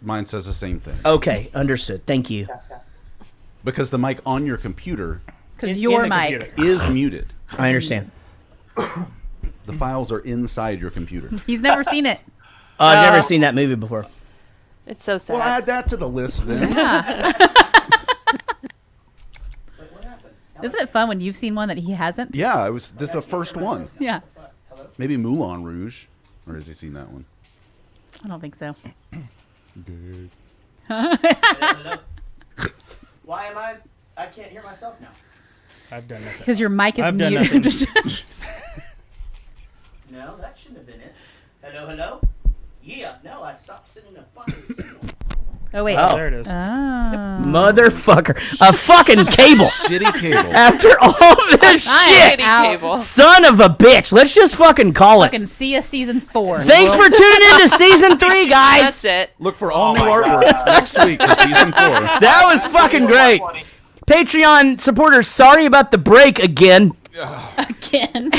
Mine says the same thing. Okay, understood. Thank you. Because the mic on your computer Because your in the mic. computer. is muted. I understand. The files are inside your computer. He's never seen it. I've never seen that movie before. It's so sad. Well, add that to the list then. Isn't it fun when you've seen one that he hasn't? Yeah, this is the first one. Yeah. Maybe Moulin Rouge. Or has he seen that one? I don't think so. Why am I can't hear myself now. I've done nothing. Because your mic is I've done muted. No, that shouldn't have been it. Hello? Yeah, no, I stopped sending a fucking signal. Oh, wait. Oh. There it is. Motherfucker. A fucking cable. Shitty cable. After all this shit. Shitty Out. cable. Son of a bitch. Let's just fucking call it. Fucking see us season 4. Thanks for tuning in to season 3, guys. That's it. Look for all new artwork next week for season 4. That was fucking great. Patreon supporters, sorry about the break again. Again.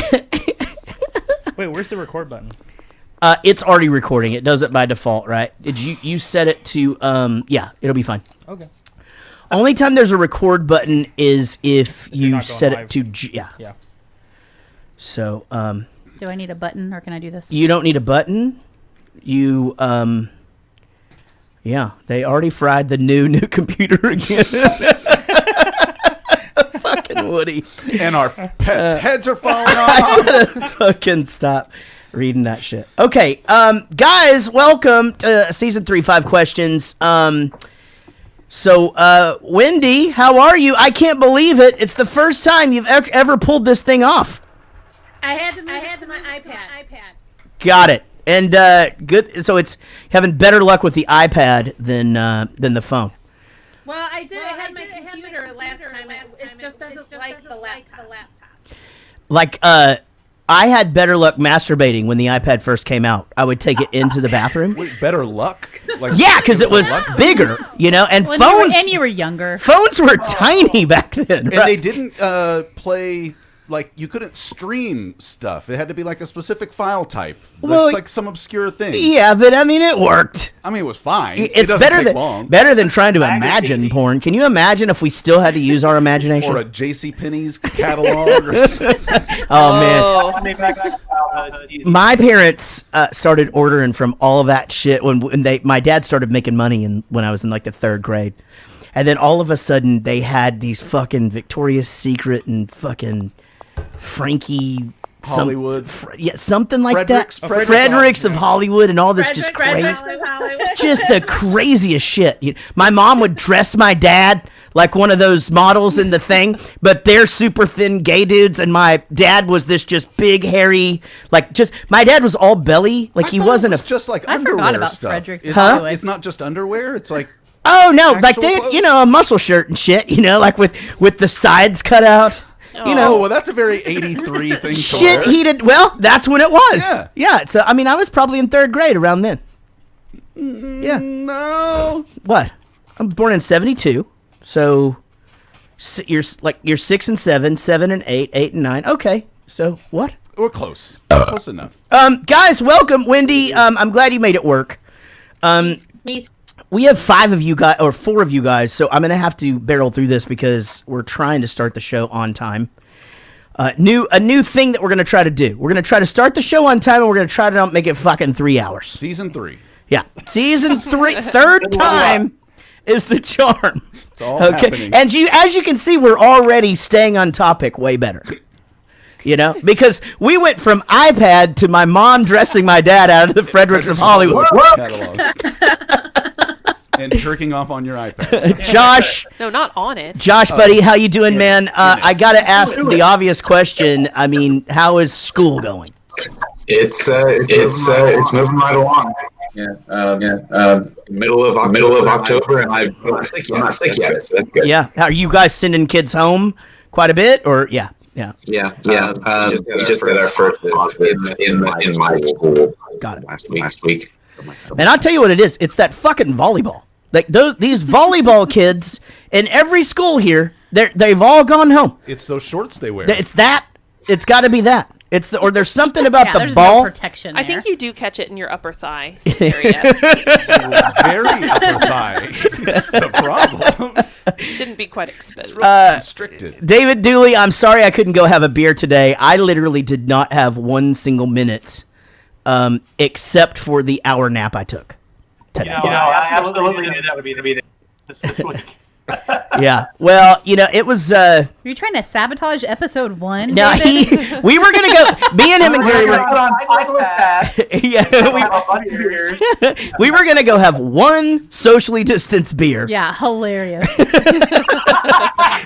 Wait, where's the record button? It's already recording. It does it by default, right? Did you set it to yeah, it'll be fine. Okay. Only time there's a record button is if you not going set it live. to yeah. Yeah. So, Do I need a button or can I do this? you don't need a button. You yeah, they already fried the new computer again. Fucking Woody. And our pets' heads are falling off. Fucking stop reading that shit. Okay, guys, welcome to season 3, 5 questions. So, Wendy, how are you? I can't believe it. It's the first time you've ever pulled this thing off. I had to move it to my iPad. Got it. And good. So it's having better luck with the iPad than the phone. Well, I had my computer last time. It just doesn't like the laptop. Like, I had better luck masturbating when the iPad first came out. I would take it into the bathroom. Wait, better luck? Like, Yeah, because it was bigger, you know, and Well, phones. and you were younger. Phones were tiny back then. And they didn't play, like, you couldn't stream stuff. It had to be like a specific file type. Well, It's like some obscure thing. Yeah, but I mean, it worked. I mean, it was fine. It It's doesn't better take than long. better than trying to imagine porn. Can you imagine if we still had to use our imagination? Or a JCPenney's catalog. Or something. Oh man, Oh, my parents started ordering from all of that shit when my dad started making money when I was in like the 3rd grade, and then all of a sudden they had these fucking Victoria's Secret and fucking Frankie. Hollywood. Yeah, something like Fredericks, that. Fredericks. Fredericks of Hollywood and all this just crazy. Just the craziest shit. My mom would dress my dad like one of those models in the thing, but they're super thin gay dudes, and my dad was this just big, hairy, like just my dad was all belly, like he I thought wasn't it was just like I underwear forgot about stuff. Fredericks It's, Hollywood. it's not just underwear. It's like Oh no, like actual they, clothes? you know, a muscle shirt and shit, you know, like with the sides cut out. You oh, know, well, that's a very 83 thing to shit wear. heated. Well, that's when it was. Yeah. Yeah. So I mean, I was probably in 3rd grade around then. Yeah. No. What? I'm born in 72. So you're 6 and 7, 7 and 8, 8 and 9. Okay. So what? We're close. Close enough. Guys, welcome, Wendy. I'm glad you made it work. We have 5 of you guys or 4 of you guys, so I'm gonna have to barrel through this because we're trying to start the show on time. A new thing that we're gonna try to do. We're gonna try to start the show on time, and we're gonna try to not make it fucking 3 hours. Season 3. Yeah, season 3, 3rd time is the charm. It's all happening. And as you can see, we're already staying on topic way better. You know, because we went from iPad to my mom dressing my dad out of the Fredericks of Hollywood. Catalog. And jerking off on your iPad. Josh, no, not on it. buddy, how you doing, man? I gotta ask the obvious question. I mean, how is school going? It's moving right along. Middle of October, and I'm not sick yet. So that's good. Yeah, are you guys sending kids home quite a bit, or yeah? We just had our first in my school. Got it. Last week. And I'll tell you what it is. It's that fucking volleyball. Like these volleyball kids in every school here, they've all gone home. It's those shorts they wear. It's that. It's got to be that. Or there's something about the there's ball. no protection I there. think you do catch it in your upper thigh area. Very amplify. That's the problem. Shouldn't be quite expensive. Constricted. David Dooley, I'm sorry I couldn't go have a beer today. I literally did not have one single minute, except for the hour nap I took today. I absolutely knew that would be this week. Yeah. Well, it was. Are you trying to sabotage episode 1? No, David? we were gonna go. Me and him and Gary were. We were gonna go have one socially distanced beer. Yeah, hilarious.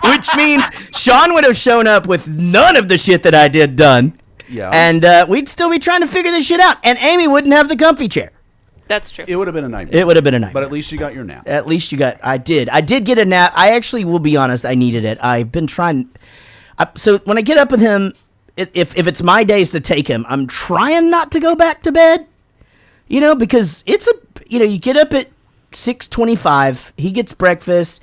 Which means Sean would have shown up with none of the shit that I did done. Yeah. And we'd still be trying to figure this shit out. And Amy wouldn't have the comfy chair. That's true. It would have been a nightmare. It would have been a night. But at least you got your nap. At least you got. I did get a nap. I actually will be honest. I needed it. I've been trying. So when I get up with him, if it's my days to take him, I'm trying not to go back to bed. Because it's you get up at 6:25. He gets breakfast.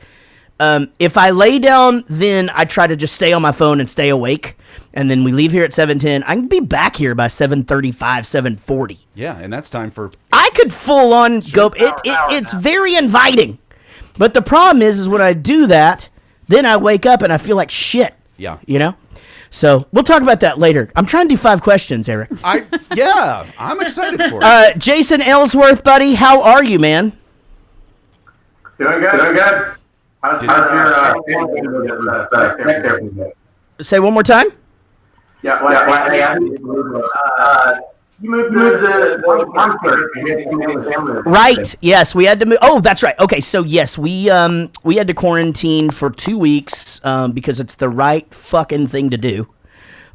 If I lay down, then I try to just stay on my phone and stay awake. And then we leave here at 7:10. I can be back here by 7:35, 7:40. Yeah, and that's time for... I could full on go. It's very inviting. But the problem is when I do that, then I wake up and I feel like shit. Yeah. So we'll talk about that later. I'm trying to do 5 questions, Eric. I'm excited for it. Jason Ellsworth, buddy, how are you, man? Doing good. How's your Say one more time. you moved the Right. Yes, we had to move. Oh, that's right. Okay, so yes, we had to quarantine for 2 weeks because it's the right fucking thing to do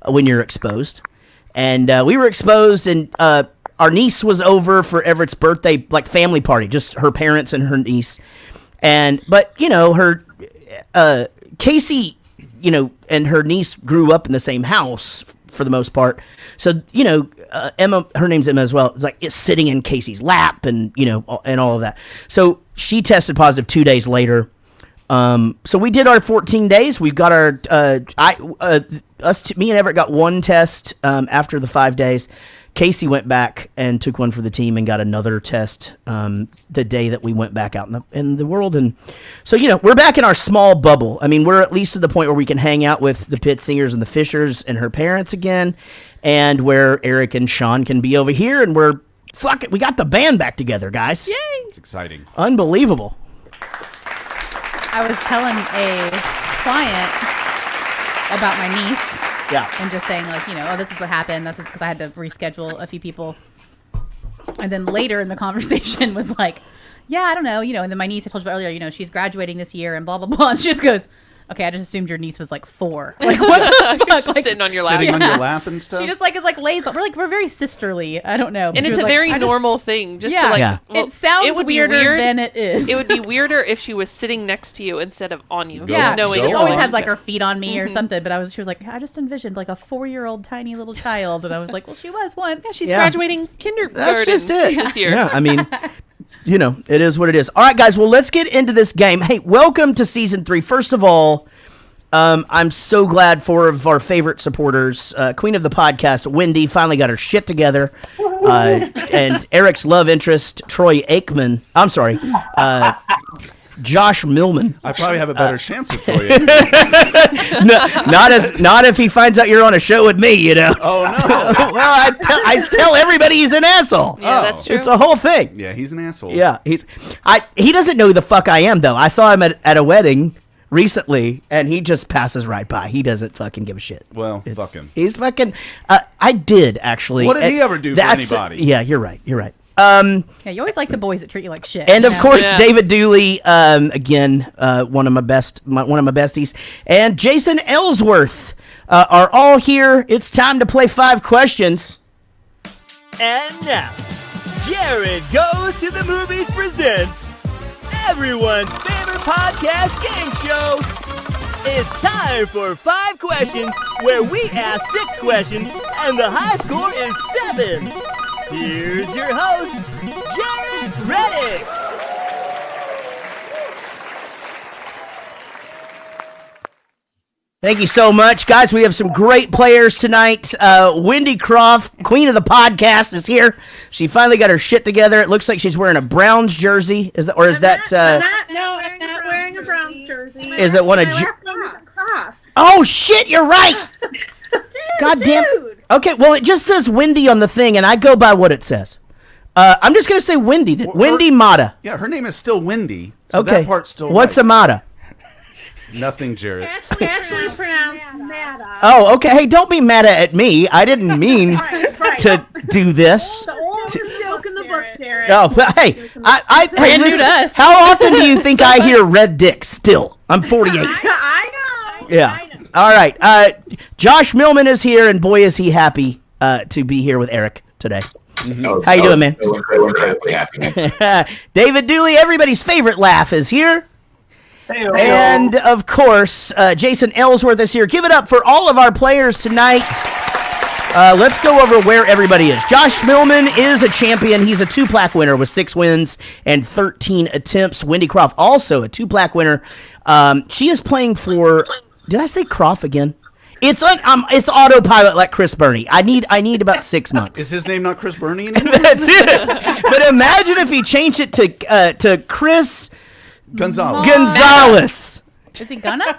when you're exposed. And we were exposed, and our niece was over for Everett's birthday, like family party, just her parents and her niece. But her Casey, and her niece grew up in the same house for the most part. So, Emma, her name's Emma as well. It's sitting in Casey's lap and, and all of that. So she tested positive 2 days later. So we did our 14 days. We've got our, me and Everett got one test, after the 5 days. Casey went back and took one for the team and got another test the day that we went back out in the world. And so, we're back in our small bubble. I mean, we're at least to the point where we can hang out with the Pitt Singers and the Fishers and her parents again, and where Eric and Sean can be over here, and we got the band back together, guys. Yay! It's exciting. Unbelievable. I was telling a client about my niece. Yeah. And just saying, this is what happened. That's because I had to reschedule a few people. And then later in the conversation was like, yeah, I don't know, and then my niece I told you about earlier, she's graduating this year and blah, blah, blah. And she just goes, okay, I just assumed your niece was 4. Like, what the fuck? Just sitting on your lap. Sitting on your lap and stuff? She just lays on. We're very sisterly. I don't know. And it's a very normal thing. Just to Yeah. well, it sounds it would be weirder weird. than it is. It would be weirder if she was sitting next to you instead of on you. Yeah, Just knowing she just it's always going has to- her feet on me or something. But she was like, I just envisioned a 4-year-old tiny little child, and I was like, well, she was once. Yeah, she's Yeah. graduating kindergarten That's just it. this year. Yeah, I mean, it is what it is. All right, guys, well, let's get into this game. Hey, welcome to Season 3. First of all, I'm so glad 4 of our favorite supporters, Queen of the Podcast, Wendy, finally got her shit together. And Eric's love interest, Troy Aikman. I'm sorry. Josh Millman. I probably have a better chance with you. Not if he finds out you're on a show with me, Oh, no. Well, I tell everybody he's an asshole. Yeah, that's true. It's a whole thing. Yeah, he's an asshole. Yeah, he doesn't know who the fuck I am, though. I saw him at a wedding recently, and he just passes right by. He doesn't fucking give a shit. Well, fuck him. He's fucking. I did actually. What did he ever do for anybody? Yeah, you're right. Yeah, you always like the boys that treat you like shit. And of course, Yeah. David Dooley, again, one of my besties, and Jason Ellsworth are all here. It's time to play 5 questions. And now, Jared Goes to the Movies presents everyone's favorite podcast game show. It's time for 5 questions, where we ask 6 questions, and the high score is 7. Here's your host, Jared Reddick. Thank you so much, guys. We have some great players tonight. Wendy Croft, queen of the podcast, is here. She finally got her shit together. It looks like she's wearing a Browns jersey. I'm not wearing a Browns jersey. Is it one of? My last name is Croft. Oh shit! You're right. God damn. Okay, well, it just says Wendy on the thing, and I go by what it says. I'm just gonna say Wendy. Wendy Mata. Yeah, her name is still Wendy. So Okay. that part's still What's right. a Mata? Nothing, Jared. Actually pronounced Mata. Oh, okay. Hey, don't be mad at me. I didn't mean Right. to do this. The oldest joke in the book, Jared. Oh, but hey, hey, Brand new listen, to us. how often do you think I hear red dick still? I'm 48. I know. Yeah. I know. All right. Josh Millman is here, and boy, is he happy to be here with Eric today. How you doing, man? We're incredibly happy, man. David Dooley, everybody's favorite laugh, is here. And, of course, Jason Ellsworth is here. Give it up for all of our players tonight. Let's go over where everybody is. Josh Millman is a champion. He's a 2-plaque winner with 6 wins and 13 attempts. Wendy Croft, also a 2-plaque winner. She is playing for... Did I say Croft again? It's autopilot like Chris Burney. I need about 6 months. Is his name not Chris Burney anymore? That's it. But imagine if he changed it to Chris Gonzalez. Is he gonna?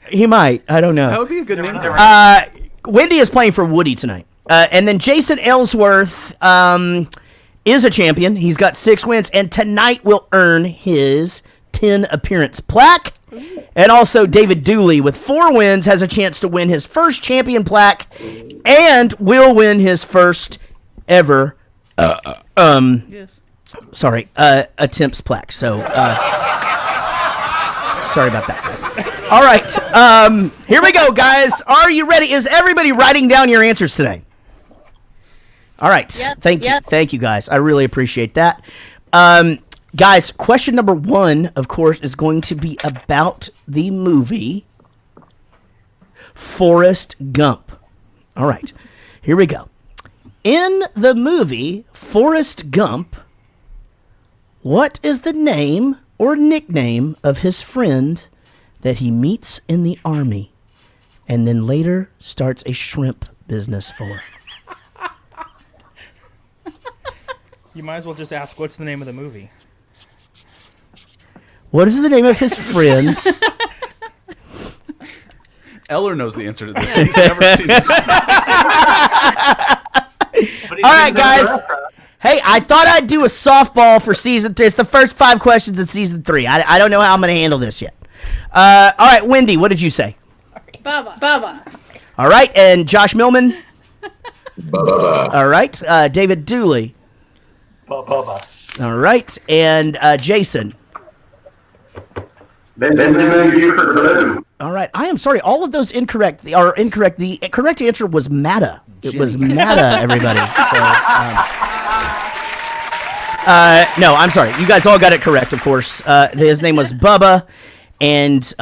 He might. I don't know. That would be a good name for him. Wendy is playing for Woody tonight. And then Jason Ellsworth is a champion. He's got 6 wins, and tonight will earn his 10 appearance plaque. And also David Dooley with 4 wins has a chance to win his first champion plaque and will win his first ever attempts plaque. So sorry about that, guys. All right, here we go, guys. Are you ready? Is everybody writing down your answers today? All right. Yep, Thank you, guys. I really appreciate that. Guys, question number 1, of course, is going to be about the movie Forrest Gump. All right, here we go. In the movie Forrest Gump, what is the name or nickname of his friend that he meets in the army and then later starts a shrimp business for? You might as well just ask, what's the name of the movie? What is the name of his friend? Eller knows the answer to this. He's never seen this. All right, guys. Hey, I thought I'd do a softball for season 3. It's the first 5 questions in season 3. I don't know how I'm going to handle this yet. All right, Wendy, what did you say? Bubba. All right, and Josh Millman? Bubba. All right, David Dooley? Bubba. All right, and Jason? Benjamin Buford Blue. All right, I am sorry. All of those are incorrect. The correct answer was Mata. It was Mata, everybody. So, no, I'm sorry. You guys all got it correct, of course. His name was Bubba, and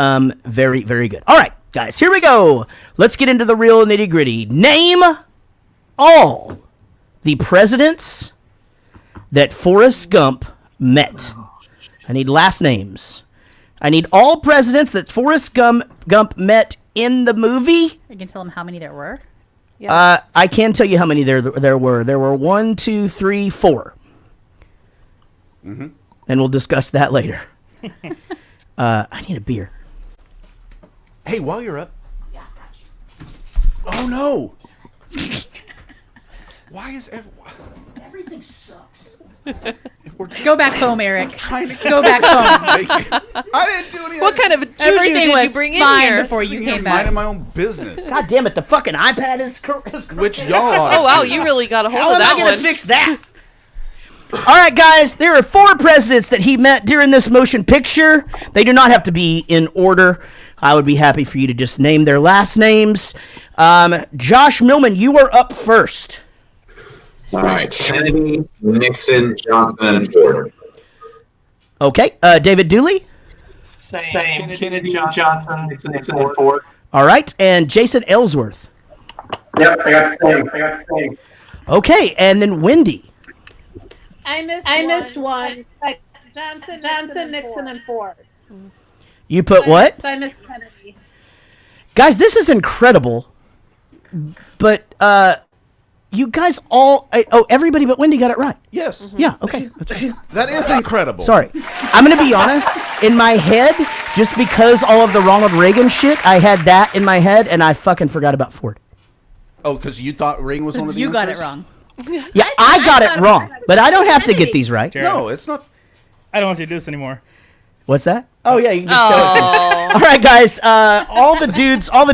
very, very good. All right, guys, here we go. Let's get into the real nitty-gritty. Name all the presidents that Forrest Gump met. I need last names. I need all presidents that Forrest Gump met in the movie. You can tell them how many there were. I can tell you how many there were. There were 1, 2, 3, 4. Mm-hmm. And we'll discuss that later. I need a beer. Hey, while you're up. Oh, no. Why is Everything sucks. Go back home, Eric. trying to Go back home. I didn't do anything. What kind of juju Everything did was you bring in fine here? before you came Minding back. my own business. God damn it, the fucking iPad is Which y'all are. Oh wow, you really got a hold How of am I that going to one. fix that? All right, guys, there are 4 presidents that he met during this motion picture. They do not have to be in order. I would be happy for you to just name their last names. Josh Millman, you are up first. All right. Kennedy, Nixon, Johnson, and Ford. Okay, David Dooley? Same. Kennedy, Johnson, Nixon, and Ford. All right, and Jason Ellsworth. Yep, I got the same. Okay, and then Wendy. I missed one. Johnson, Nixon, and Ford. You put what? So I missed Kennedy. Guys, this is incredible. But you guys all everybody but Wendy got it right. Yes. Yeah, okay. That's right. That is incredible. Sorry. I'm going to be honest. In my head, just because all of the Ronald Reagan shit, I had that in my head, and I fucking forgot about Ford. Oh, because you thought Reagan was one of the You got it answers? wrong. Yeah, I got it wrong, but I don't have to get these right. Jared, No, it's not. I don't have to do this anymore. What's that? Oh yeah, you can just show it to me. All right, guys. All the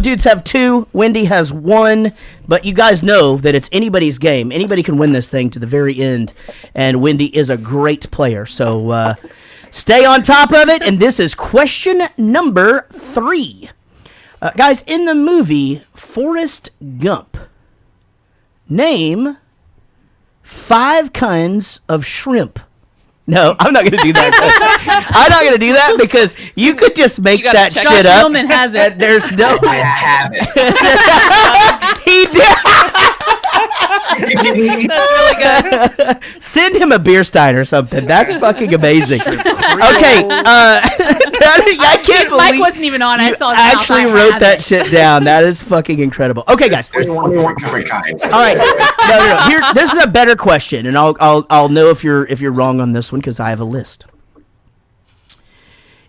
dudes have 2. Wendy has 1. But you guys know that it's anybody's game. Anybody can win this thing to the very end, and Wendy is a great player. So stay on top of it. And this is question number 3, guys. In the movie Forrest Gump, name 5 kinds of shrimp. No, I'm not going to do that. I'm not going to do that because you could just make gotta that check shit Josh up. Millman has it. There's no. I have it. He did. That's really good. Send him a beer stein or something. That's fucking amazing. Okay, I can't believe Mike wasn't even on. I you saw his mouth. actually I wrote have that it. shit down. That is fucking incredible. Okay, guys. There's 21 different kinds. All right. No. Here, this is a better question, and I'll know if you're wrong on this one because I have a list.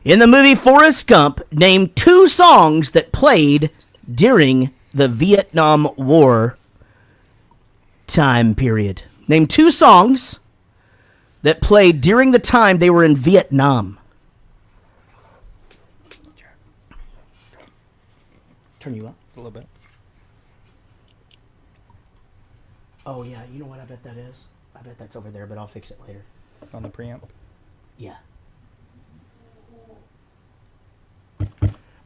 In the movie Forrest Gump, name 2 songs that played during the Vietnam War time period. Name 2 songs that played during the time they were in Vietnam. Turn you up. A little bit. Oh yeah, you know what I bet that is? I bet that's over there, but I'll fix it later. On the preamp. Yeah.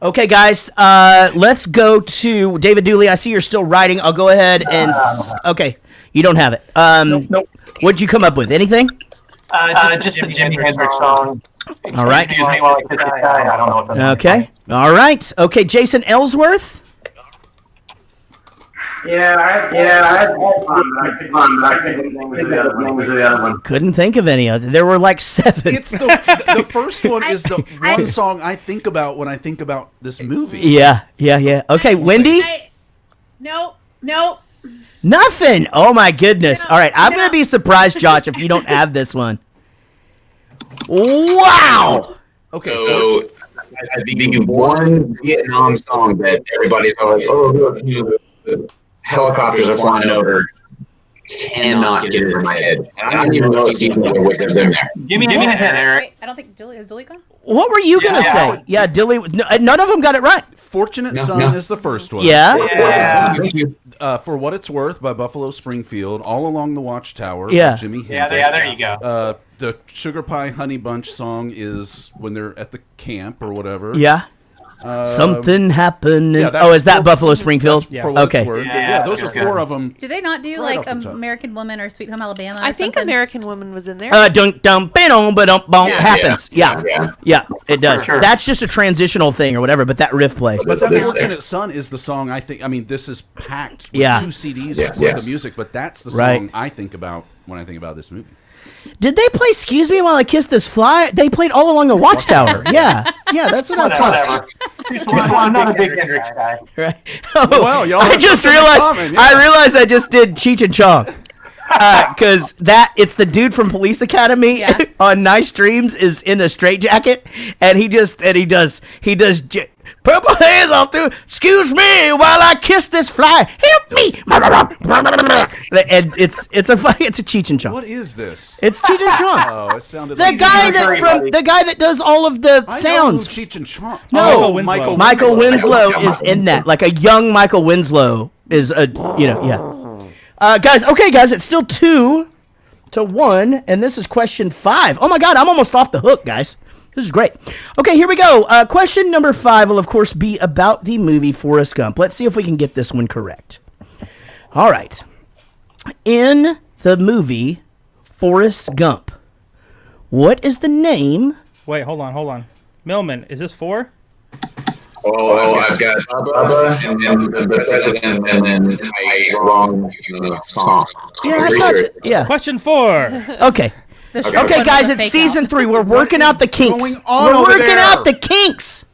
Okay, guys, let's go to David Dooley. I see you're still writing. I'll go ahead and... Okay, you don't have it. Nope. What'd you come up with? Anything? Just the Jimi Hendrix song. All right. Excuse me while I kiss the sky. I don't know what that Okay. All right. Okay, Jason Ellsworth. Yeah, I had fun. I couldn't think of the other one. Couldn't think of any other. There were like 7. It's the first one is the one song I think about when I think about this movie. Yeah. Okay, Wendy? Nope. Nothing. Oh, my goodness. No, All right, I'm no. going to be surprised, Josh, if you don't have this one. Wow. Okay. So, the one Vietnam song that everybody's always, the helicopters are flying over, cannot get it in my head. I don't even know if what's in there. Give me a hint, Eric. Wait, I don't think is Dilly gone? What were you going to say? Yeah, Dilly. None of them got it right. Fortunate Son is the first one. Yeah. Thank you. For What It's Worth by Buffalo Springfield, All Along the Watchtower Yeah. by Jimi Hendrix. Yeah, there you go. The Sugar Pie Honey Bunch song is when they're at the camp or whatever. Yeah. Something happened. yeah, that's Is that for- Buffalo Springfield? For What Okay. It's Worth. Yeah, Yeah, those that's are good. 4 of them. Do they not do Right like off the top. American Woman or Sweet Home Alabama? Or I think something? American Woman was in there. Dunk dum ba-dum ba-dum bum happens. Yeah. Yeah. It does. Sure. That's just a transitional thing or whatever, but that riff plays. But that This- Fortunate Son is the song I think. I mean, this is packed with Yeah. 2 CDs Yes. worth Yes. of music, but that's the song Right. I think about when I think about this movie. Did they play Excuse Me While I Kiss This Fly? They played All Along the Watchtower. Yeah, that's what I thought. Whatever. I'm not a big Hendrix guy. Right. Oh, Well, y'all I have just something in realized. common, yeah. I realized I just did Cheech and Chong. Because it's the dude from Police Academy Yeah. on Nice Dreams is in a straitjacket, and he does purple haze all through. Excuse me while I kiss this fly. Help me. And it's a Cheech and Chong. What is this? It's Cheech and Chong. Oh, it sounded The like guy Curry, buddy. the guy that does all of the I sounds. know who Cheech and Chong. No, Oh, Michael Winslow is in that. Like a young Michael Winslow is guys, it's still 2-1, and this is question 5. Oh my God, I'm almost off the hook, guys. This is great. Okay, here we go. Question number 5 will, of course, be about the movie Forrest Gump. Let's see if we can get this one correct. All right. In the movie Forrest Gump, what is the name? Wait, hold on. Millman, is this 4? Oh, I've got Bubba, and then the president, and then I wrong song. Yeah, I thought, yeah. Question 4. Okay. The Okay, short one Okay, was guys, a it's fake season out. 3. We're working out the kinks. going on We're over working there? out the kinks.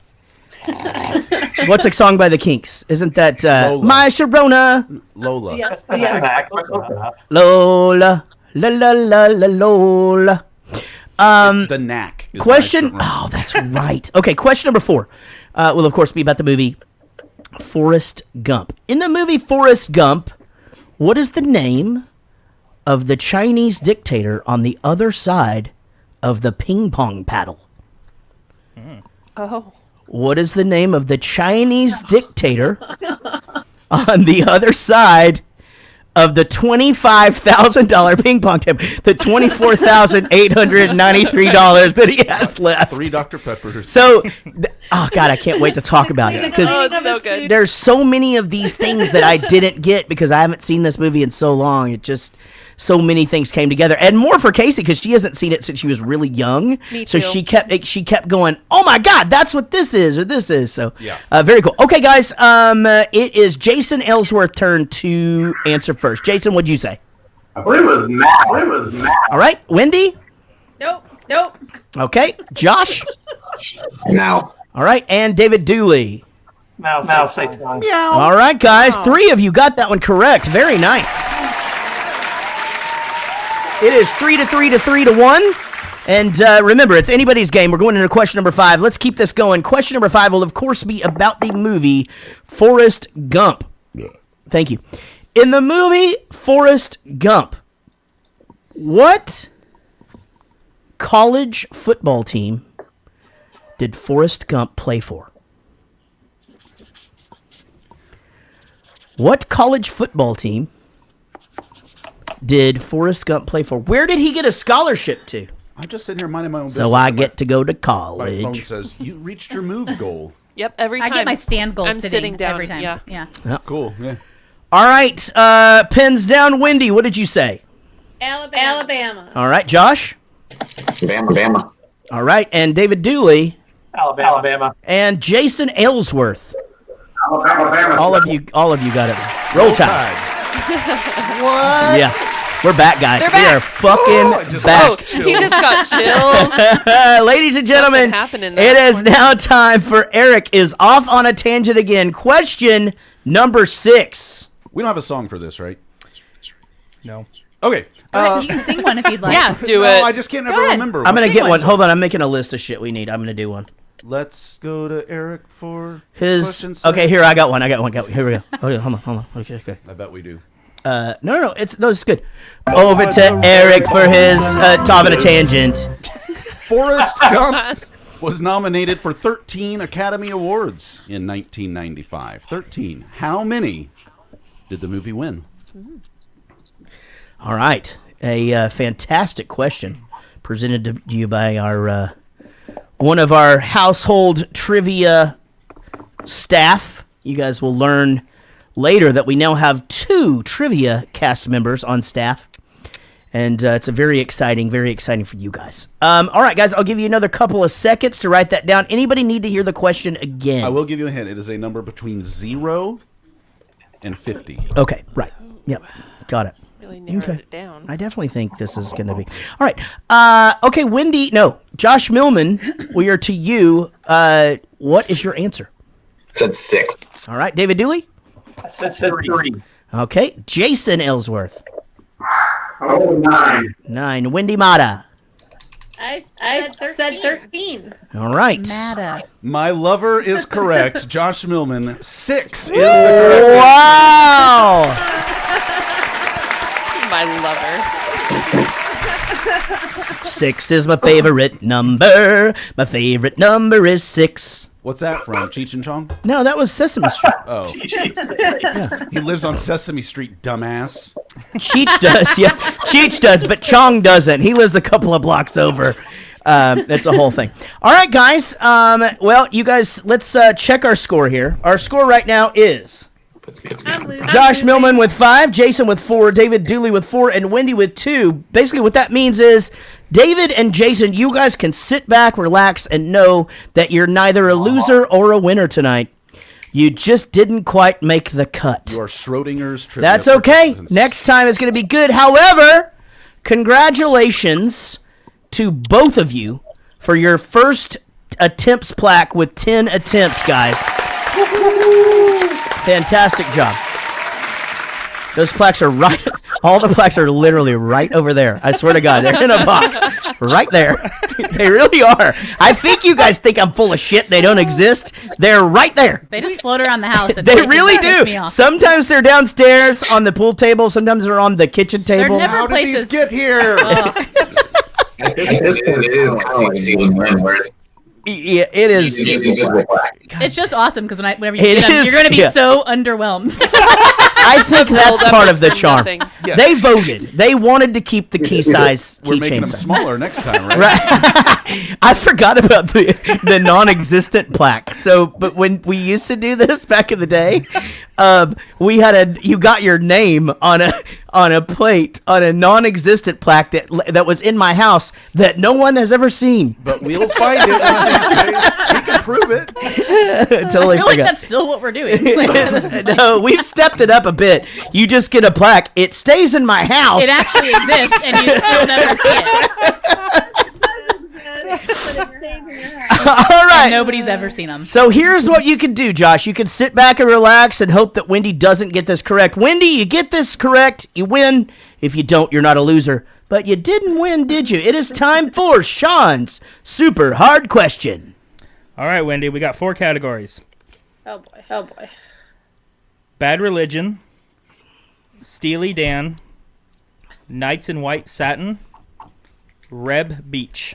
What's a song by the Kinks? Isn't that Lola. My Sharona? Lola. Lola. La la la la Lola. The Knack. is Question. My short Oh, that's right. Okay, question number 4 will, of course, be about the movie Forrest Gump. In the movie Forrest Gump, what is the name of the Chinese dictator on the other side of the ping pong paddle? Oh. What is the name of the Chinese dictator on the other side of the $25,000 ping pong table? The $24,893 that he has left. 3 Dr. Peppers. So, oh God, I can't wait to talk about it because Oh, it's so good. there's so many of these things that I didn't get because I haven't seen this movie in so long. It just so many things came together, and more for Casey because she hasn't seen it since she was really young. Me So too. she kept going, "Oh my God, that's what this is or this is." So Yeah. very cool. Okay, guys, it is Jason Ellsworth's turn to answer first. Jason, what'd you say? I believe it was Matt. All right, Wendy. Nope. Okay, Josh. Now. All right, and David Dooley. Now say Tom. All right, guys. 3 of you got that one correct. Very nice. It is 3-3-1. And remember, it's anybody's game. We're going into question number 5. Let's keep this going. Question number 5 will, of course, be about the movie Forrest Gump. Thank you. In the movie Forrest Gump, what college football team did Forrest Gump play for? What college football team did Forrest Gump play for? Where did he get a scholarship to? I'm just sitting here minding my own business. So I and get to go to my phone college. says, you reached your move goal. Yep, every I time. get my stand goal I'm sitting down. every time. Yeah. Cool, yeah. All right, pens down. Wendy, what did you say? Alabama. All right, Josh. Bama. All right, and David Dooley Alabama. and Jason Ellsworth. Alabama. All of you got it. Roll Tide. What? Yes, we're back, guys. They're We are back. Oh, I fucking just- back. Oh, he just got chills. Ladies and gentlemen, happened in it that is now time for Eric is off on a tangent again. Question number 6. We don't have a song for this, right? No. Okay. Go ahead, you can sing one if you'd like. Yeah, do no, it. I just can't ever ahead. remember. I'm going to what- get one. Hold on, I'm making a list of shit we need. I'm going to do one. Let's go to Eric for His question 6. okay. Here, I got one. Here we go. Okay, hold on. Okay. I bet we do. No. It's good. Over to Eric for his top of a tangent. Forrest Gump was nominated for 13 Academy Awards in 1995. 13. How many did the movie win? All right, a fantastic question presented to you by our one of our household trivia staff. You guys will learn later that we now have 2 trivia cast members on staff. And it's a very exciting for you guys. All right, guys, I'll give you another couple of seconds to write that down. Anybody need to hear the question again? I will give you a hint. It is a number between 0 and 50. Okay, right. Yep, got it. Really narrowed it down. I definitely think this is going to be. All right. Okay, Josh Millman, we are to you. What is your answer? Said 6. All right, David Dooley? I said 3. Okay, Jason Ellsworth. Oh, 9. 9. Wendy Mata. I said 13. All right. Mata. My lover is correct. Josh Millman. 6 is the correct answer. Wow. My lover. 6 is my favorite number. My favorite number is 6. What's that from? Cheech and Chong? No, that was Sesame Street. Oh. He lives on Sesame Street, dumbass. Cheech does, yeah. Cheech does, but Chong doesn't. He lives a couple of blocks over. That's a whole thing. All right, guys. Well, you guys, let's check our score here. Our score right now is I'm losing. Josh Millman with 5, Jason with 4, David Dooley with 4, and Wendy with 2. Basically, what that means is David and Jason, you guys can sit back, relax, and know that you're neither a loser or a winner tonight. You just didn't quite make the cut. You are Schrodinger's trivia. That's okay. participants. Next time it's going to be good. However, congratulations to both of you for your first attempts plaque with 10 attempts, guys. Fantastic job. Those plaques are right. All the plaques are literally right over there. I swear to God, they're in a box right there. They really are. I think you guys think I'm full of shit. They don't exist. They're right there. They just float around the house. And They places really that piss me do. off. Sometimes they're downstairs on the pool table. Sometimes they're on the kitchen table. never- How did places- these get here? At this point, it is kind of like season one, where it's Yeah, it is. invisible plaque. It's just awesome because whenever you It get them, is, you're going to be yeah. so underwhelmed. I think that's Build up part is of the for charm. nothing. Yes. They voted. They wanted to keep the key size. We're keychain making them size. smaller next time, right? Right. I forgot about the non-existent plaque. So, but when we used to do this back in the day, we had you got your name on a plate on a non-existent plaque that was in my house that no one has ever seen. But we'll find it one of these days. We can prove it. Totally I feel like forgot. that's still what we're doing. Like, No, we've stepped it up a bit. You just get a plaque. It stays in my house. it actually exists, and you still never see it. But it stays in your house. All right. And nobody's ever seen them. So here's what you can do, Josh. You can sit back and relax and hope that Wendy doesn't get this correct. Wendy, you get this correct, you win. If you don't, you're not a loser. But you didn't win, did you? It is time for Sean's super hard question. All right, Wendy, we got 4 categories. Oh boy. Oh boy. Bad Religion, Steely Dan, Knights in White Satin, Reb Beach.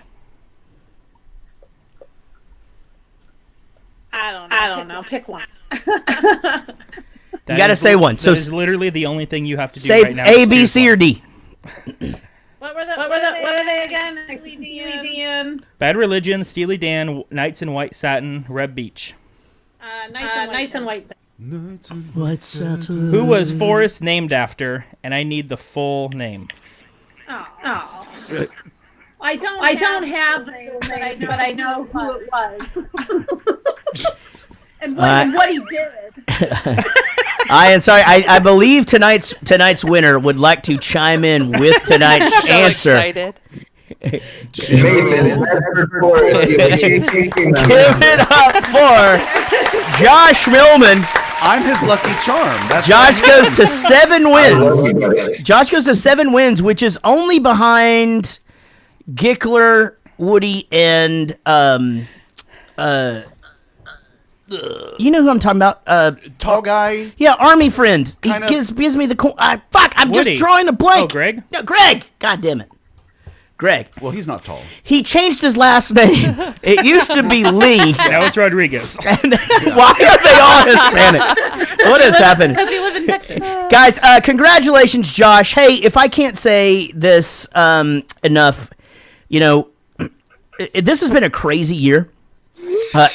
I don't know. Pick one. That You gotta is say one. So That is literally the only thing you have to do say right now. A, is B, choose C, one. or D. What are they again? Steely Dan. Bad Religion, Steely Dan, Knights in White Satin, Reb Beach. Knights and White. What's that? Who was Forrest named after? And I need the full name. Oh. I don't have the full name, but I know who it was. and what he did. I am sorry. I believe tonight's winner would like to chime in with tonight's So answer. excited. Give it up for Josh Millman. I'm his lucky charm. That's Josh what I goes to 7 I love wins. you, buddy. Josh goes to 7 wins, which is only behind Gickler, Woody, and you know who I'm talking about? Tall guy. Yeah, Army friend. He Kind of- gives me the fuck. I'm Woody. just drawing a blank. Oh, Greg? No, Greg. God damn it, Greg. Well, he's not tall. He changed his last name. It used to be Lee. Now it's Rodriguez. And why are they all Hispanic? What has happened? Because we live in Texas. Guys, congratulations, Josh. Hey, if I can't say this enough, you know, this has been a crazy year.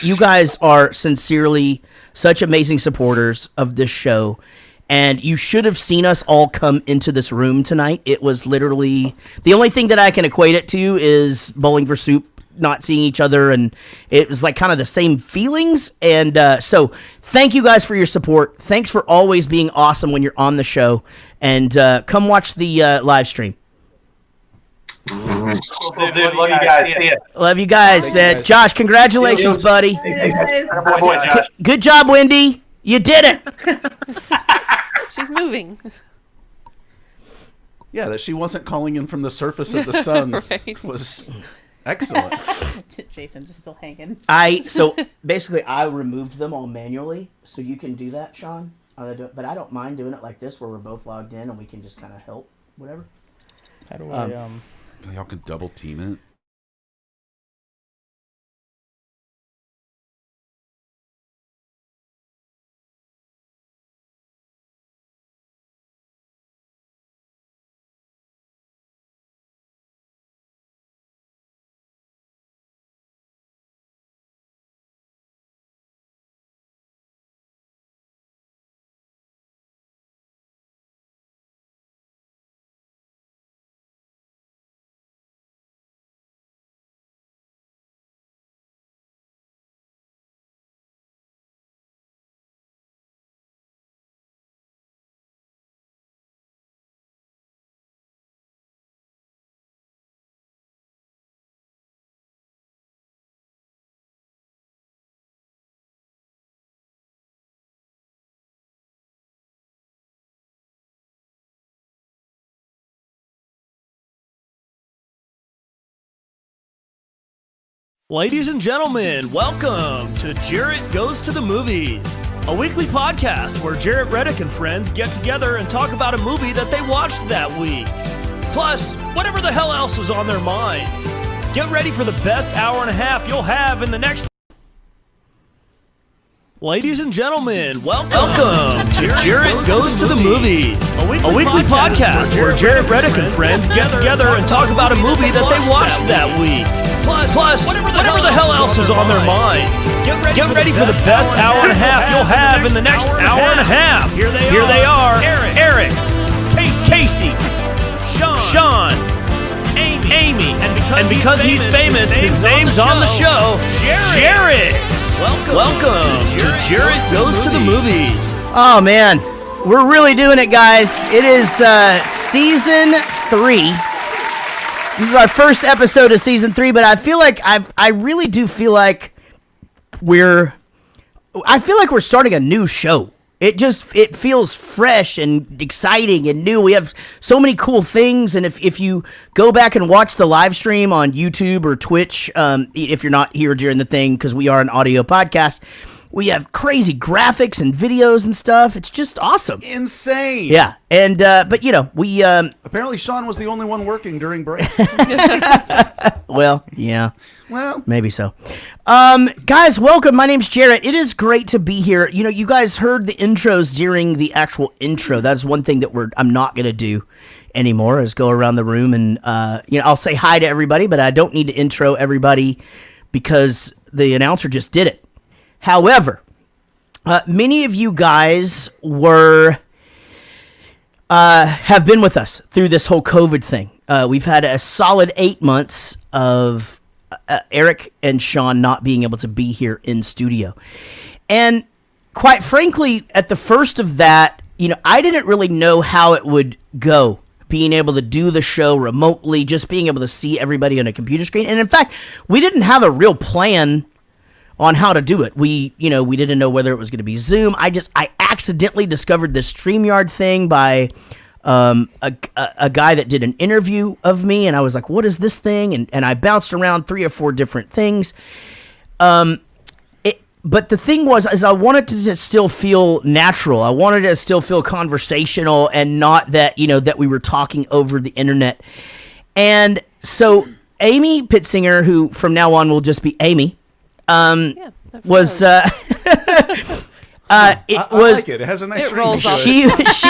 You guys are sincerely such amazing supporters of this show. And you should have seen us all come into this room tonight. It was literally the only thing that I can equate it to is Bowling for Soup, not seeing each other. And it was like kind of the same feelings. And so thank you guys for your support. Thanks for always being awesome when you're on the show. And come watch the live stream. Dude, love you guys. See ya. Love you guys, man. guys. Josh, congratulations, buddy. Boy, Josh. Good job, Wendy. You did it. She's moving. Yeah, that she wasn't calling in from the surface of the sun Right. was excellent. Jason just still hanging. So basically I removed them all manually, so you can do that, Sean. But I don't mind doing it like this, where we're both logged in and we can just kind of help, whatever. How do I Y'all can double team it. Ladies and gentlemen, welcome to Jarrett Goes to the Movies, a weekly podcast where Jarrett Reddick and friends get together and talk about a movie that they watched that week. Plus, whatever the hell else is on their minds. Get ready for the best hour and a half you'll have in the next... Ladies and gentlemen, welcome to Jarrett Goes to the Movies, a weekly podcast where Jarrett Reddick and friends get together and talk about a movie that they watched that week. Plus, whatever the hell else is on their minds. Get ready for the best hour and a half you'll have in the next hour and a half. Here they are, Eric, Casey, Sean, Amy, and because he's famous, his name's on the show, Jarrett. Welcome to Jarrett Goes to the Movies. Oh man, we're really doing it, guys. It is season 3. This is our first episode of season 3, but I feel like I really do feel like we're starting a new show. It feels fresh and exciting and new. We have so many cool things, and if you go back and watch the live stream on YouTube or Twitch, if you're not here during the thing, because we are an audio podcast, we have crazy graphics and videos and stuff. It's just awesome. It's insane. Yeah, and but you know, we apparently Sean was the only one working during break. Well, yeah. Well, maybe so. Guys, welcome. My name's Jarrett. It is great to be here. You know, you guys heard the intros during the actual intro. That's one thing that I'm not going to do anymore, is go around the room and, I'll say hi to everybody, but I don't need to intro everybody because the announcer just did it. However, many of you guys have been with us through this whole COVID thing. We've had a solid 8 months of Eric and Sean not being able to be here in studio. And quite frankly, at the first of that, I didn't really know how it would go, being able to do the show remotely, just being able to see everybody on a computer screen. And in fact, we didn't have a real plan on how to do it. We didn't know whether it was going to be Zoom. I accidentally discovered this StreamYard thing by a guy that did an interview of me, and I was like, what is this thing? And I bounced around 3 or 4 different things. But the thing was, is I wanted to still feel natural. I wanted to still feel conversational and not that, that we were talking over the internet. And so Amy Pittsinger, who from now on will just be Amy, was I like it. It has a nice ring. Rolls off. She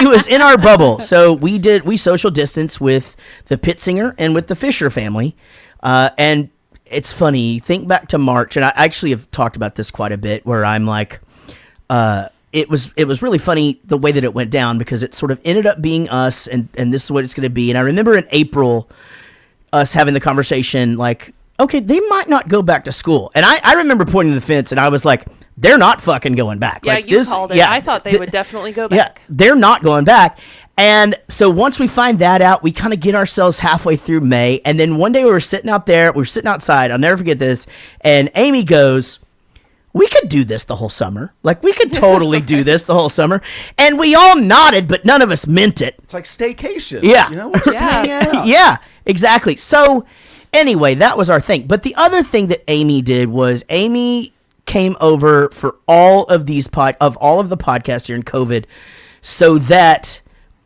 was in our bubble. So we social distance with the Pittsinger and with the Fisher family. And it's funny, think back to March, and I actually have talked about this quite a bit, where I'm like, it was really funny the way that it went down, because it sort of ended up being us, and this is what it's going to be. And I remember in April, us having the conversation like, okay, they might not go back to school. And I remember pointing to the fence, and I was like, they're not fucking going back. Yeah, like, you called it. Yeah, I thought they would definitely go back. Yeah, they're not going back. And so once we find that out, we kind of get ourselves halfway through May. And then one day we were sitting outside. I'll never forget this. And Amy goes, we could do this the whole summer. Like, we could totally do this the whole summer. And we all nodded, but none of us meant it. It's like staycation. Yeah. We're just hanging out. Yeah, exactly. So anyway, that was our thing. But the other thing that Amy did was Amy came over for all of the podcasts during COVID, so that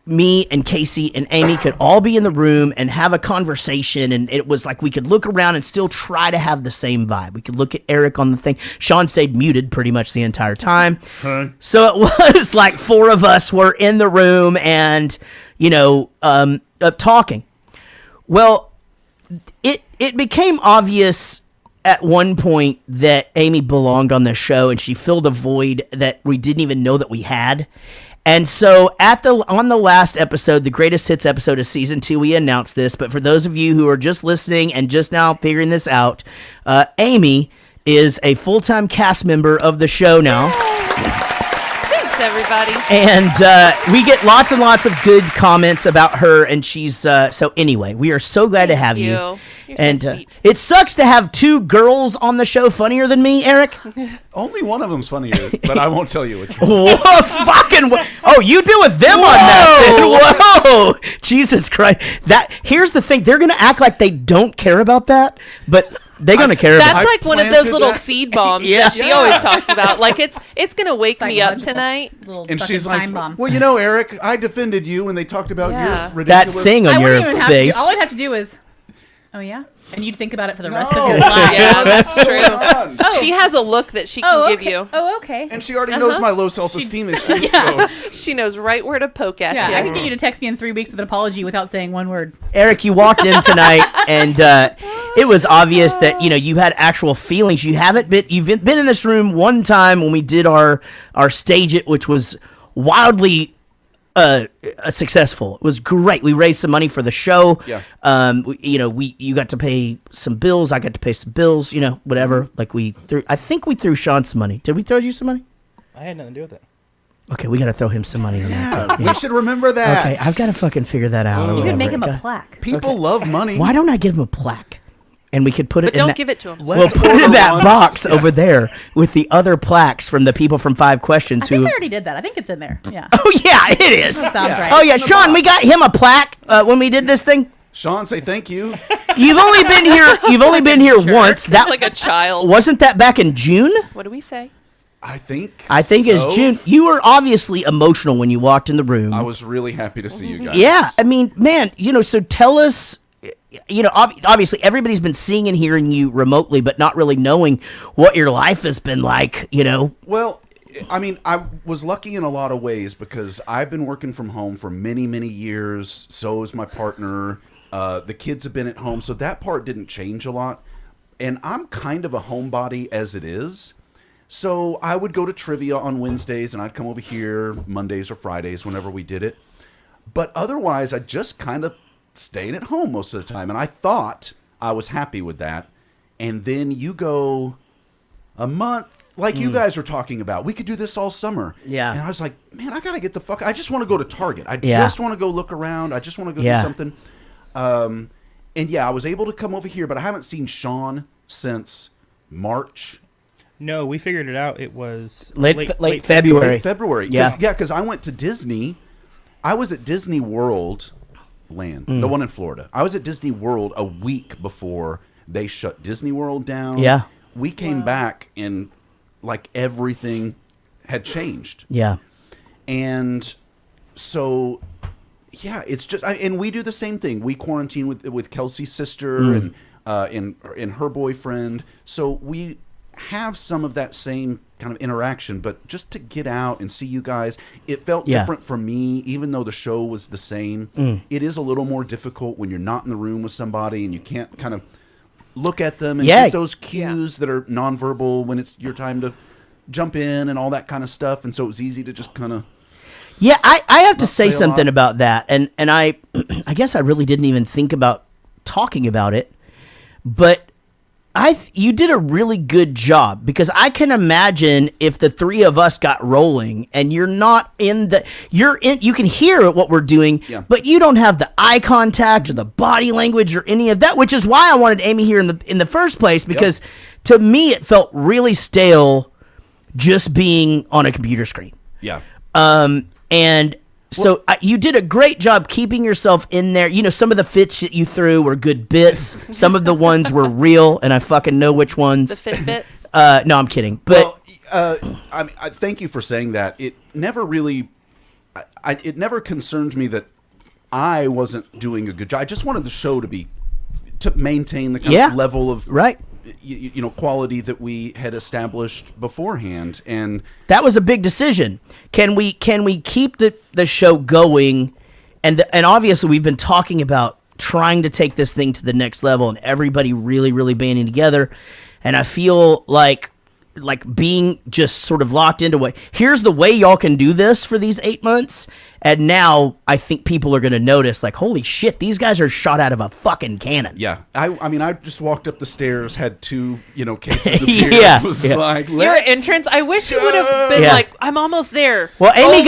me and Casey and Amy could all be in the room and have a conversation. And it was like we could look around and still try to have the same vibe. We could look at Eric on the thing. Sean stayed muted pretty much the entire time. Huh? So it was like 4 of us were in the room and, talking. Well, it became obvious at one point that Amy belonged on this show, and she filled a void that we didn't even know that we had. And so on the last episode, the greatest hits episode of season 2, we announced this. But for those of you who are just listening and just now figuring this out, Amy is a full-time cast member of the show now. Thanks, everybody. And we get lots and lots of good comments about her. And she's so anyway, we are so glad to have you. You're and so sweet. It sucks to have 2 girls on the show funnier than me, Eric. Only one of them's funnier, but I won't tell you which one. Whoa, fucking! Oh, you deal with them on that. Then. Whoa, Jesus Christ! Here's the thing: they're gonna act like they don't care about that, but They're gonna care That's about. like one of those little seed bombs Yeah. that she always talks about. Like it's gonna wake me up Psychological tonight. little And fucking she's like, time bomb. well, you know, Eric, I defended you when they talked about Yeah. your that ridiculous... thing I on wouldn't your even have to do, face. all I'd have to do is, oh yeah, and you'd think about it for the rest of No. your life. Yeah, that's true. on. Oh. She has a look that she can Oh, give okay. you. Oh, okay. And she already knows my low self-esteem issues, so... She knows right where to poke at Yeah, you. I can get you to text me in 3 weeks with an apology without saying one word. Eric, you walked in tonight, and it was obvious that you had actual feelings. You've been in this room one time when we did our stage it, which was wildly successful. It was great. We raised some money for the show. Yeah. You got to pay some bills. I got to pay some bills. Whatever. Like I think we threw Sean some money. Did we throw you some money? I had nothing to do with it. Okay, we got to throw him some money. We should remember that. Okay, I've got to fucking figure that out. or You could whatever. make him a Okay. plaque. People love money. Why don't I give him a plaque? And we could put it But in don't that, give it to him. We'll put it in that box over there with the other plaques from the people from 5 Questions I think who. I already did that. I think it's in there. Yeah. Oh yeah, it is. Sounds right. Oh yeah, Sean, we got him a plaque when we did this thing. Sean, say thank you. You've only been here. You've only been here once. It's That like a child. wasn't that back in June. What do we say? I think It's June. You were obviously emotional when you walked in the room. I was really happy to see you guys. Yeah, I mean, man, so tell us. Obviously, everybody's been seeing and hearing you remotely, but not really knowing what your life has been like. Well, I mean, I was lucky in a lot of ways because I've been working from home for many, many years. So is my partner. The kids have been at home, so that part didn't change a lot. And I'm kind of a homebody as it is. So I would go to trivia on Wednesdays, and I'd come over here Mondays or Fridays whenever we did it. But otherwise, I just kind of stayed at home most of the time. And I thought I was happy with that. And then you go a month, like you guys were talking about. We could do this all summer. Yeah. And I was like, man, I got to get the fuck. I just want to go to Target. I Yeah. just want to go look around. I just want to go Yeah. do something. And yeah, I was able to come over here, but I haven't seen Sean since March. No, we figured it out. It was Late February. Late February. Yeah. Because I went to Disney. I was at Disney World Land, the one in Florida. I was at Disney World a week before they shut Disney World down. Yeah. We came back and like everything had changed. Yeah. And so, yeah, it's just, and we do the same thing. We quarantine with Kelsey's sister and her boyfriend. So we have some of that same kind of interaction, but just to get out and see you guys, it felt different for me, even though the show was the same. It is a little more difficult when you're not in the room with somebody and you can't kind of look at them and get those cues that are nonverbal when it's your time to jump in and all that kind of stuff. And so it was easy to just kind of. Yeah, I have to say say a something lot. about that, and I guess I really didn't even think about talking about it, but you did a really good job, because I can imagine if the three of us got rolling and you're not in you can hear what we're doing, but you don't have the eye contact or the body language or any of that, which is why I wanted Amy here in the first place, because to me it felt really stale just being on a computer screen. Yeah. And so you did a great job keeping yourself in there. Some of the fits that you threw were good bits. Some of the ones were real, and I fucking know which ones. The Fitbits? No, I'm kidding. But I thank you for saying that. It never really, it never concerned me that I wasn't doing a good job. I just wanted the show to maintain the kind of level of quality that we had established beforehand, and that was a big decision. Can we keep the show going? And obviously we've been talking about trying to take this thing to the next level, and everybody really, really banding together. And I feel like being just sort of locked into here's the way y'all can do this for these 8 months. And now I think people are going to notice, like, holy shit, these guys are shot out of a fucking cannon. Yeah. I mean, I just walked up the stairs, had 2, cases of beer. Yeah. It was like, Your entrance, I wish you would have been like, I'm almost there. Well, Amy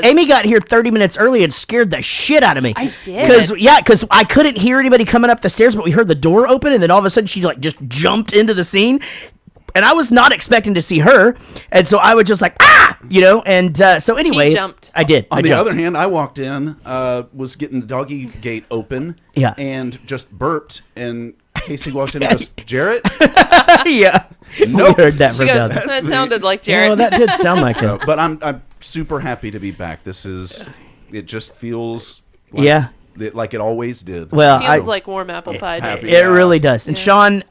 Amy got here 30 minutes early and scared the shit out of me. I did. Because I couldn't hear anybody coming up the stairs, but we heard the door open, and then all of a sudden she just jumped into the scene. And I was not expecting to see her, and so I was just like, and so anyway, He jumped. I did. On I the jumped. other hand, I walked in, was getting the doggy gate open, and just burped, and Casey walks in and goes, Jarrett? Yeah. Nope. We heard that She from goes, Doug. that sounded like Jared. Well, that did sound like him. But I'm super happy to be back. It just feels like, like it always did. Well, Feels like warm apple pie day. It really does. And Sean,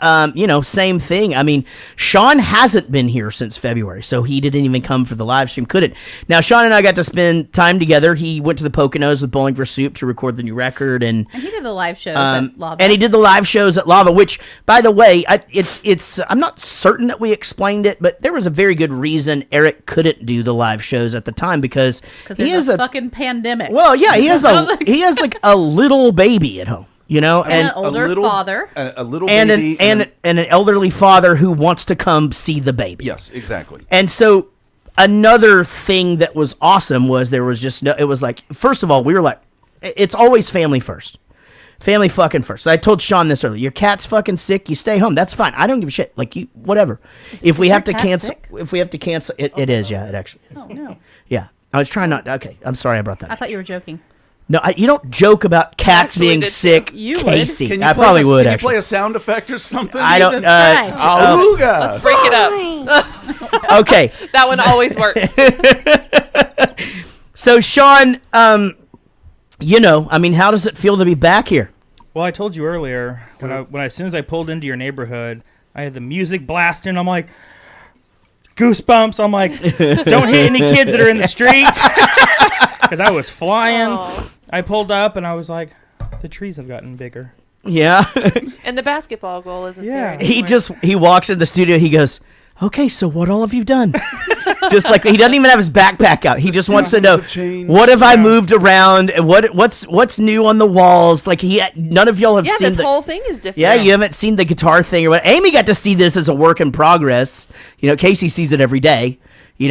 same thing. I mean, Sean hasn't been here since February, so he didn't even come for the live stream. Couldn't. Now, Sean and I got to spend time together. He went to the Poconos with Bowling for Soup to record the new record, and he did the live shows at Lava. And he did the live shows at Lava, which, by the way, it's I'm not certain that we explained it, but there was a very good reason Eric couldn't do the live shows at the time because he there's is a fucking pandemic. Well, yeah, he has like a little baby at home, and an older father, a little and baby, an elderly father who wants to come see the baby. Yes, exactly. And so another thing that was awesome was there was just no. It was like, first of all, we were like, it's always family first. Family fucking first. I told Sean this earlier. Your cat's fucking sick. You stay home. That's fine. I don't give a shit. Like, you, whatever. If we have to cancel, it is. Yeah, it actually is. Oh no. Yeah, I was trying not. Okay, I'm sorry I brought that I up. thought you were joking. No, you don't joke about cats actually being did sick, You would. Casey. Can you I play probably this- would, Can you actually. play a sound effect or something? I don't. Jesus Christ. Awooga. Let's break it up. Okay. That one always works. So, Sean, how does it feel to be back here? Well, I told you earlier as soon as I pulled into your neighborhood, I had the music blasting. I'm like, goosebumps. I'm like, don't hit any kids that are in the street, because I was flying. Oh. I pulled up and I was like, the trees have gotten bigger. Yeah. And the basketball goal isn't there Yeah. anymore. He walks in the studio. He goes, okay, so what all have you done? Just like he doesn't even have his backpack out. He just wants to know, have changed. what have I moved around? And what's new on the walls? Like none of y'all have Yeah, seen this whole thing is different. Yeah, you haven't seen the guitar thing or what. Amy got to see this as a work in progress. Casey sees it every day.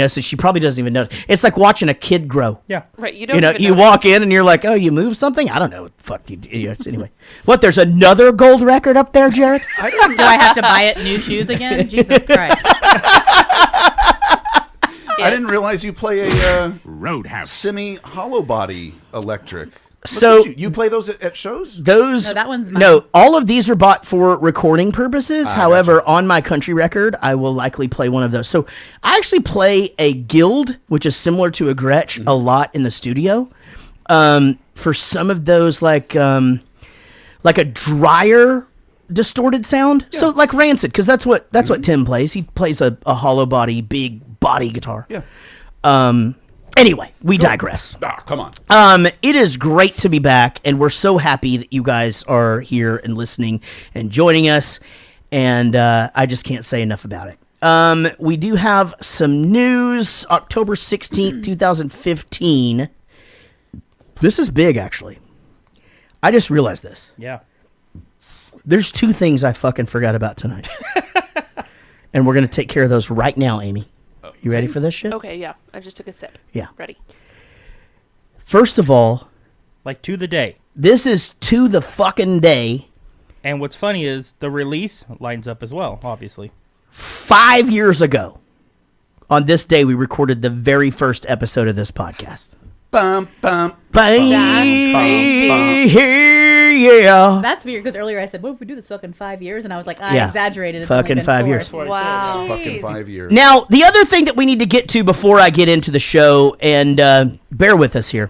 So she probably doesn't even know. It's like watching a kid grow. Yeah. Right, you don't even You notice. walk in and you're like, oh, you moved something? I don't know. Fuck you. Anyway. What, there's another gold record up there, Jared? Do I have to buy it new shoes again? Jesus Christ. I didn't realize you play a Roadhouse semi-hollow body electric. So you play those at shows? Those No, that one's mine. No, all of these are bought for recording purposes. However, on my country record, I will likely play one of those. So I actually play a Guild, which is similar to a Gretsch, a lot in the studio. For some of those, like a drier distorted sound. So like Rancid, because that's what Tim plays. He plays a hollow body, big body guitar. Yeah. Anyway, we digress. Come on. It is great to be back, and we're so happy that you guys are here and listening and joining us, and I just can't say enough about it. We do have some news. October 16th, 2015. This is big, actually. I just realized this. Yeah. There's two things I fucking forgot about tonight. And we're going to take care of those right now, Amy. You ready for this shit? Okay, yeah. I just took a sip. Yeah. Ready. First of all, Like to the day. this is to the fucking day. And what's funny is the release lines up as well, obviously. 5 years ago, on this day, we recorded the very first episode of this podcast. Bum, bum. Bye. That's crazy. Yeah. That's weird because earlier I said, what if we do this fucking 5 years? And I was like, I Yeah. exaggerated. It's Fucking only been 5 4. years. Wow. Fucking 5 years. Now, the other thing that we need to get to before I get into the show, and bear with us here.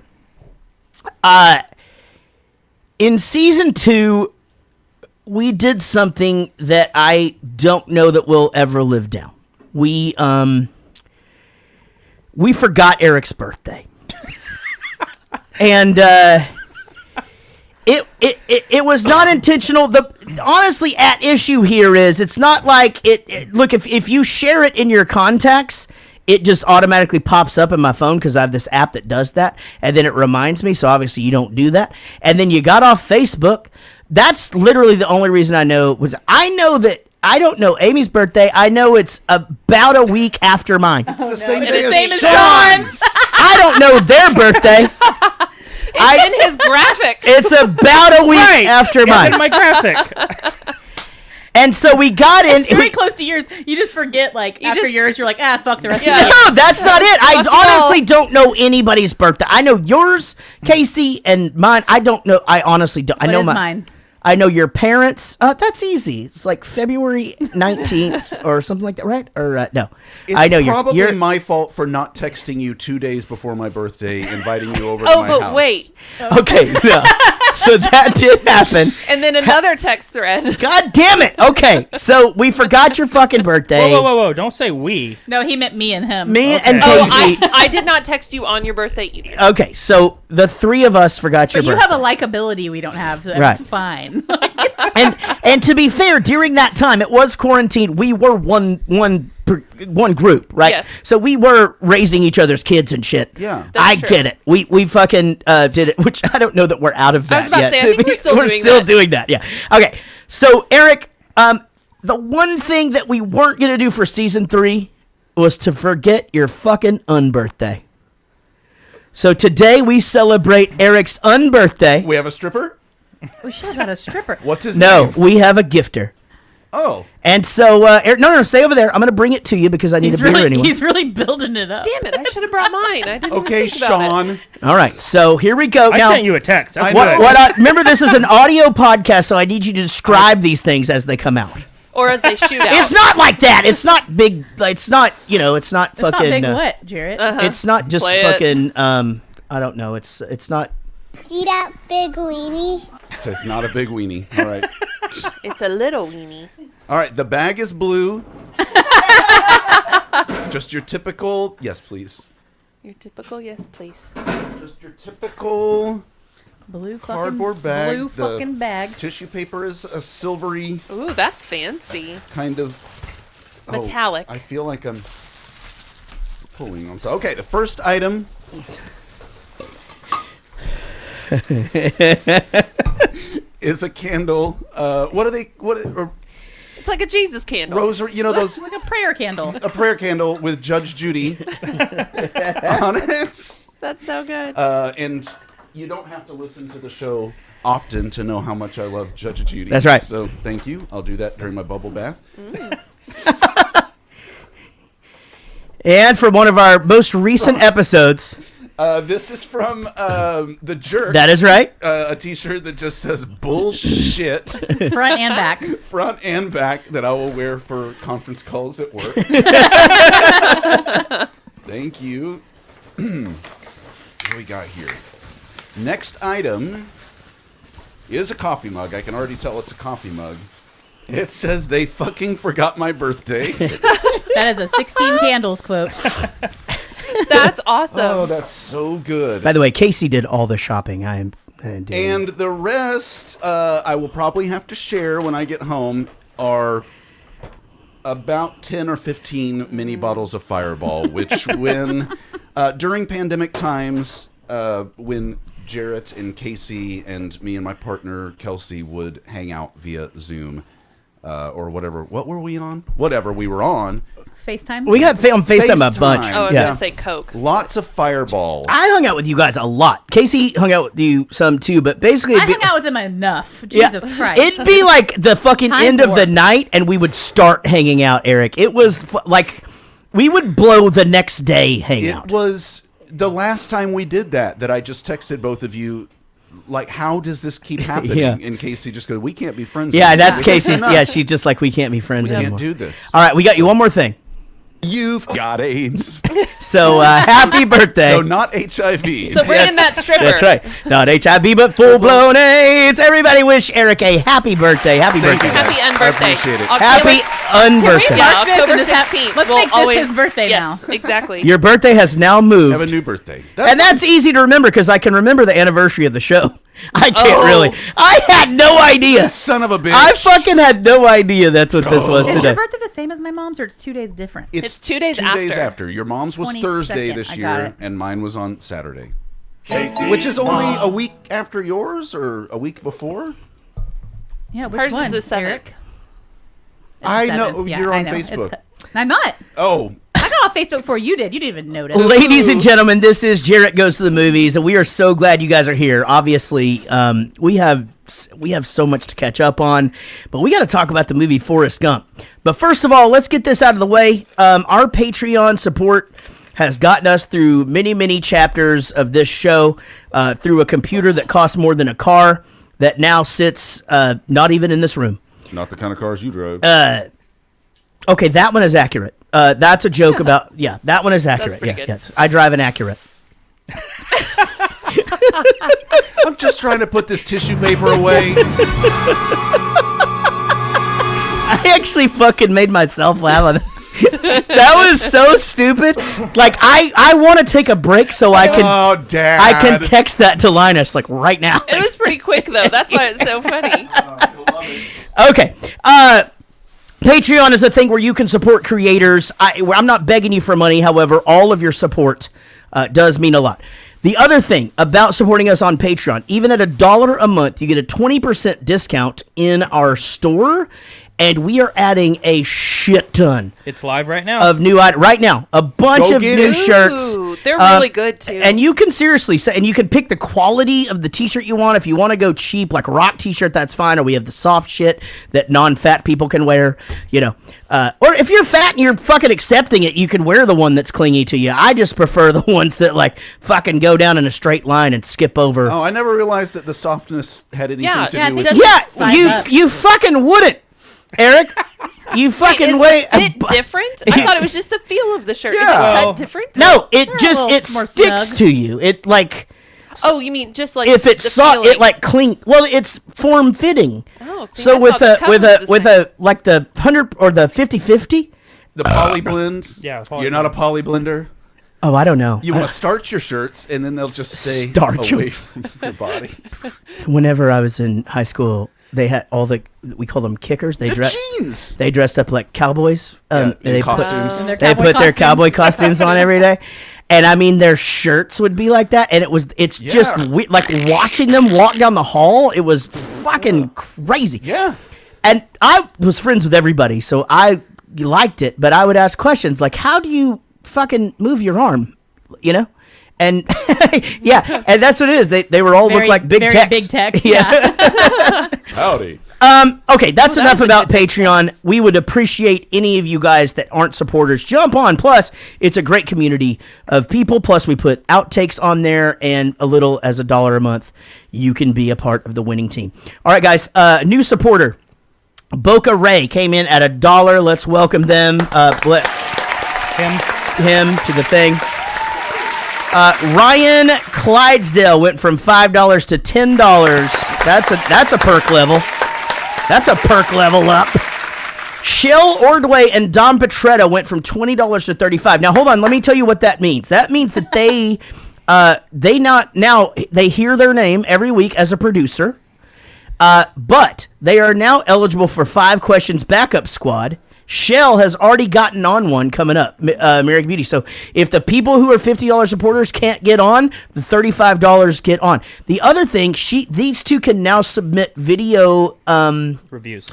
In season 2, we did something that I don't know that we'll ever live down. We forgot Eric's birthday. And it was not intentional. Honestly, at issue here is it's not like look, if you share it in your contacts, it just automatically pops up in my phone because I have this app that does that, and then it reminds me. So obviously you don't do that. And then you got off Facebook. That's literally the only reason I know I know that I don't know Amy's birthday. I know it's about a week after mine. It's the same It's day the same as Sean's. I don't know their birthday. It's in his graphic. It's about a week after In mine. my graphic. And so we got in. It's very close to yours. You just forget, like, after just- yours, you're like, fuck the rest Yeah. of it. No, that's not it. I Fuck you all. honestly don't know anybody's birthday. I know yours, Casey, and mine. I don't know. I honestly don't. I What know is my. mine? I know your parents. That's easy. It's like February 19th or something like that, right? Or no. It's I know probably you're my fault for not texting you 2 days before my birthday, inviting you over to Oh, my but house. wait. Okay, yeah. So that did happen. And then another text thread. God damn it. Okay, so we forgot your fucking birthday. Whoa. Don't say we. No, he meant me and him. Me Okay. and Oh, Casey. I did not text you on your birthday either. Okay, so the three of us forgot your But you birthday. have a likability we don't have, so Right. it's fine. and to be fair, during that time, it was quarantine. We were one group, right? Yes. So we were raising each other's kids and shit. Yeah. That's I true. get it. We fucking did it, which I don't know that we're out of that I was about to yet. say, I think we're still doing that. doing that. Yeah. Okay. So Eric, the one thing that we weren't gonna do for season 3 was to forget your fucking unbirthday. So today we celebrate Eric's unbirthday. We have a stripper? We should have got a stripper. What's his No, name? we have a gifter. Oh. And so, Eric, no, stay over there. I'm going to bring it to you because I need a beer anyway. He's really building it up. Damn it, I should have brought mine. I didn't Okay, even think about it. Sean. All right, so here we go. I Now, sent you a text. That's I what, know. remember, this is an audio podcast, so I need you to describe these things as they come out. Or as they shoot out. It's not like that. It's not big. It's not, it's not It's fucking. not big what, Jarrett? It's not just Play it. fucking, I don't know. It's not. See that big weenie? So it's not a big weenie. All right. It's a little weenie. All right, the bag is blue. Just your typical, yes, please. Your typical yes, please. Just your typical Blue fucking cardboard bag. Blue The fucking bag. Tissue paper is a silvery Ooh, that's fancy. kind of Metallic. I feel like I'm pulling on. So okay, the first item is a candle. What are they? Or It's like a Jesus candle. rosary? You know those Like a prayer candle. a prayer candle with Judge Judy on it. That's so good. And you don't have to listen to the show often to know how much I love Judge Judy. That's right. So thank you. I'll do that during my bubble bath. And from one of our most recent episodes. This is from The Jerk. That is right. A T-shirt that just says bullshit Front and back. front and back that I will wear for conference calls at work. Thank you. What do we got here? Next item is a coffee mug. I can already tell it's a coffee mug. It says they fucking forgot my birthday. That is a 16 candles quote. That's awesome. Oh, that's so good. By the way, Casey did all the shopping. I did. And the rest, I will probably have to share when I get home, are about 10 or 15 mini bottles of Fireball, which when, during pandemic times, when Jarrett and Casey and me and my partner Kelsey would hang out via Zoom, or whatever. What were we on? Whatever we were on. FaceTime? We got on FaceTime a bunch. FaceTime. Oh, I was Yeah. going to say Coke. Lots of Fireball. I hung out with you guys a lot. Casey hung out with you some too, but basically, I it'd be- hung out with him enough. yeah, Jesus Christ. it'd be like the fucking Time end of the warp. night, and we would start hanging out. Eric, it was like we would blow the next day hangout. It was the last time we did that I just texted both of you. Like, how does this keep happening? Yeah. And Casey just goes, we can't be friends. Yeah, anymore. that's This is Casey's. enough. Yeah, she's just like we can't be friends We anymore. can't do this. All right, we got you one more thing. You've got AIDS. So happy birthday. So not HIV. So bring in that stripper. That's right. Not HIV, but full blown AIDS. Everybody wish Eric a happy birthday. Happy birthday. Happy I unbirthday. appreciate it. Happy unbirthday. Yeah, Mark this October and just have- 16th. let's We'll make this always, his birthday yes, now. exactly. Your birthday has now moved. Have a new birthday. And that's easy to remember because I can remember the anniversary of the show. I can't Oh. really. I had no idea. son of a bitch. I fucking had no idea that's what this was Is today. your birthday the same as my mom's, or it's 2 days different? It's 2 days 2 after. days after. Your mom's was 22nd, Thursday this I got year, it. and mine was on Saturday. Which is only a week after yours, or a week before? Yeah, which Hers one, is the 7th. Eric? It's I the know, 7th. Yeah, you're I on know. Facebook. I'm not. Oh, I got off Facebook before you did. You didn't even notice. Ladies and gentlemen, this is Jarrett Goes to the Movies, and we are so glad you guys are here. Obviously, we have so much to catch up on, but we got to talk about the movie Forrest Gump. But first of all, let's get this out of the way. Our Patreon support has gotten us through many, many chapters of this show through a computer that costs more than a car. that now sits not even in this room. Not the kind of cars you drove. Okay, that one is accurate. That's a joke about, that one is accurate. pretty good. Yes. I drive an Accurate. I'm just trying to put this tissue paper away. I actually fucking made myself laugh on that. That was so stupid. Like, I want to take a break so I can Dad. I can text that to Linus like right now. It was pretty quick though. That's why it's so funny. Okay. Patreon is a thing where you can support creators. I'm not begging you for money. However, all of your support does mean a lot. The other thing about supporting us on Patreon, even at $1 a month, you get a 20% discount in our store. And we are adding a shit ton. It's live right now. Of new items right now. A bunch of new shirts. Ooh, they're really good too. And you can seriously say, and you can pick the quality of the t-shirt you want. If you want to go cheap, like a rock t-shirt, that's fine. Or we have the soft shit that non-fat people can wear. You know, or if you're fat and you're fucking accepting it, you can wear the one that's clingy to you. I just prefer the ones that like fucking go down in a straight line and skip over. Oh, I never realized that the softness had anything to do with it. Yeah, you fucking wouldn't. Eric, you fucking Wait, is the fit different? I thought it was just the feel of the shirt. Is it cut different? No, it more sticks snug. to you. It like Oh, you mean just like if it's the soft, feeling. it like clean. Well, it's form fitting. Oh, see, So I with thought the cup was the same. like the 100 or the 50-50. the poly blend. Yeah, poly You're not a poly blender. Oh, I don't know. You want to starch your shirts, and then they'll just stay Starch 'em. away from your body. Whenever I was in high school, they had all we call them kickers. They The jeans. They dressed up like cowboys. In They costumes. And their They cowboy put their costumes. cowboy costumes on every day. And I mean, their shirts would be like that, and it's just like watching them walk down the hall. It was fucking crazy. Yeah. And I was friends with everybody, so I liked it. But I would ask questions like, "How do you fucking move your arm?" You know, and yeah, and that's what it is. They were all look like big very techs. big techs. Yeah. Howdy. Okay, that's that enough was a about good Patreon. reference. We would appreciate any of you guys that aren't supporters. Jump on. Plus, it's a great community of people. Plus, we put outtakes on there, and a little as $1 a month, you can be a part of the winning team. All right, guys. New supporter, Boca Ray, came in at $1. Let's welcome them. Him to the thing. Ryan Clydesdale went from $5 to $10. That's a perk level. That's a perk level up. Shell Ordway and Dom Petretta went from $20 to $35. Now hold on, let me tell you what that means. That means that they hear their name every week as a producer, but they are now eligible for 5 questions backup squad. Shell has already gotten on one coming up, American Beauty. So if the people who are $50 supporters can't get on, the $35 get on. The other thing, these two can now submit video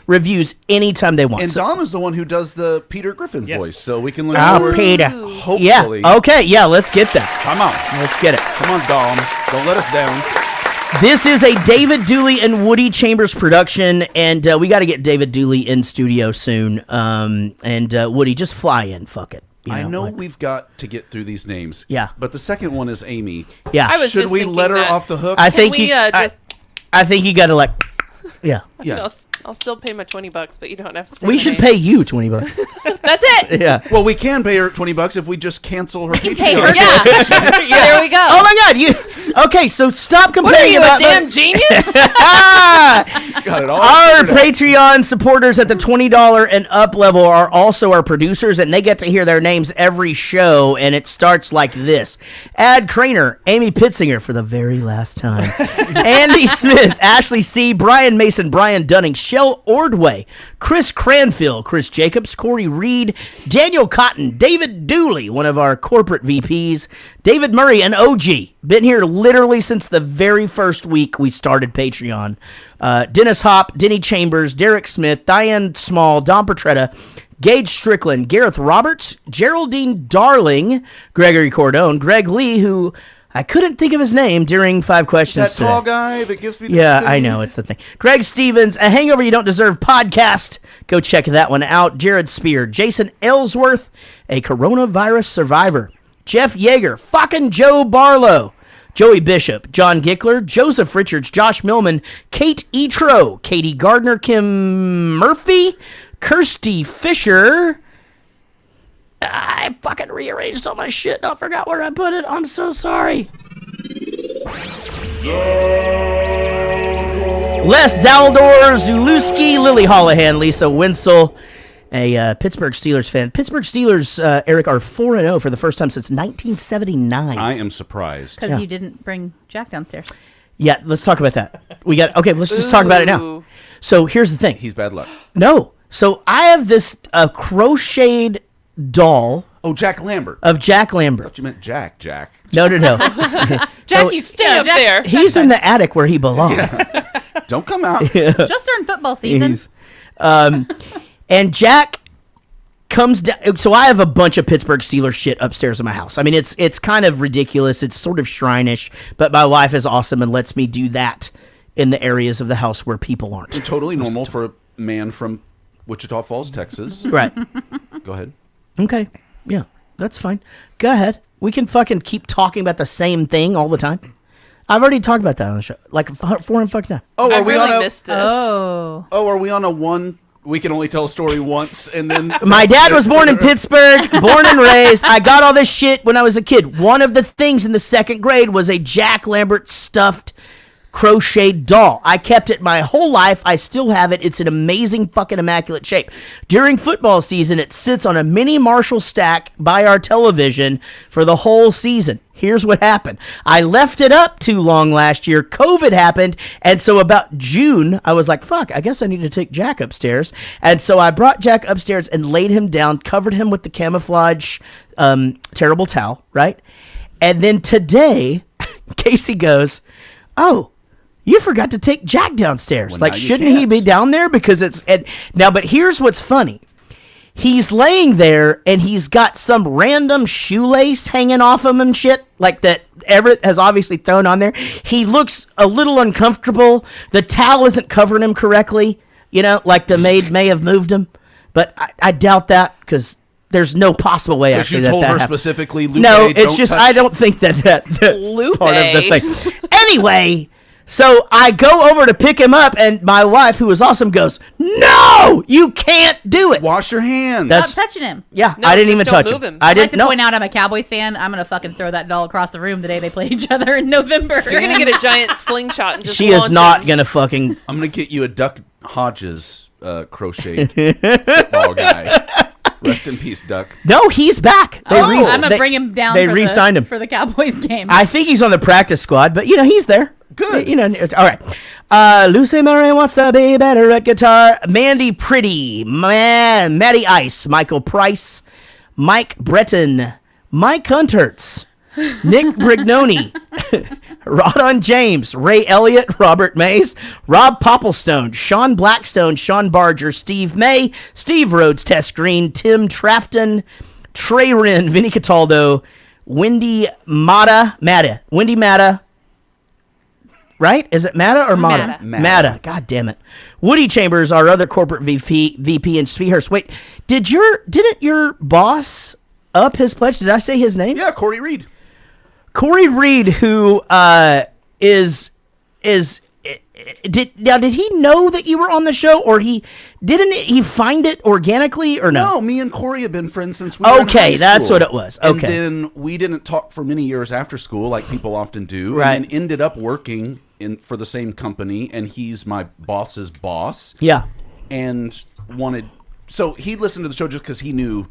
reviews anytime they want. And Dom is the one who does the Peter Griffin voice, so we can learn more. Peter. Hopefully. Yeah. Okay. Yeah. Let's get that. Come on. Let's get it. Come on, Dom. Don't let us down. This is a David Dooley and Woody Chambers production, and we got to get David Dooley in studio soon. And Woody, just fly in. Fuck it. I know we've got to get through these names. Yeah. But the second one is Amy. Yeah. I was Should just we thinking let her that. off the hook? I think Can we, I think you got to like. Yeah. Yeah. I'll still pay my $20, but you don't have to say We my should name. pay you $20. That's it. Yeah. Well, we can pay her $20 if we just cancel her Patreon. pay her. Yeah. There we go. Oh my God! Okay? So stop What are complaining you, a about damn genius? Got it all Our figured out. Patreon supporters at the $20 and up level are also our producers, and they get to hear their names every show, and it starts like this. Ad Craner, Amy Pitzinger for the very last time, Andy Smith, Ashley C., Brian Mason, Brian Dunning, Shell Ordway, Chris Cranfield, Chris Jacobs, Corey Reed, Daniel Cotton, David Dooley, one of our corporate VPs, David Murray, and OG. Been here literally since the very first week we started Patreon. Dennis Hopp, Denny Chambers, Derek Smith, Diane Small, Don Petretta, Gage Strickland, Gareth Roberts, Geraldine Darling, Gregory Cordone, Greg Lee, who I couldn't think of his name during 5 questions That tall today. guy that gives me the Yeah, thing. I know, it's the thing. Greg Stevens, A Hangover You Don't Deserve podcast. Go check that one out. Jared Spear, Jason Ellsworth, a coronavirus survivor. Jeff Yeager, fucking Joe Barlow. Joey Bishop, John Gickler, Joseph Richards, Josh Millman, Kate Etro, Katie Gardner, Kim Murphy, Kirsty Fisher. I fucking rearranged all my shit. I forgot where I put it. I'm so sorry. Les Zaldor, Zuluski, Lily Holohan, Lisa Winsel, a Pittsburgh Steelers fan. Pittsburgh Steelers, Eric, are 4-0 for the first time since 1979. I am surprised. Because you didn't bring Jack downstairs. Yeah, let's talk about that. Let's just talk about it now. So here's the thing. He's bad luck. No. So I have this crocheted doll. Oh, Jack Lambert. Of Jack Lambert. I thought you meant Jack. No. Jack, you stay up there. He's in the attic where he belongs. Yeah. Don't come out. Just during football season. And Jack comes down. So I have a bunch of Pittsburgh Steelers shit upstairs in my house. I mean, it's kind of ridiculous. It's sort of shrine-ish, but my wife is awesome and lets me do that in the areas of the house where people aren't. It's totally normal for a man from Wichita Falls, Texas. Right. Go ahead. Okay. Yeah, that's fine. Go ahead. We can fucking keep talking about the same thing all the time. I've already talked about that on the show, like 4 and fucking times. Oh, I really missed this. Are we on a one? We can only tell a story once, and then my dad was born in Pittsburgh, born and raised. I got all this shit when I was a kid. One of the things in the second grade was a Jack Lambert stuffed crocheted doll. I kept it my whole life. I still have it. It's an amazing fucking immaculate shape. During football season, it sits on a mini Marshall stack by our television for the whole season. Here's what happened. I left it up too long last year. COVID happened. And so about June, I was like, fuck, I guess I need to take Jack upstairs. And so I brought Jack upstairs and laid him down, covered him with the camouflage terrible towel, right? And then today, Casey goes, oh, you forgot to take Jack downstairs. Well, like, shouldn't he be down there? Because it's... Now, but here's what's funny. He's laying there, and he's got some random shoelace hanging off him and shit, like that Everett has obviously thrown on there. He looks a little uncomfortable. The towel isn't covering him correctly, like the maid may have moved him. But I doubt that, because there's no possible way actually you told her happened. Specifically, Lupe, no, it's just, touch. I don't think that's Lupe. part of the thing. Anyway... So I go over to pick him up, and my wife, who is awesome, goes, no, you can't do it. Wash your hands. Stop touching him. Yeah, No, I didn't even just touch don't him. move him. I I'd like didn't to point out I'm a Cowboys fan. I'm going to fucking throw that doll across the room the day they play each other in November. You're going to get a giant slingshot and just She is launch not him. going to fucking... I'm going to get you a Duck Hodges crocheted football guy. Rest in peace, Duck. No, he's back. I'm going to bring him down They re-signed him. for the Cowboys game. I think he's on the practice squad, but, he's there. Good. All right. Lucy Murray wants to be better at guitar. Mandy Pretty. Maddie Ice. Michael Price. Mike Breton. Mike Hunterts. Nick Brignoni. Rodon James. Ray Elliott. Robert Mays. Rob Popplestone. Sean Blackstone. Sean Barger. Steve May. Steve Rhodes. Tess Green. Tim Trafton. Trey Wren. Vinny Cataldo. Wendy Matta. Wendy Matta. Right? Is it Matta or Matta? Matta. God damn it. Woody Chambers, our other corporate VP in Speehurst. Wait, didn't your boss up his pledge? Did I say his name? Yeah, Corey Reed. Corey Reed, who did he know that you were on the show, or didn't he find it organically, or no? No, me and Corey have been friends since we were in high Okay, that's school. what it was. Okay. And then we didn't talk for many years after school, like people often do. Right. And then ended up working for the same company, and he's my boss's boss. Yeah. And so he listened to the show just because he knew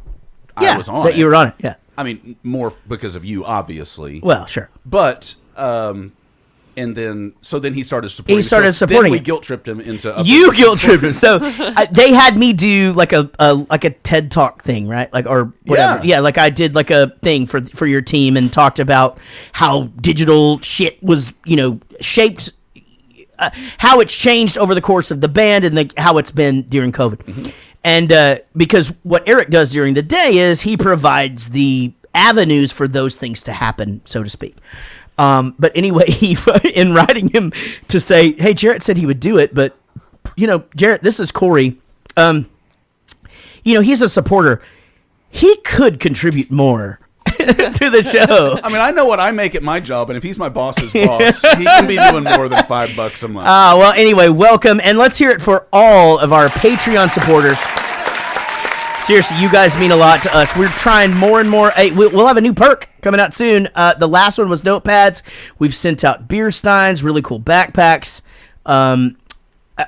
I was on that it. you were on it. Yeah. I mean, more because of you, obviously. Well, sure. But and then he started supporting. He started so supporting then we it. guilt tripped him into. You guilt tripped him. So they had me do like a TED Talk thing, right? Like, or whatever. Yeah, like I did like a thing for your team and talked about how digital shit was, shaped, how it's changed over the course of the band and how it's been during COVID. Mm-hmm. And because what Eric does during the day is he provides the avenues for those things to happen, so to speak. But anyway, in writing him to say, hey, Jarrett said he would do it, but, Jarrett, this is Corey. He's a supporter. He could contribute more to the show. I mean, I know what I make at my job, and if he's my boss's boss, he can be doing more than $5 a month. Well, anyway, welcome, and let's hear it for all of our Patreon supporters. Seriously, you guys mean a lot to us. We're trying more and more. Hey, we'll have a new perk coming out soon. The last one was notepads. We've sent out beer steins, really cool backpacks.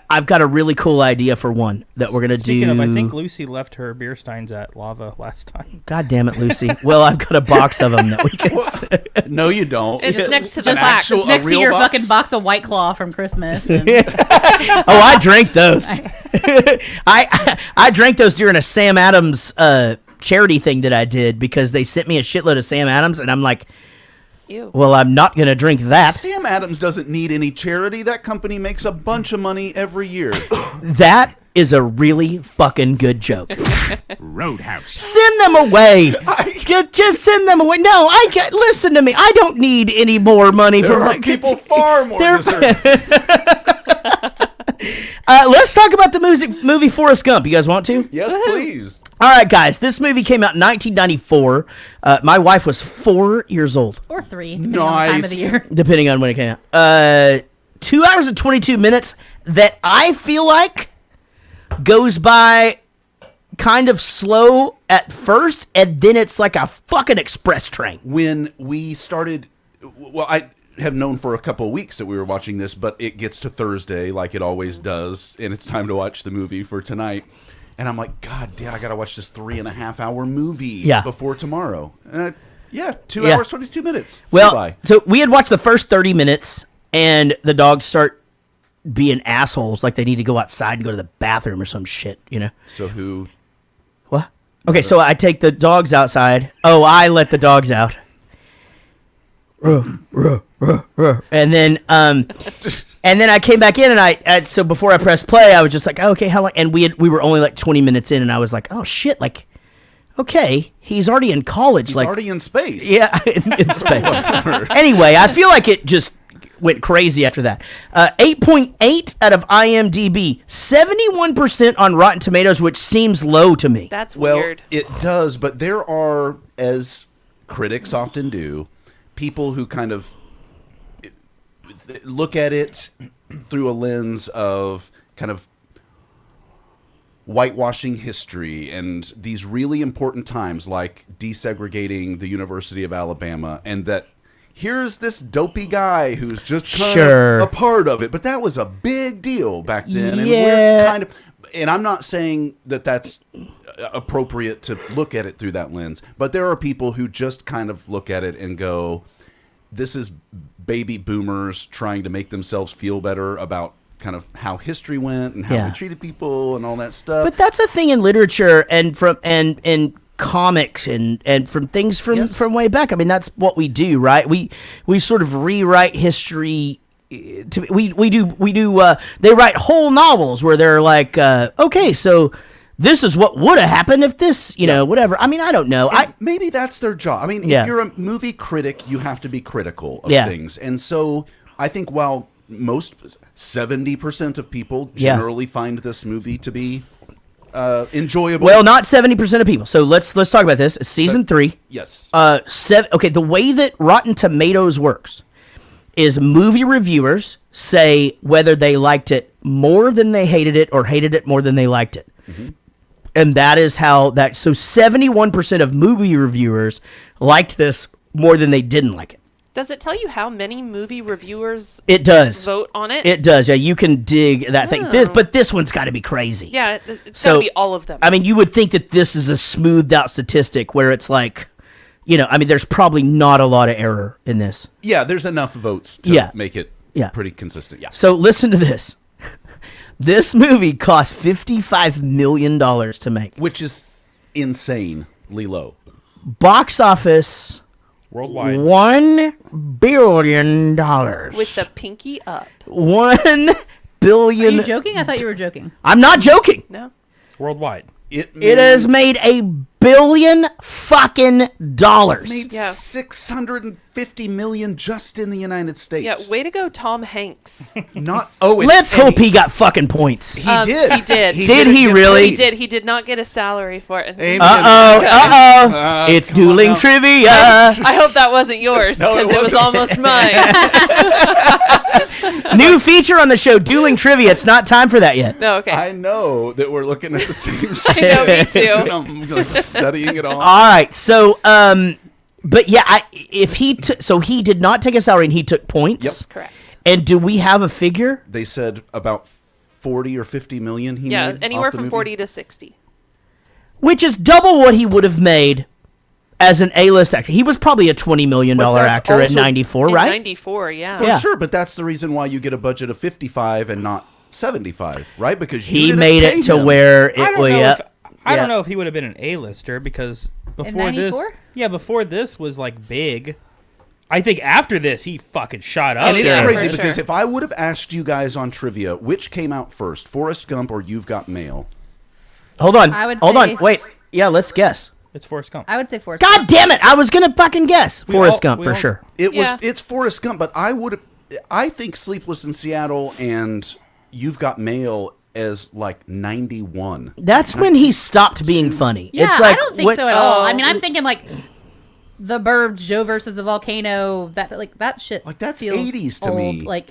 I've got a really cool idea for one that we're going to do. Speaking of, I think Lucy left her beer steins at Lava last time. God damn it, Lucy. Well, I've got a box of them that we can... No, you don't. It's next to the Just box. like next to your box? fucking box of White Claw from Christmas. And Oh, I drank those. I drank those during a Sam Adams charity thing that I did because they sent me a shitload of Sam Adams, and I'm like, Ew. well, I'm not going to drink that. Sam Adams doesn't need any charity. That company makes a bunch of money every year. That is a really fucking good joke. Roadhouse. Send them away. Just send them away. No, listen to me. I don't need any more money There from are people far more deserving. Let's talk about the movie Forrest Gump. You guys want to? Yes, please. All right, guys. This movie came out in 1994. My wife was 4 years old. or 3, depending on the time of the year. Depending on when it came out. 2 hours and 22 minutes that I feel like goes by kind of slow at first, and then it's like a fucking express train. When we started, well, I have known for a couple of weeks that we were watching this, but it gets to Thursday like it always does, and it's time to watch the movie for tonight. And I'm like, God damn, I got to watch this 3.5 hour movie before tomorrow. 2 hours, 22 minutes. Well, so we had watched the first 30 minutes, and the dogs start being assholes, like they need to go outside and go to the bathroom or some shit, you know? So who? What? Okay, so I take the dogs outside. Oh, I let the dogs out. And then I came back in, and I so before I pressed play, I was just like, oh, okay, how long? And we were only like 20 minutes in, and I was like, oh shit, like, okay, he's already in college, He's like already in space. Yeah, in space. Anyway, I feel like it just went crazy after that. 8.8 out of IMDb, 71% on Rotten Tomatoes, which seems low to me. That's weird. It does, but there are, as critics often do, people who kind of look at it through a lens of kind of whitewashing history and these really important times like desegregating the University of Alabama, and that here's this dopey guy who's just kind of a part of it, but that was a big deal back then. And we're kind of, and I'm not saying that that's appropriate to look at it through that lens, but there are people who just kind of look at it and go, this is baby boomers trying to make themselves feel better about kind of how history went and how we treated people and all that stuff. But that's a thing in literature and in comics and from things from way back. I mean, that's what we do, right? We sort of rewrite history. We do. They write whole novels where they're like, okay, so this is what would have happened if this, you know, whatever. I mean, I don't know. Maybe that's their job. I mean, if you're a movie critic, you have to be critical of things. And so I think while most 70% of people generally find this movie to be enjoyable. Well, not 70% of people. So let's talk about this. It's season 3. Yes. Okay, the way that Rotten Tomatoes works is movie reviewers say whether they liked it more than they hated it or hated it more than they liked it. Mm-hmm. And that is how that, so 71% of movie reviewers liked this more than they didn't like it. Does it tell you how many movie reviewers It does. vote on it? It does, yeah. You can dig that thing. But this one's got to be crazy. Yeah, it's got to be all of them. I mean, you would think that this is a smoothed out statistic where it's like, you know, I mean, there's probably not a lot of error in this. Yeah, there's enough votes to make it pretty consistent. Yeah. So listen to this. This movie cost $55 million to make. Which is insanely low. Box office worldwide $1 billion. With the pinky up. $1 billion. Are you joking? I thought you were joking. I'm not joking. No. Worldwide. It has made $1 billion fucking dollars. Made $650 50 million just in the United States. Yeah, way to go, Tom Hanks. Not Let's hope he got fucking points. He did. He did. Did he really? He did. He did not get a salary for it. It's dueling trivia. I hope that wasn't yours No, it because it was wasn't. almost mine. New feature on the show, dueling trivia. It's not time for that yet. No, okay. I know that we're looking at the same shit. I know, me too. I'm like studying it all. All right, so but yeah, so he did not take a salary and he took points. Yep. Correct. And do we have a figure? They said about 40 or 50 million he Yeah, made. anywhere off the from movie. 40 to 60. Which is double what he would have made as an A-list actor. He was probably a $20 million But that's actor at also- 94, In right? 94, yeah. For Yeah. sure, but that's the reason why you get a budget of 55 and not 75, right? Because you He didn't made pay it to him. where I it don't was. know. I Yeah. don't know if he would have been an A-lister because before this, 94? before this was like big. I think after this he fucking shot up. And it's Sure. crazy For because sure. if I would have asked you guys on trivia, which came out first, Forrest Gump or You've Got Mail? Hold on. I would Hold say- on. Wait. Yeah, let's guess. It's Forrest Gump. I would say Forrest. God damn it! I was gonna fucking guess Forrest Gump we for all- sure. Yeah. It's Forrest Gump, but I think Sleepless in Seattle and You've Got Mail as like 91. That's when he stopped being funny. Yeah, it's like, I don't think what- so at all. I Oh. mean, I'm thinking like The Burbs, Joe versus the Volcano. That shit. Like, that's feels 80s to old. me. Like,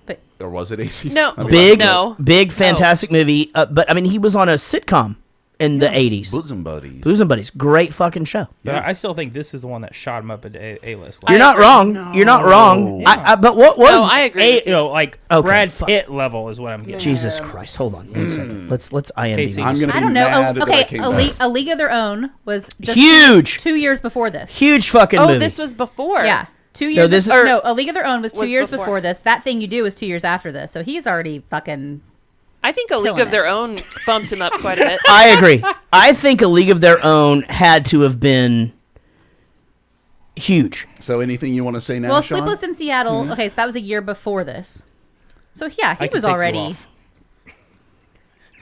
but Or was it AC? No. I mean, Big, No. big, fantastic movie. But I mean, he was on a sitcom in the 80s. Bosom Buddies. Bosom Buddies. Great fucking show. But I still think this is the one that shot him up into A-list. You're not agree. wrong. You're not wrong. But what was No, I agree. with you. like Okay, Brad fuck. Pitt level is what I'm getting. Jesus Christ. Hold on 1 second. Let's IMDb. Casey. I'm this. going to be I don't know. mad that I Okay, came a back. League of Their Own was just Huge. 2 years before this. Huge fucking Oh, movie. this was before. Yeah. 2 years. this is- no, A League of Their Own was 2 Was years before. before this. That Thing You Do was 2 years after this. So he's already fucking. I think A League Killing of Their it. Own bumped him up quite a bit. I agree. I think A League of Their Own had to have been huge. So anything you want to say now, Well, Sean? Sleepless in Seattle. Okay, so that was a year before this. So yeah, he I can was take you already. off.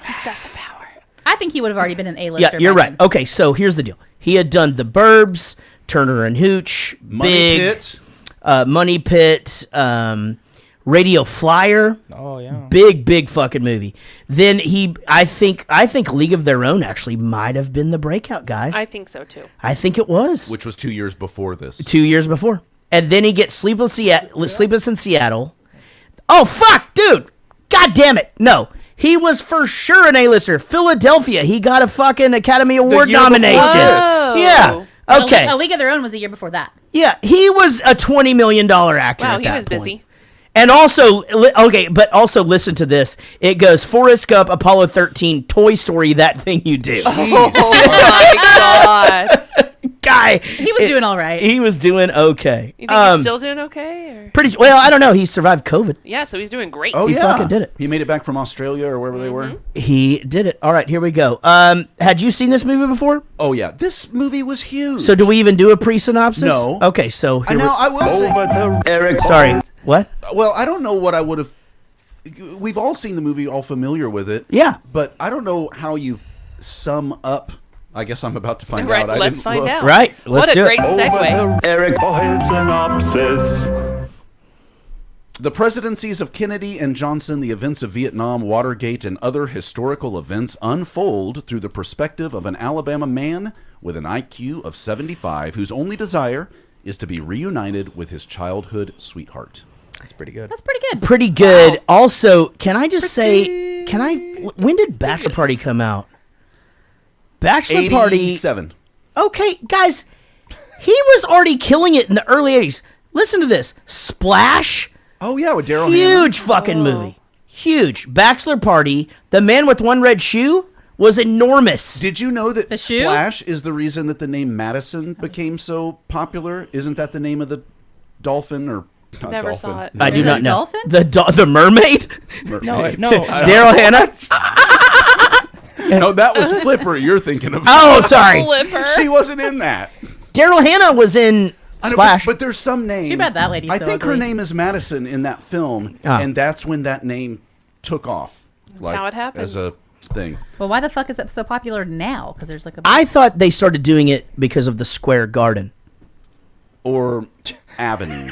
He's got the power. I think he would have already been an A-lister. Yeah, you're by right. then. Okay, so here's the deal. He had done The Burbs, Turner and Hooch, Money Big, Pit. Money Pit, Radio Flyer. Oh yeah. Big fucking movie. Then I think League of Their Own actually might have been the breakout, guys. I think so too. I think it was Which was 2 years before this. 2 years before, and then he gets Sleepless in Seattle. Oh fuck, dude! God damn it! No, he was for sure an A-lister. Philadelphia. He got a fucking Academy Award year before nomination. this. Oh. Yeah. But Okay. A League of Their Own was a year before that. Yeah, he was a $20 million actor. Wow, at he that was point. busy. And also, but also listen to this. It goes Forrest Gump, Apollo 13, Toy Story, That Thing You Do. Oh my god. Guy, He was doing all right. He was doing okay. You think he's still doing okay? Or? Pretty well. I don't know. He survived COVID. Yeah, so he's doing great. Oh, He yeah. fucking did it. He made it back from Australia or wherever they were. He did it. All right, here we go. Had you seen this movie before? Oh, yeah. This movie was huge. So do we even do a pre-synopsis? No. Okay, so I here know, I will say. Eric. Sorry. What? Well, I don't know what I would have. We've all seen the movie, all familiar with it. Yeah. But I don't know how you sum up. I guess I'm about to find Right, out. I let's didn't find look. out. Right. What Let's a do great it. segue. Eric synopsis. The presidencies of Kennedy and Johnson, the events of Vietnam, Watergate, and other historical events unfold through the perspective of an Alabama man with an IQ of 75 whose only desire is to be reunited with his childhood sweetheart. That's pretty good. That's pretty good. Pretty good. Also, can I just say, when did Bachelor Party come out? Bachelor Party. 87. Okay, guys, he was already killing it in the early 80s. Listen to this. Splash. Oh, yeah, with Daryl Hannah. Huge fucking movie. Huge. Bachelor Party. The Man with One Red Shoe was enormous. Did you know that The shoe? Splash is the reason that the name Madison became so popular? Isn't that the name of the dolphin or not Never dolphin? saw it. I do The not know. dolphin? The mermaid? Mermaid. No, Daryl Hannah? No, that was Flipper you're thinking of. Oh, sorry. Flipper. She wasn't in that. Daryl Hannah was in I know, Splash. but there's some name. Too bad that lady's I so think her ugly. name is Madison in that film, Ah. and that's when that name took off. That's how it happens. As a thing. Well, why the fuck is that so popular now? Because there's like a. I thought they started doing it because of the Square Garden. or Avenue.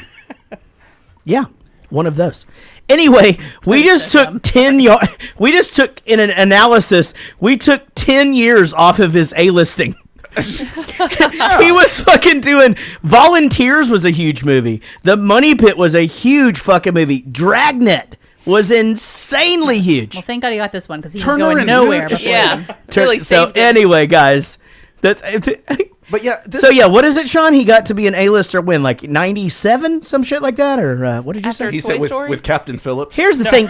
Yeah, one of those. Anyway, we just took 10 yards. We just took in an analysis. We took 10 years off of his A-listing. He was fucking doing Volunteers was a huge movie. The Money Pit was a huge fucking movie. Dragnet was insanely huge. Well, thank God he got this one because he was Turner going and nowhere. Hooch. Before Yeah, then. really So saved it. anyway, guys, that's. But yeah, So yeah, what is it, Sean? He got to be an A-lister when, like 97, some shit like that, or what did you After say? he Toy said Story? with Captain Phillips. Here's the thing.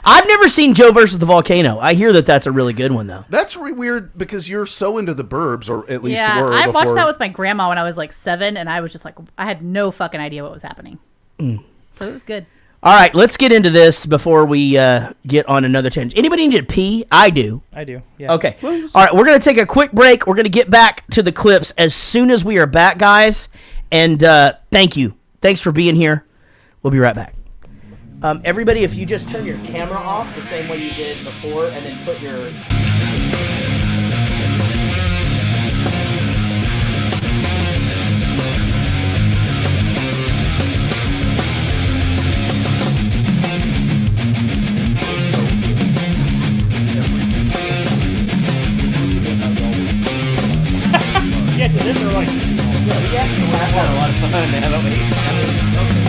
I've never seen Joe versus the Volcano. I hear that that's a really good one, though. That's weird because you're so into the Burbs, or at least Yeah, were I before. watched that with my grandma when I was like 7, and I was just like, I had no fucking idea what was happening. So it was good. All right, let's get into this before we get on another tangent. Anybody need to pee? I do. I do. Yeah. Okay. All right, we're going to take a quick break. We're going to get back to the clips as soon as we are back, guys. And thank you. Thanks for being here. We'll be right back. Everybody, if you just turn your camera off the same way you did before and then put your... Yeah, to them they're like, Yeah, we've had a lot of fun, haven't we?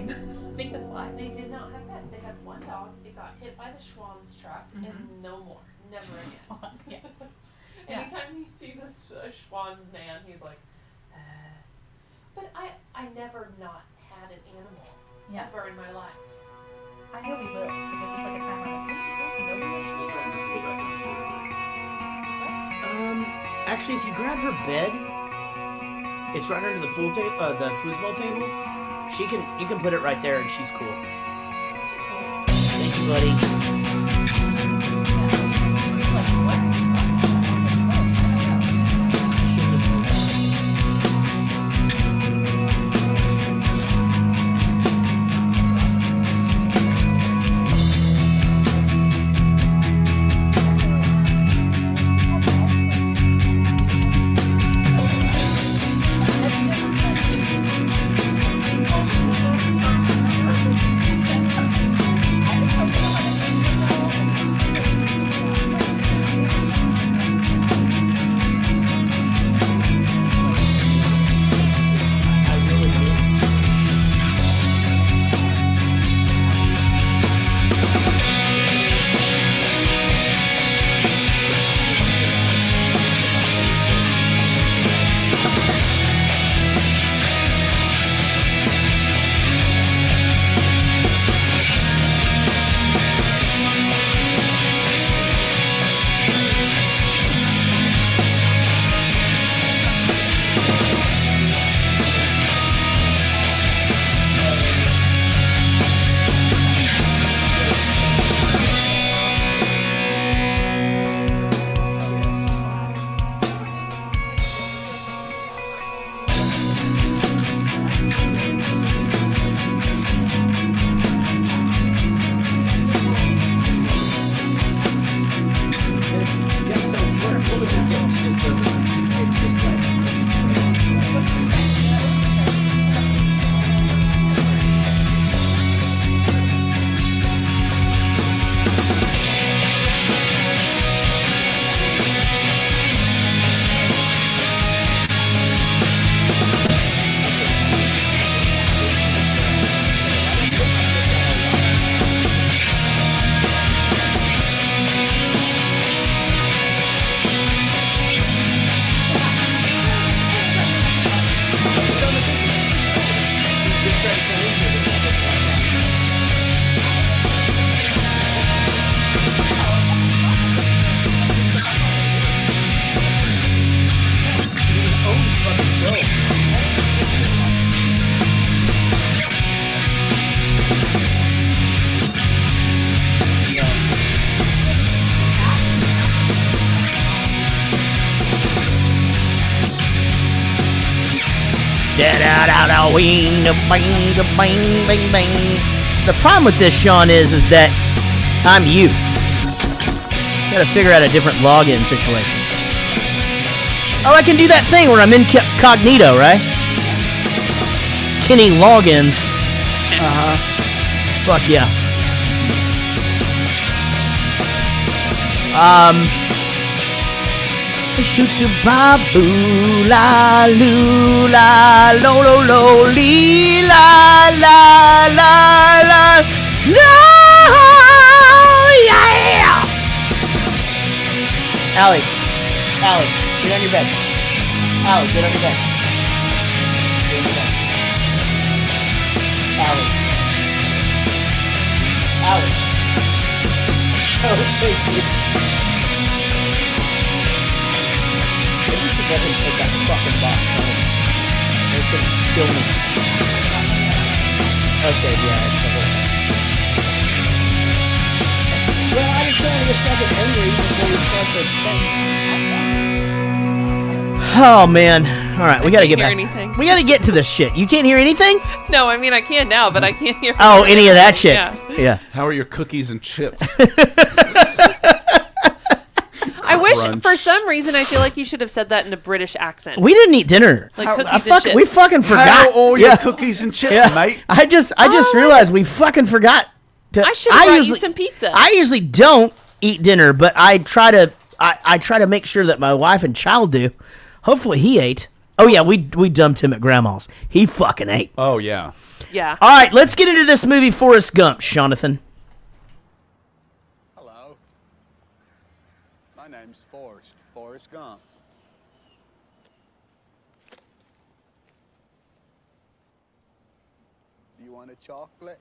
name. I think that's why. They did not have pets. They had one dog. It got hit by the Schwann's truck, and no more. Never again. Yeah. Anytime he sees a Schwann's man, he's like, But I never not had an animal ever in my life. I know we will. But there's just like a time where Actually, if you grab her bed, it's right under the pool table, the foosball table. You can put it right there, and she's cool. Thanks, buddy. The problem with this, Sean, is that I'm you. Gotta figure out a different login situation. Oh, I can do that thing where I'm incognito, right? Kenny logins. Fuck yeah. Shoot to babu la lu la lo lo lo li la la la la la yeah. Allie, get on your bed. Allie, get on your bed. Get on your bed. Allie. Oh, thank you. Let him take that fucking box home. It's gonna kill me. Okay, yeah, it's the whole thing. Well, I was trying to get fucking angry before we start the thing. Oh man! All right, we gotta get back. Anything. We gotta get to this shit. You can't hear anything? No, I mean I can now, but I can't hear. Oh, any of that shit? Yeah. How are your cookies and chips? I wish, Brunch. for some reason, I feel like you should have said that in a British accent. We didn't eat dinner. Like cookies and chips. We fucking forgot. How are your cookies and chips, mate? I just realized we fucking forgot. I should have brought you some pizza. I usually don't eat dinner, but I try to make sure that my wife and child do. Hopefully he ate. Oh yeah, we dumped him at grandma's. He fucking ate. Oh yeah. Yeah. All right, let's get into this movie, Forrest Gump, Jonathan. Hello. My name's Forrest Gump. Do you want a chocolate?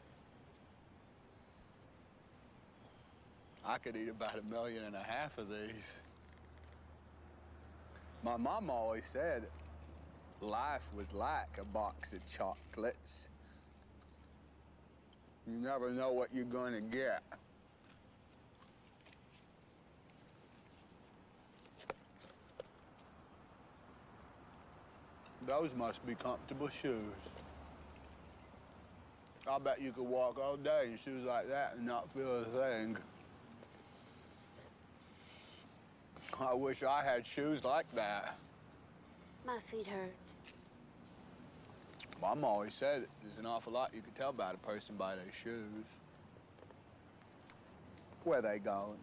I could eat about 1.5 million of these. My mom always said life was like a box of chocolates. You never know what you're going to get. Those must be comfortable shoes. I'll bet you could walk all day in shoes like that and not feel a thing. I wish I had shoes like that. My feet hurt. Mom always said there's an awful lot you can tell about a person by their shoes. Where they going?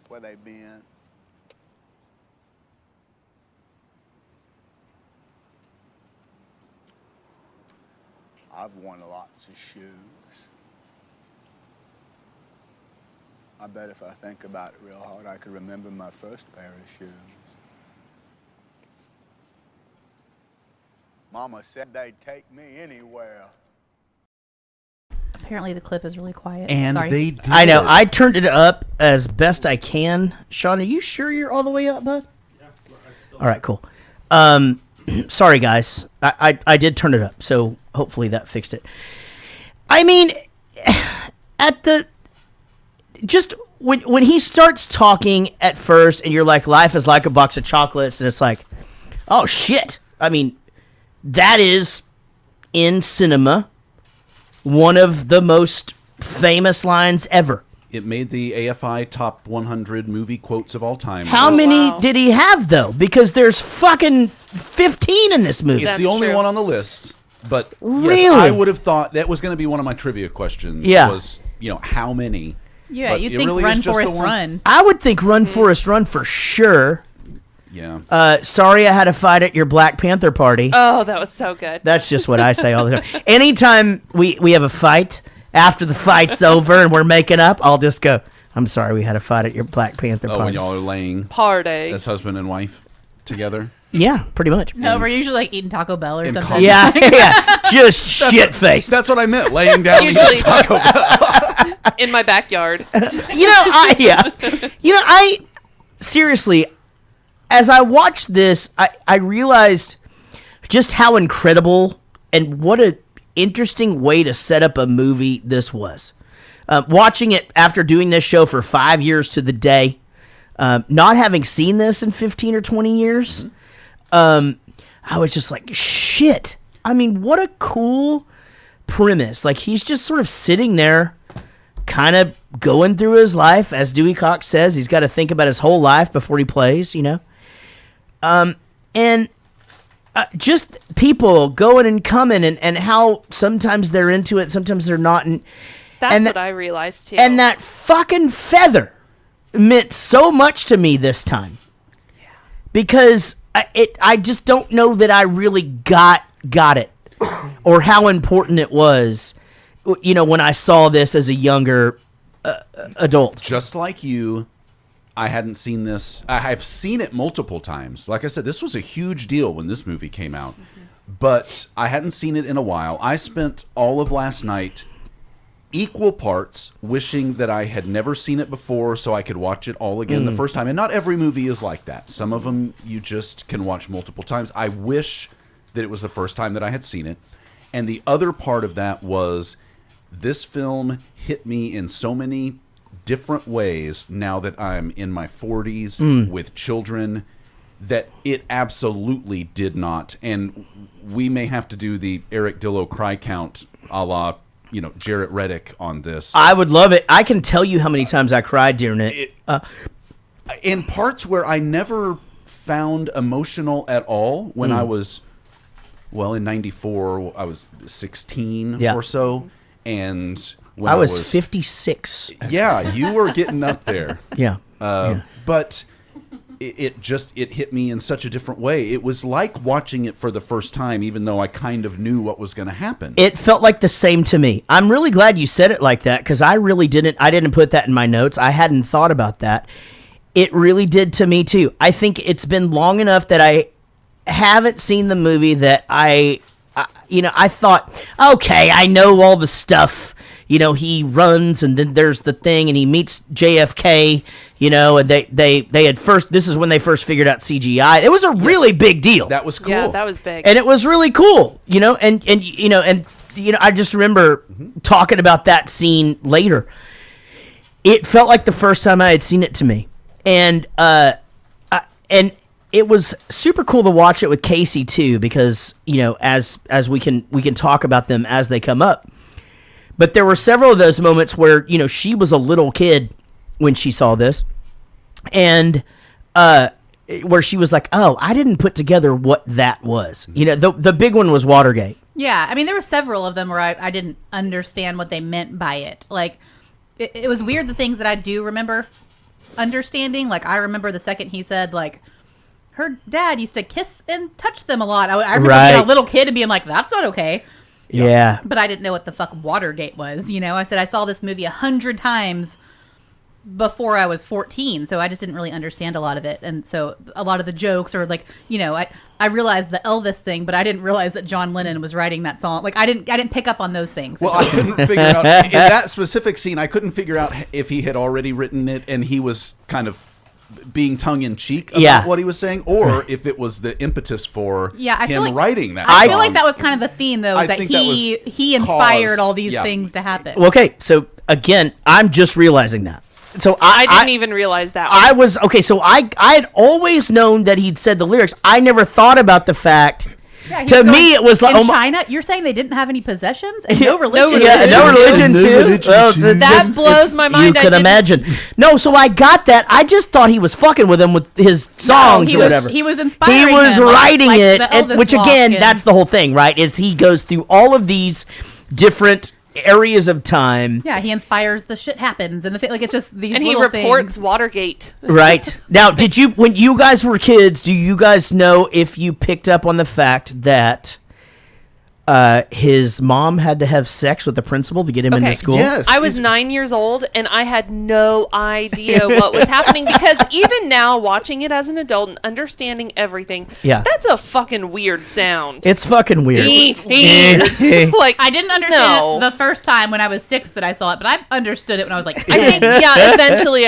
Where they been? I've worn lots of shoes. I bet if I think about it real hard, I could remember my first pair of shoes. Mama said they'd take me anywhere. Apparently the clip is really quiet. And Sorry. they did. I know. I turned it up as best I can. Sean, are you sure you're all the way up, bud? Yeah. All right, cool. Sorry, guys. I did turn it up, so hopefully that fixed it. I mean, just when he starts talking at first, and you're like, life is like a box of chocolates, and it's like, oh, shit. I mean, that is, in cinema, one of the most famous lines ever. It made the AFI top 100 movie quotes of all time. How many did he have, though? Because there's fucking 15 in this movie. It's the only one on the list. But Really? yes, I would have thought that was going to be one of my trivia questions. Yeah. Was, how many? Yeah, But you'd it think really Run is just the Forrest one. Run. I would think Run, Forrest, Run for sure. Yeah. Sorry I had a fight at your Black Panther party. Oh, that was so good. That's just what I say all the time. Anytime we have a fight, after the fight's over and we're making up, I'll just go, I'm sorry we had a fight at your Black Panther Oh, party. when y'all are laying Party. as husband and wife together? Yeah, pretty much. No, we're usually like eating Taco Bell or something. Yeah, yeah. Just shit face. That's what I meant. Laying down and Usually eating Taco Bell. in my backyard. I seriously, as I watched this, I realized just how incredible and what an interesting way to set up a movie this was. Watching it after doing this show for 5 years to the day, not having seen this in 15 or 20 years, I was just like, shit. I mean, what a cool premise. Like, he's just sort of sitting there, kind of going through his life. As Dewey Cox says, he's got to think about his whole life before he plays, and just people going and coming and how sometimes they're into it, sometimes they're not. That's what I realized too. And that fucking feather meant so much to me this time. Yeah. Because I just don't know that I really got it or how important it was, when I saw this as a younger adult. Just like you, I hadn't seen this. I've seen it multiple times. Like I said, this was a huge deal when this movie came out. But I hadn't seen it in a while. I spent all of last night equal parts wishing that I had never seen it before so I could watch it all again the first time. And not every movie is like that. Some of them you just can watch multiple times. I wish that it was the first time that I had seen it. And the other part of that was this film hit me in so many different ways now that I'm in my 40s with children that it absolutely did not. And we may have to do the Eric Dillo cry count a la Jarrett Reddick on this. I would love it. I can tell you how many times I cried during it. In parts where I never found emotional at all when I was, in 94, I was 16 or so. And when I was 56. Yeah, you were getting up there. Yeah. But it hit me in such a different way. It was like watching it for the first time, even though I kind of knew what was going to happen. It felt like the same to me. I'm really glad you said it like that, because I didn't put that in my notes. I hadn't thought about that. It really did to me too. I think it's been long enough that I haven't seen the movie that I thought, okay, I know all the stuff. He runs, and then there's the thing, and he meets JFK, and they had first, this is when they first figured out CGI. It was a really big deal. That was cool. Yeah, that was big. And it was really cool, and I just remember talking about that scene later. It felt like the first time I had seen it to me. And it was super cool to watch it with Casey too, because, as we can talk about them as they come up. But there were several of those moments where, she was a little kid when she saw this, and where she was like, oh, I didn't put together what that was. The big one was Watergate. Yeah, I mean, there were several of them where I didn't understand what they meant by it. Like, it was weird, the things that I do remember understanding. Like, I remember the second he said, like, her dad used to kiss and touch them a lot. I remember being a little kid and being like, that's not okay. Yeah. But I didn't know what the fuck Watergate was. I said I saw this movie 100 times before I was 14, so I just didn't really understand a lot of it. And so a lot of the jokes are like, I realized the Elvis thing, but I didn't realize that John Lennon was writing that song. Like, I didn't pick up on those things. Well, I couldn't figure out in that specific scene. I couldn't figure out if he had already written it and he was kind of being tongue-in-cheek about what he was saying, or if it was the impetus for him writing that. I feel like that was kind of the theme, though, that he inspired all these things to happen. Well, okay, so again, I'm just realizing that. So I didn't even realize that. I was okay. So I had always known that he'd said the lyrics. I never thought about the fact. Yeah, to me, it was like in China. You're saying they didn't have any possessions and no religion. No religion too. That blows my mind. You could imagine. No, so I got that. I just thought he was fucking with him with his songs or whatever. He was inspiring. He was writing like it, which again, that's the whole thing, right? Is he goes through all of these different areas of time. Yeah, he inspires the shit happens, and it's just these. And he little reports things. Watergate. Right now, when you guys were kids, do you guys know if you picked up on the fact that his mom had to have sex with the principal to get him into school? Yes, I was 9 years old, and I had no idea what was happening, because even now, watching it as an adult and understanding everything, that's a fucking weird sound. It's fucking weird. Like, I didn't understand it the first time when I was 6 that I saw it, but I understood it when I was like 10. I think, eventually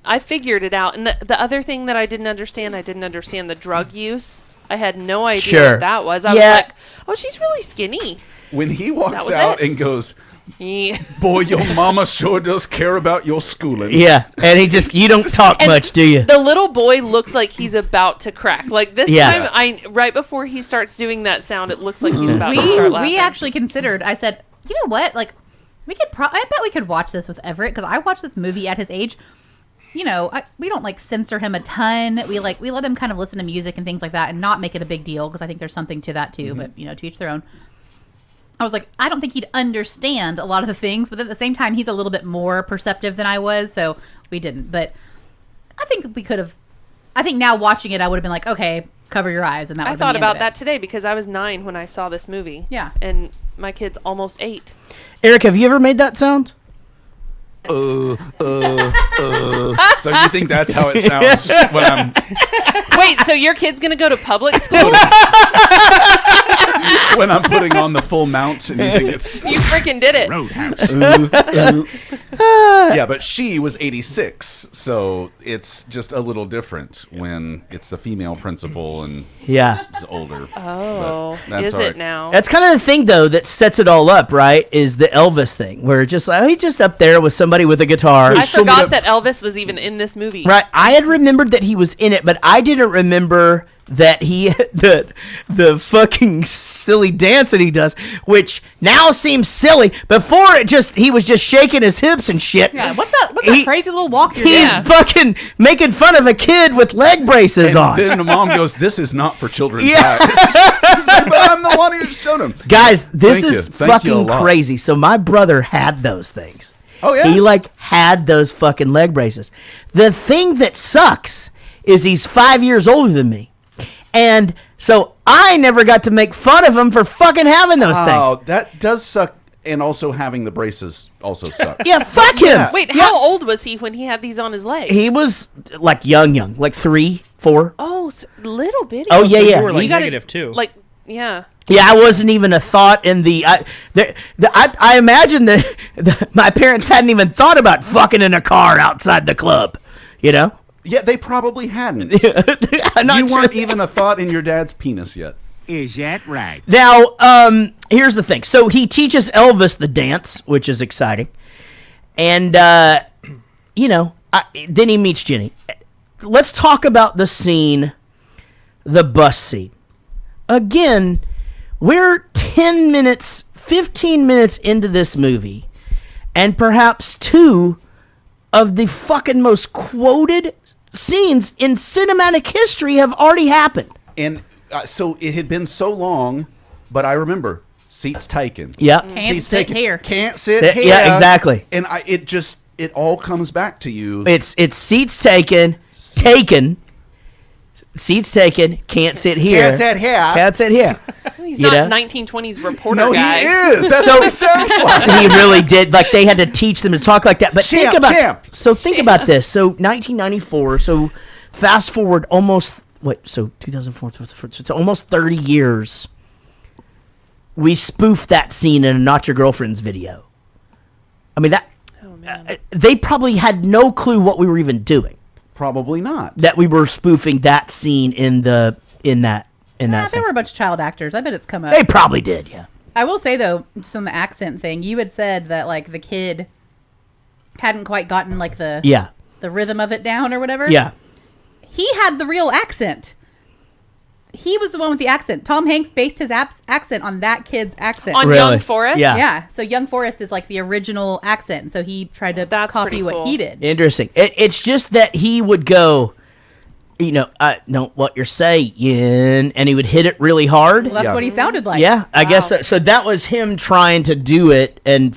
I figured it out. And the other thing that I didn't understand the drug use. I had no idea what that was. I was like, oh, she's really skinny. When he walks out and goes, boy, your mama sure does care about your schooling. Yeah, and you don't talk much, do you? The little boy looks like he's about to crack. Like this time, right before he starts doing that sound, it looks like he's about to start laughing. We actually considered, I said, you know what? Like, I bet we could watch this with Everett, because I watched this movie at his age. We don't censor him a ton. We let him kind of listen to music and things like that and not make it a big deal, because I think there's something to that too. But to each their own. I was like, I don't think he'd understand a lot of the things, but at the same time, he's a little bit more perceptive than I was, so we didn't. But I think we could have. I think now watching it, I would have been like, okay, cover your eyes, and that. I thought about that today, because I was 9 when I saw this movie. Yeah, and my kid's almost 8. Eric, have you ever made that sound? So you think that's how it sounds when I'm... Wait, so your kid's gonna go to public school? When I'm putting on the full mount and you think it's... You freaking did it. Roadhouse. Yeah, but she was 86, so it's just a little different when it's the female principal and is older. Oh, is it now? That's kind of the thing, though, that sets it all up, right, is the Elvis thing, where it's just like, he's just up there with somebody with a guitar. I forgot that Elvis was even in this movie. Right, I had remembered that he was in it, but I didn't remember that the fucking silly dance that he does, which now seems silly. Before he was just shaking his hips and shit. Yeah, what's that crazy little walk you're doing? He's fucking making fun of a kid with leg braces on. Then the mom goes, "This is not for children's eyes." Like, but I'm the one who showed him. Guys, this is fucking crazy. So my brother had those things. Oh yeah, he had those fucking leg braces. The thing that sucks is he's 5 years older than me. And so I never got to make fun of him for fucking having those things. Oh, that does suck. And also having the braces also sucks. Yeah, fuck him. Wait, how old was he when he had these on his legs? He was like young, like 3, 4. Oh, so little bitty. Oh, yeah, yeah. You were like You gotta- negative too. Like, yeah. Yeah, I wasn't even a thought in the. I imagine that my parents hadn't even thought about fucking in a car outside the club. You know? Yeah, they probably hadn't. I'm not You sure. weren't even a thought in your dad's penis yet. Is that right? Now, here's the thing. So he teaches Elvis the dance, which is exciting, and you know, then he meets Jenny. Let's talk about the scene, the bus scene. Again, we're 10 minutes, 15 minutes into this movie, and perhaps 2 of the fucking most quoted scenes in cinematic history have already happened. And so it had been so long, but I remember seats taken. Yep. Can't Seats sit taken. here. Can't sit Sit- here. yeah, exactly. And it all comes back to you. It's seats taken, seats taken, can't sit here. Can't sit here. Can't sit here. He's You not know? 1920s reporter No, guy. he is. That's So- what he sounds like. He really did. Like they had to teach them to talk like that. But think Champ, about champ. So think about this. So 1994. So fast forward almost So 2004. So it's almost 30 years. We spoofed that scene in a Not Your Girlfriend's video. I mean that. They probably had no clue what we were even doing. Probably not. That we were spoofing that scene in that There thing. were a bunch of child actors. I bet it's come up. They probably did, yeah. I will say though, just on the accent thing, you had said that like the kid hadn't quite gotten like the rhythm of it down or whatever. Yeah. He had the real accent. He was the one with the accent. Tom Hanks based his accent on that kid's accent. On Young Forrest? Yeah. Yeah. So Young Forrest is like the original accent. So he tried to copy pretty what cool. he did. Interesting. It's just that he would go, you know, I know what you're saying, and he would hit it really hard. Well, that's what he sounded like. Yeah, I guess so. That was him trying to do it, and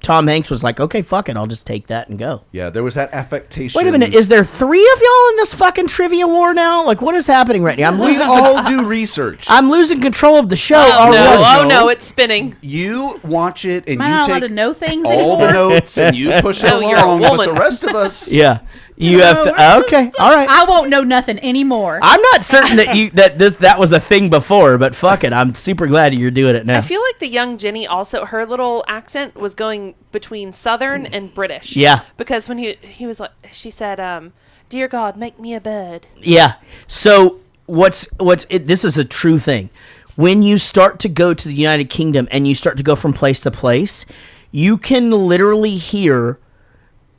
Tom Hanks was like, "Okay, fuck it, I'll just take that and go." Yeah, there was that affectation. Wait a minute, is there 3 of y'all in this fucking trivia war now? Like, what is happening right now? We all do research. I'm losing control of the show No, already. oh no, it's spinning. You watch it and Am I you not allowed take to know things all the anymore? notes and you push it No, you're a along, but woman. the rest of us. Yeah, you have to. Okay, all right. I won't know nothing anymore. I'm not certain that was a thing before, but fuck it, I'm super glad you're doing it now. I feel like the young Jenny also, her little accent was going between Southern and British. Yeah. Because when he was like, she said, "Dear God, make me a bird." Yeah. So this is a true thing. When you start to go to the United Kingdom and you start to go from place to place, you can literally hear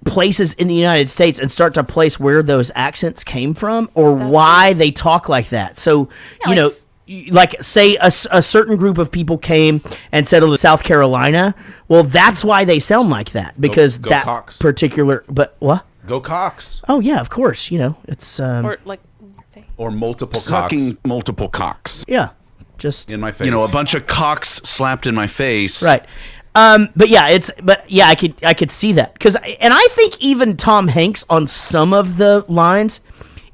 places in the United States and start to place where those accents came from or why they talk like that. So, you know, like say a certain group of people came and settled in South Carolina. Well, that's why they sound like that because Go that Cox. particular. But what? Go Cox. Oh yeah, of course. You know, it's Or like, Or multiple Sucking cocks. multiple cocks. yeah, just In my face. You know, a bunch of cocks slapped in my face. right. But yeah, I could see that and I think even Tom Hanks on some of the lines,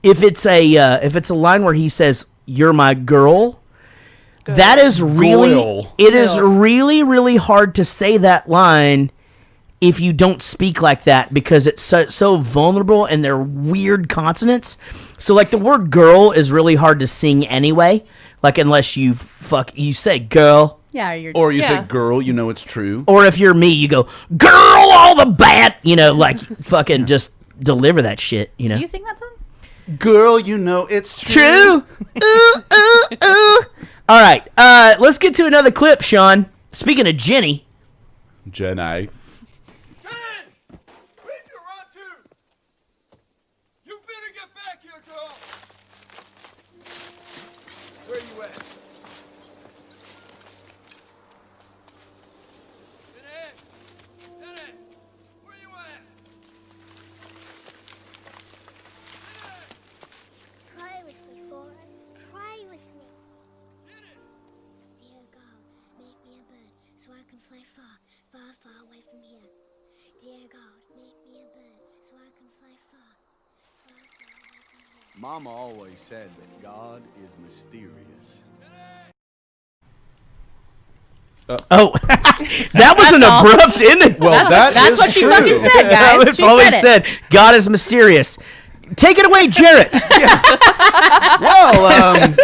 if it's a line where he says "You're my girl," that is really is really really hard to say that line if you don't speak like that because it's so vulnerable and they're weird consonants. So like the word "girl" is really hard to sing anyway. Like unless you say "girl." Yeah, Or you say girl, you know it's true. Or if you're me, you go, girl, all the bad, you know, like fucking just deliver that shit, you know. Do you sing that song? Girl, you know it's True. All right, let's get to another clip, Sean. Speaking of Jenny. Jenny. Where you at? Where you at? Cry with me, Forrest. Cry with me. Dear God, make me a bird so I can fly far, far, far away from here. Dear God, make me a bird so I can fly far, far, far away from here. Mama always said that God is mysterious. That was an abrupt ending. Well, that's what she fucking said, guys. She always said said God is mysterious. Take it away, Jarrett. Well,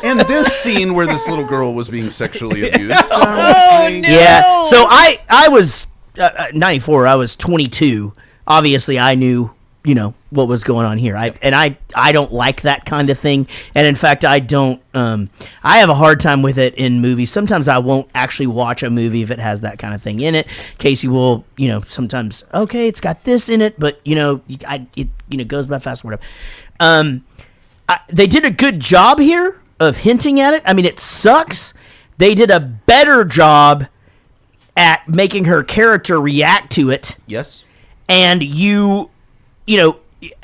in this scene where this little girl was being sexually abused. No. Yeah. So I was 94. I was 22. Obviously, I knew, what was going on here. I don't like that kind of thing. And in fact, I don't. I have a hard time with it in movies. Sometimes I won't actually watch a movie if it has that kind of thing in it. Casey will, sometimes it's got this in it, but it goes by fast or whatever. They did a good job here of hinting at it. I mean, it sucks. They did a better job at making her character react to it. Yes. And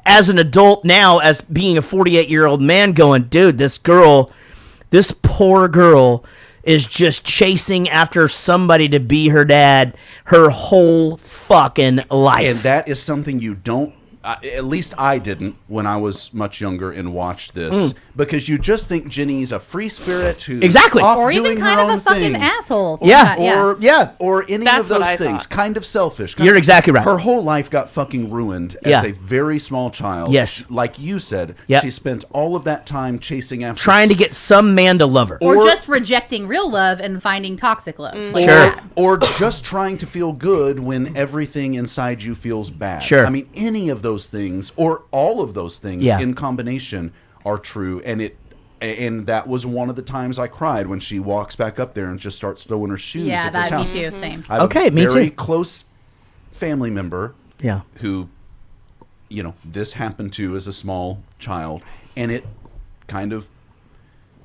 as an adult now, as being a 48-year-old man going, dude, this poor girl is just chasing after somebody to be her dad her whole fucking life. And that is something you don't, at least I didn't when I was much younger and watched this, because you just think Jenny's a free spirit who's off or doing even kind her of own a fucking thing. asshole. Or any That's of what those I things. thought. Kind of selfish. You're exactly right. Her whole life got fucking ruined as a very small child. Yes. Like you said, she spent all of that time chasing after... trying to get some man to love her. Or just rejecting real love and finding toxic love. Or just trying to feel good when everything inside you feels bad. Sure. I mean, any of those things, or all of those things in combination are true. And that was one of the times I cried when she walks back up there and just starts throwing her shoes at this house. Me too, same. I have a me very too. close family member who, this happened to as a small child, and it kind of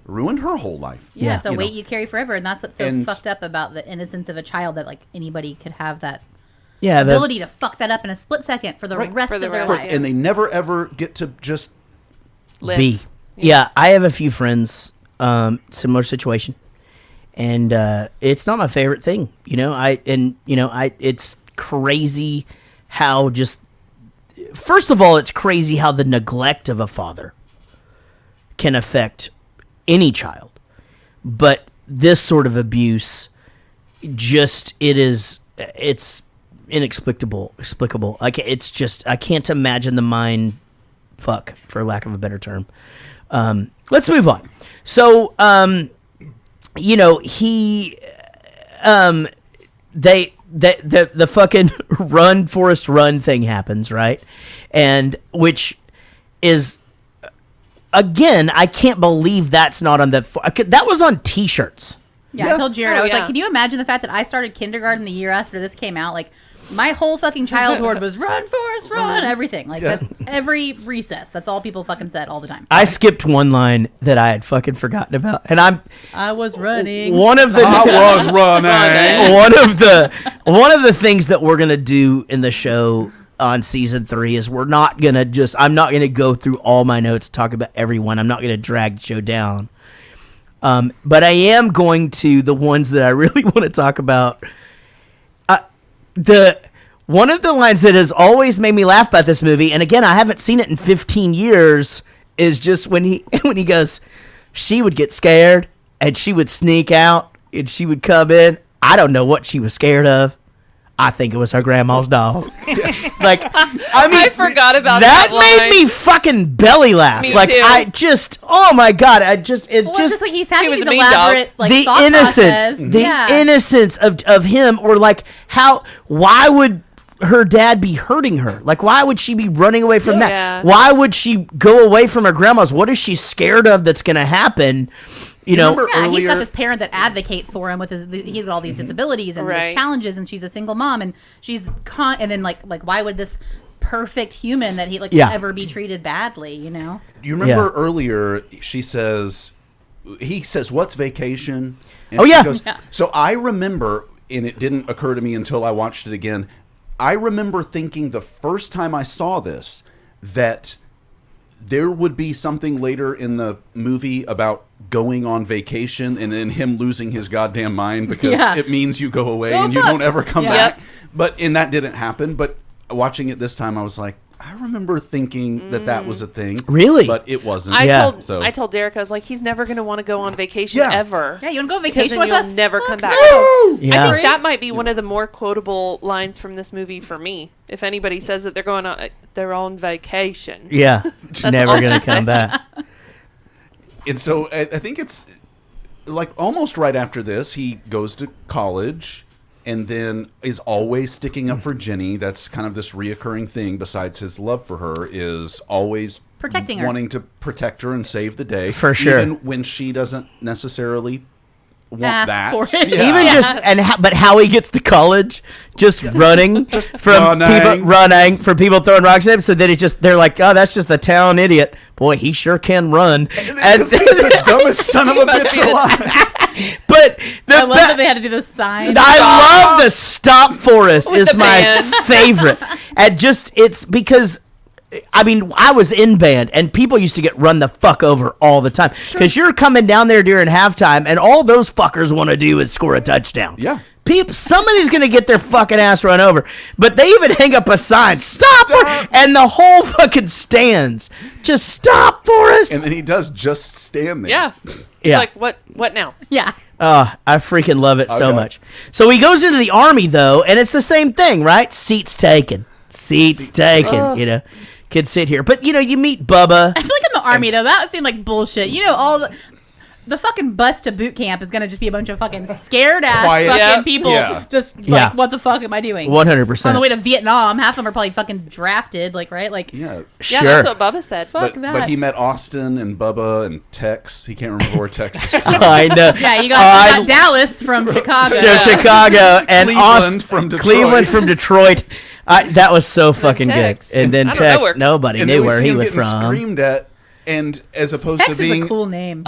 ruined her whole life. Yeah, it's a weight you carry forever, and that's what's so fucked up about the innocence of a child, that like anybody could have that ability to fuck that up in a split second for the rest of their life. And they never ever get to just live. Yeah, I have a few friends, similar situation, and it's not my favorite thing. It's crazy how first of all, it's crazy how the neglect of a father can affect any child, but this sort of abuse, it's inexplicable. Like I can't imagine the mind fuck, for lack of a better term. Let's move on. So, the fucking run, Forrest, run thing happens, right? And which is, again, I can't believe that's not on that was on t-shirts. Yeah, I told Jared, I was like, can you imagine the fact that I started kindergarten the year after this came out? Like, my whole fucking childhood was run, Forrest, run, everything. Like, every recess. That's all people fucking said all the time. I skipped one line that I had fucking forgotten about. And I was running. I was running. One of the things that we're going to do in the show on season 3 is I'm not going to go through all my notes and talk about everyone. I'm not going to drag the show down. But I am going to the ones that I really want to talk about. One of the lines that has always made me laugh about this movie, and again, I haven't seen it in 15 years, is just when he goes, she would get scared and she would sneak out and she would come in. I don't know what she was scared of. I think it was her grandma's dog. Like, I mean, I forgot about that. That made me fucking belly laugh. Me like, too. oh my god, just like he's having was these a mean elaborate, like, the thought innocence, process. Innocence of him, or like why would her dad be hurting her? Like, why would she be running away from that? Why would she go away from her grandma's? What is she scared of that's going to happen? He's got this parent that advocates for him with he's got all these disabilities and these challenges, and she's a single mom, and she's and then like why would this perfect human that he ever be treated badly? Do you remember earlier he says, "What's vacation?" And she goes, so I remember, and it didn't occur to me until I watched it again. I remember thinking the first time I saw this that there would be something later in the movie about going on vacation and then him losing his goddamn mind because it means you go away and you don't ever come back. And that didn't happen. But watching it this time, I was like, I remember thinking that was a thing. Really? But it wasn't. I told Derek, I was like, he's never going to want to go on vacation ever. Yeah, you want to go on vacation with you'll us? never come back. Yeah. I think that might be one of the more quotable lines from this movie for me. If anybody says that they're on vacation. Yeah, never going to come back. And so I think it's like almost right after this, he goes to college. And then is always sticking up for Jenny. That's kind of this reoccurring thing. Besides his love for her, is always protecting her, wanting to protect her and save the day. For sure, even when she doesn't necessarily want that. For it. Yeah. Even just but how he gets to college, just running from people for people throwing rocks at him. So that they're like, oh, that's just a town idiot. Boy, he sure can run. And he's the dumbest son of a bitch alive. But I love that they had to do the sign. I love the stop for us is my favorite. And it's because, I mean, I was in band and people used to get run the fuck over all the time. Because you're coming down there during halftime and all those fuckers want to do is score a touchdown. Yeah. Somebody's going to get their fucking ass run over. But they even hang up a sign, stop! And the whole fucking stands. Just stop, Forrest! And then he does just stand there. Yeah. Yeah. Like, what now? Yeah. I freaking love it so much. So he goes into the army, though, and it's the same thing, right? Seats taken. Seats taken, you know. Kids sit here. But, you know, you meet Bubba. I feel like in the army, though, that seemed like bullshit. You know, all the fucking bus to boot camp is going to just be a bunch of fucking scared-ass fucking people just like, what the fuck am I doing? 100%. On the way to Vietnam, half of them are probably fucking drafted, like, right? Like, yeah, yeah, that's what Bubba said. Fuck that. But he met Austin and Bubba and Tex. He can't remember where Tex is from. I know. Yeah, you got Dallas from Chicago. Chicago and Cleveland from Detroit. Cleveland from Detroit. That was so fucking good. And then Tex, nobody knew where he was from. Screamed at. And as opposed Tex to being is a cool name.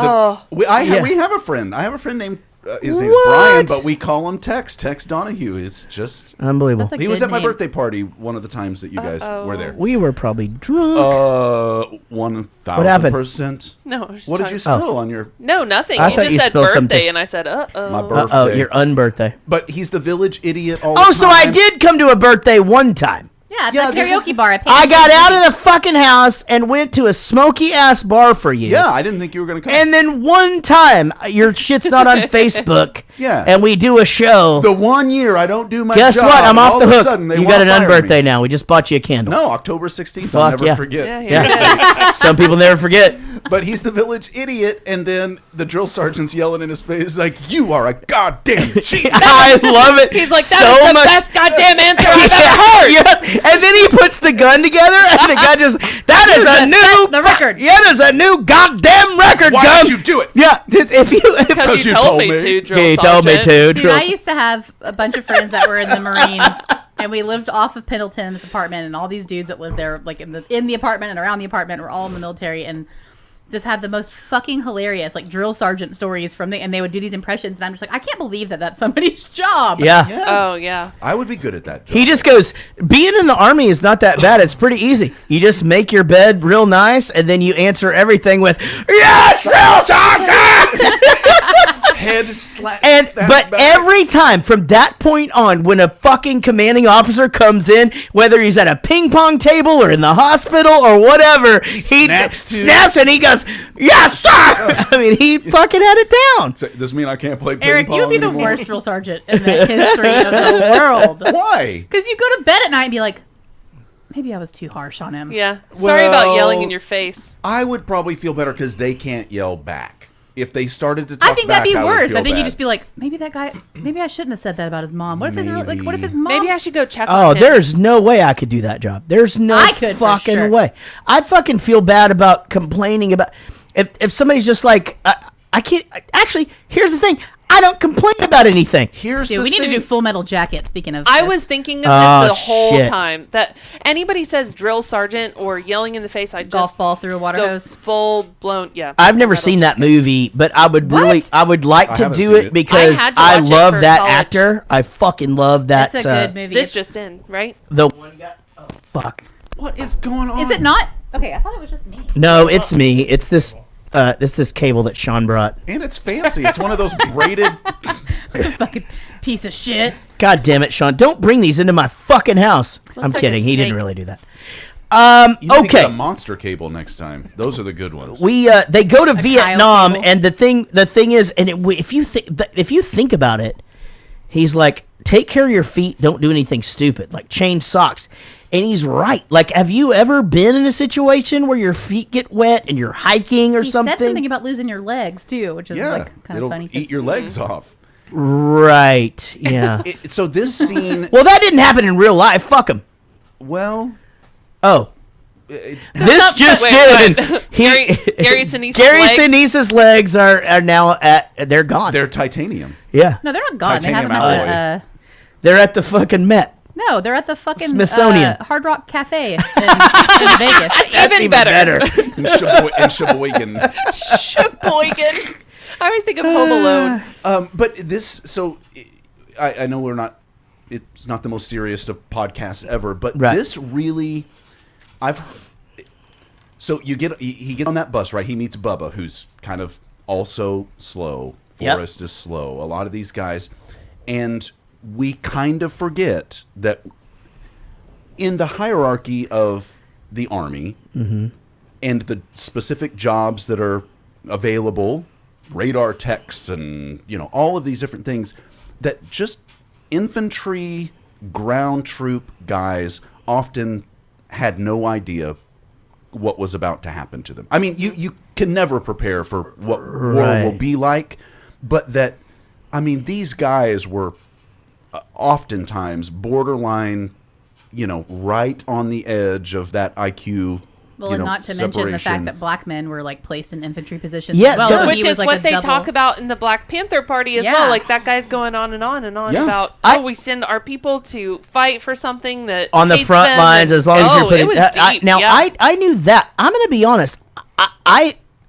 we have a friend. I have a friend named his name's Brian, but we call him Tex. Tex Donahue. It's just unbelievable. He was at my birthday party one of the times that you guys were there. We were probably drunk. 1,000%. No. What did you spill on your? No, nothing. I You thought just you said spilled birthday, something. and I said, uh-oh. My birthday. Your unbirthday. But he's the village idiot all the Oh, time. so I did come to a birthday one time. Yeah, it's a karaoke bar. I got out of the fucking house and went to a smoky ass bar for you. Yeah, I didn't think you were going to come. And then one time, your shit's not on Facebook. Yeah. And we do a show. The 1 year I don't do my Guess job. what? I'm off all the of a hook. sudden, they You wanna got an fire me. unbirthday now. We just bought you a candle. No, October 16th. Fuck, I'll never yeah. forget. Yeah. Some people never forget. But he's the village idiot, and then the drill sergeant's yelling in his face like, "You are a goddamn cheat." I love it. He's like, so that is the much. best goddamn answer I've ever heard. Yes. And then he puts the gun together, and the guy that is a new the record. Yeah, there's a new goddamn record. Why did you do it? Yeah, Because you told me to, drill he told me to. Dude, I used to have a bunch of friends that were in the Marines, and we lived off of Pendleton in this apartment, and all these dudes that lived there, like in the apartment and around the apartment, were all in the military, and just had the most fucking hilarious like drill sergeant stories and they would do these impressions, and I'm just like, I can't believe that that's somebody's job. Yeah. Oh yeah. I would be good at that job. He just goes, being in the army is not that bad. It's pretty easy. You just make your bed real nice, and then you answer everything with, "Yes, drill sergeant!" Head slap. But every time from that point on, when a fucking commanding officer comes in, whether he's at a ping pong table or in the hospital or whatever, he snaps and he goes, "Yes, sir!" I mean, he fucking had it down. So, does this mean I can't play ping Eric, pong you would be the anymore? worst drill sergeant in the history of the world. Why? Because you go to bed at night and be like, maybe I was too harsh on him. Yeah. Sorry about yelling in your face. I would probably feel better because they can't yell back. If they started to talk I think back, that'd be would worse. feel I think bad. you'd just be like, maybe that guy, maybe I shouldn't have said that about his mom. What if his what if his mom? Maybe I should go check Oh, on him. there's no way I could do that job. There's no I could, for fucking sure. way. I'd fucking feel bad about complaining about if somebody's just like, I can't. Actually, here's the thing. I don't complain about anything. Here's Dude, we need to do Full Metal Jacket. Speaking of, I this. was thinking of this the whole shit. time. That anybody says drill sergeant or yelling in the face, I golf just ball through a water go hose. full blown. Yeah. I've never seen that movie, but I would really, I would like I to haven't do seen it it. because I had to I watch it love for that college. actor. I fucking love that. That's a good movie. This just in, right? The one guy. Oh, fuck. What is going on? Is it not? Okay, I thought it was just me. No, it's me. It's this. This cable that Sean brought. And it's fancy. It's one of those braided. Fucking piece of shit. God damn it, Sean! Don't bring these into my fucking house. I'm like kidding. a He didn't snake. really do that. You need to Okay. get a monster cable next time. Those are the good ones. They go to Vietnam, cable. and the thing is, and if you think about it, he's like, take care of your feet, don't do anything stupid, like change socks. And he's right. Like, have you ever been in a situation where your feet get wet and you're hiking or He something? said something about losing your legs too, which is like kind of it'll funny. eat your legs off. Right. Yeah. So this scene. Well, that didn't happen in real life. Fuck him. Well. Oh. This just wait. did. Gary Sinise's Gary legs? Sinise's legs are now they're gone. They're titanium. Yeah. No, they're not gone. They have Titanium them at They're at the fucking Met. no, they're at the fucking Smithsonian. Hard Rock Cafe in Vegas. Even better. In Sheboygan. Sheboygan. I always think of Home Alone. But this, so I know it's not the most serious of podcasts ever, but this really, so he gets on that bus, right? He meets Bubba, who's kind of also slow. Forrest is slow. A lot of these guys, and we kind of forget that in the hierarchy of the Army and the specific jobs that are available, radar techs and all of these different things, that just infantry ground troop guys often had no idea what was about to happen to them. I mean, you can never prepare for what war will be like, but these guys were oftentimes borderline, right on the edge of that IQ. Well, and not to mention the fact that black men were like placed in infantry positions. Yeah, as well, so which he was, is like, what a they double- talk about in the Black Panther Party as well. Like that guy's going on and on and on about we send our people to fight for something that on the hates front them lines, as long as you're putting. it was deep. I knew that. I'm going to be honest.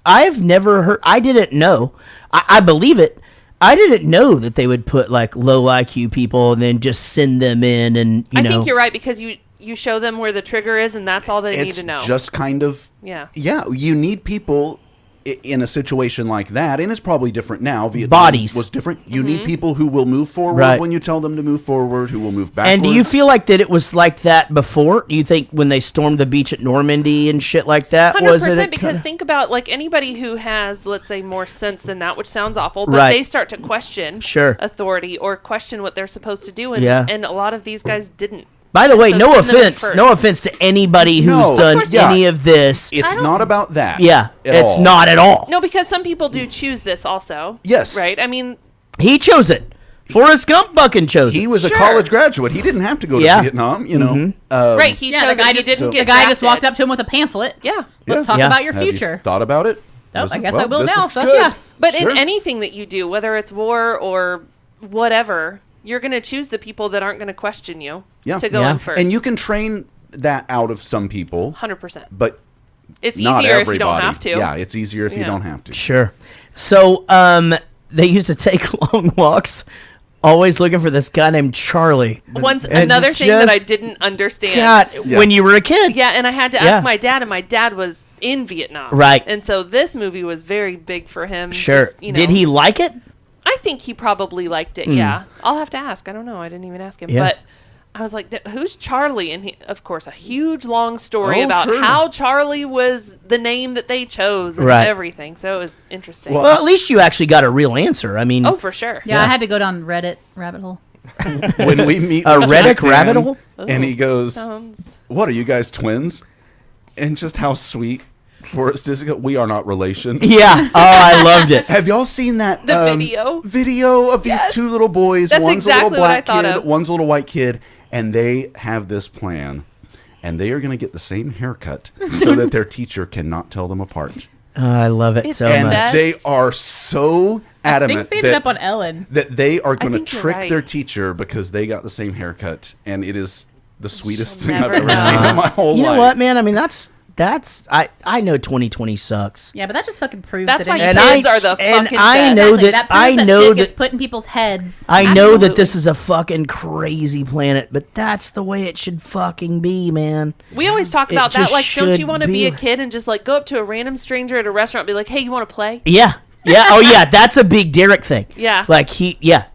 I've never heard. I didn't know. I believe it. I didn't know that they would put like low IQ people and then just send them in, and I think you're right, because you show them where the trigger is, and that's all they need to know. It's just kind of you need people in a situation like that, and it's probably different now. Vietnam was different. You need people who will move forward when you tell them to move forward, who will move backwards. And do you feel like that it was like that before? Do you think when they stormed the beach at Normandy and shit like that, 100%, was it? because think about like anybody who has, let's say, more sense than that, which sounds awful, but they start to question authority or question what they're supposed to do, and a lot of these guys didn't. By the way, no offense to anybody who's done any of this. It's not about that. Yeah, it's not at all. No, because some people do choose this also. Yes. Right? I mean, he chose it. Forrest Gump fucking chose it. He was a college graduate. He didn't have to go to Vietnam, right, he chose the guy it. He didn't get the guy just drafted. walked up to him with a pamphlet. Yeah. Let's talk about your Have you future. thought about it? Oh, I guess Well, I will this now. looks Fuck good. yeah. But in anything that you do, whether it's war or whatever, you're going to choose the people that aren't going to question you to go in first. And you can train that out of some people. 100%. But it's not easier everybody. if you don't have to. Yeah, it's easier if you don't have to. Sure. So, they used to take long walks, always looking for this guy named Charlie. Another thing that I didn't understand. God, when you were a kid. Yeah, and I had to ask my dad, and my dad was in Vietnam. Right. And so this movie was very big for him. Sure. Just, Did he like it? I think he probably liked it, yeah. I'll have to ask. I don't know. I didn't even ask him. Yeah. But I was like, who's Charlie? And he, of course, a huge long story about how Charlie was the name that they chose and everything. So it was interesting. Well, at least you actually got a real answer. I mean, oh, for sure. Yeah, I had to go down Reddit rabbit hole. When we meet a Jack Reddit rabbit Dan, hole, and he goes, sounds... "What are you guys, twins?" And just how sweet Forrest is. We are not relation. Yeah. Oh, I loved it. Have y'all seen that video of these two little boys? That's one's exactly a little black what I thought kid, of. one's a little white kid, and they have this plan, and they are going to get the same haircut so that their teacher cannot tell them apart. I love it so and much. they are so adamant I think they ended up on Ellen. that they are going to think you're trick right. their teacher because they got the same haircut, and it is the sweetest thing never I've ever know. seen in my whole You life. know what, man? I mean, that's I know 2020 sucks. Yeah, but that just fucking proves That's that why anything- kids are the fucking I best. know Exactly, that proves I that know shit gets that put in people's heads. I know that Absolutely. this is a fucking crazy planet, but that's the way it should fucking be, man. We always talk It about that. just Like, don't should you want to be be. a kid and just like go up to a random stranger at a restaurant and be like, hey, you want to play? Yeah. Yeah. Oh, yeah. That's a big Derek thing. Yeah. Like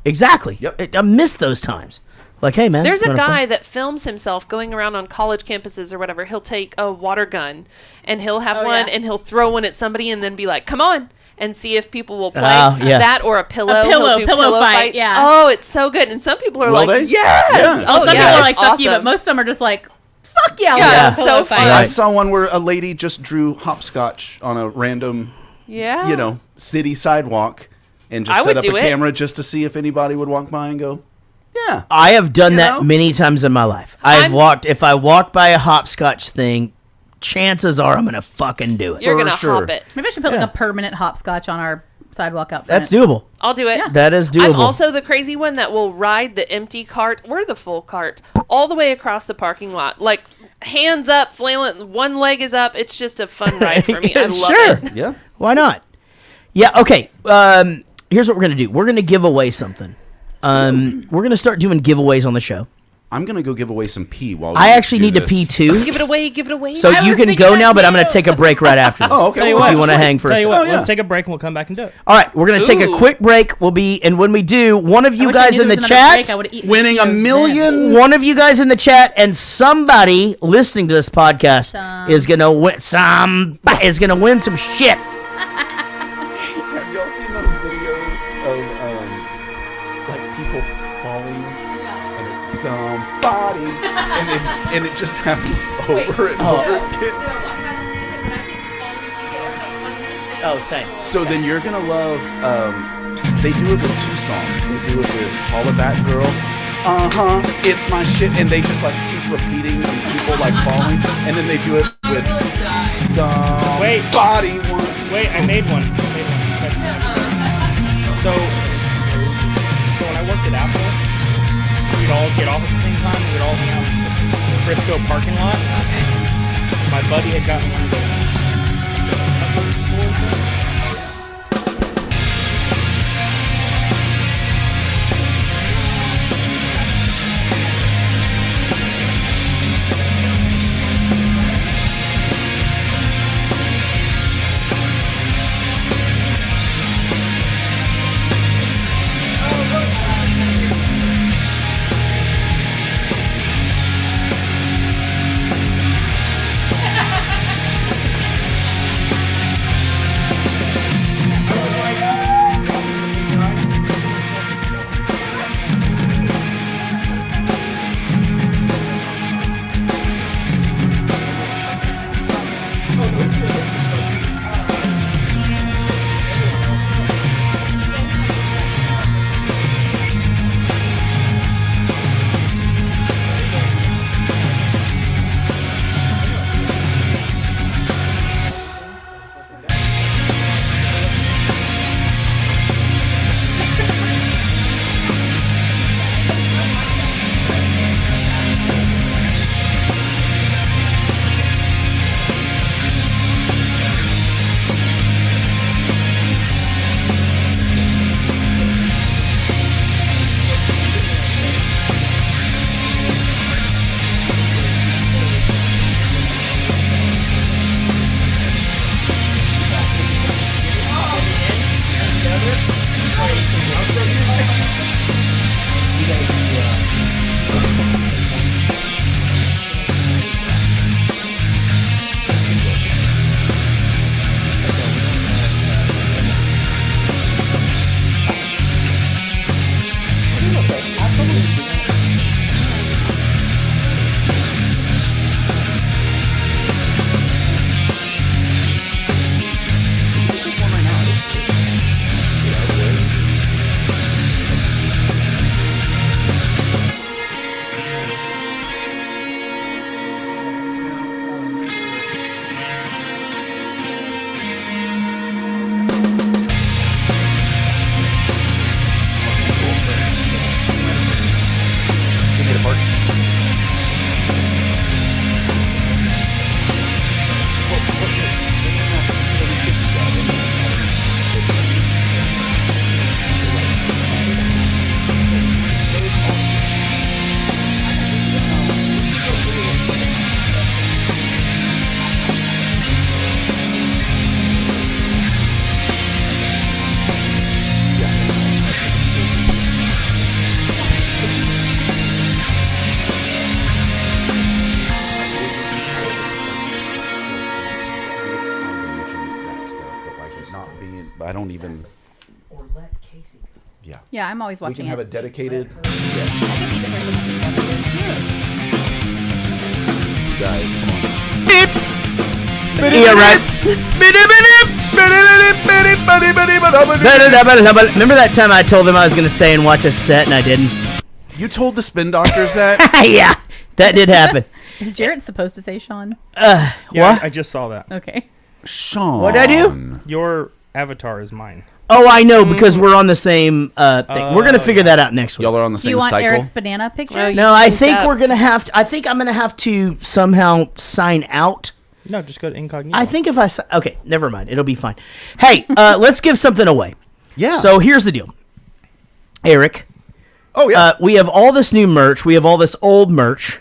exactly. Yep. I miss those times. Like, hey, man. There's you a wanna play? guy that films himself going around on college campuses or whatever. He'll take a water gun and he'll have one and he'll throw one at somebody and then be like, come on, and see if people will play. That or a pillow. He'll do pillow fight, fights. yeah. Oh, it's so good. And some people are Will like, they? yes. Yeah. Oh, some people are like, fuck awesome. you, but most of them are just like, fuck yeah. Yeah, let's it's go so fight. fun. I saw one where a lady just drew hopscotch on a random, city sidewalk, and just I set would up do a it. camera just to see if anybody would walk by and go, yeah. I have done that many times in my life. If I walk by a hopscotch thing, chances are I'm gonna fucking do it. You're going to hop it. Maybe I should put like a permanent hopscotch on our sidewalk out front. That's doable. I'll do it. That is doable. I'm also the crazy one that will ride the empty cart or the full cart all the way across the parking lot. Like, hands up, flailing, one leg is up. It's just a fun ride for me. I love it. Yeah. Why not? Yeah, okay. Here's what we're going to do. We're going to give away something. We're going to start doing giveaways on the show. I'm going to go give away some pee while I actually do need to this. pee too. Give it away. So you can go now, but I'm going to take a break right after this. Oh, okay. If you want to hang for a Tell you second. what, let's take a break and we'll come back and do it. All right, we're going to take a quick break. And when we do, one of you guys in the chat winning $1 million. One of you guys in the chat and somebody listening to this podcast is going to win some shit. Have y'all seen those videos of like people falling and it's somebody and it just happens over and over again? Oh, same. So then you're gonna love. They do it with 2 songs. They do it with "Call It Back, Girl." It's my shit, and they just like keep repeating these people like falling, and then they do it with somebody once. Wait, I made one. So when I worked at Apple, we'd all get off at the same time. We'd all hang out in the Frisco parking lot. My buddy had gotten one of those. I don't even. Or let Casey go. Yeah. Yeah, I'm always We watching can have it. a dedicated. I can see the You guys, come on. Yeah, right. Remember that time I told them I was going to stay and watch a set and I didn't? You told the spin doctors that? Yeah, that did happen. Is Jarrett supposed to say Sean? Yeah, what? I just saw that. Okay. Sean. What'd I do? Your avatar is mine. Oh, I know, because we're on the same thing. We're going to figure that out next week. Y'all are on the Do same you want cycle? Eric's banana picture? No, I think we're going to have to. I think I'm going to have to somehow sign out. No, just go to incognito. I think if I. Okay, never mind. It'll be fine. Hey, let's give something away. Yeah. So here's the deal, Eric. Oh, yeah. We have all this new merch. We have all this old merch.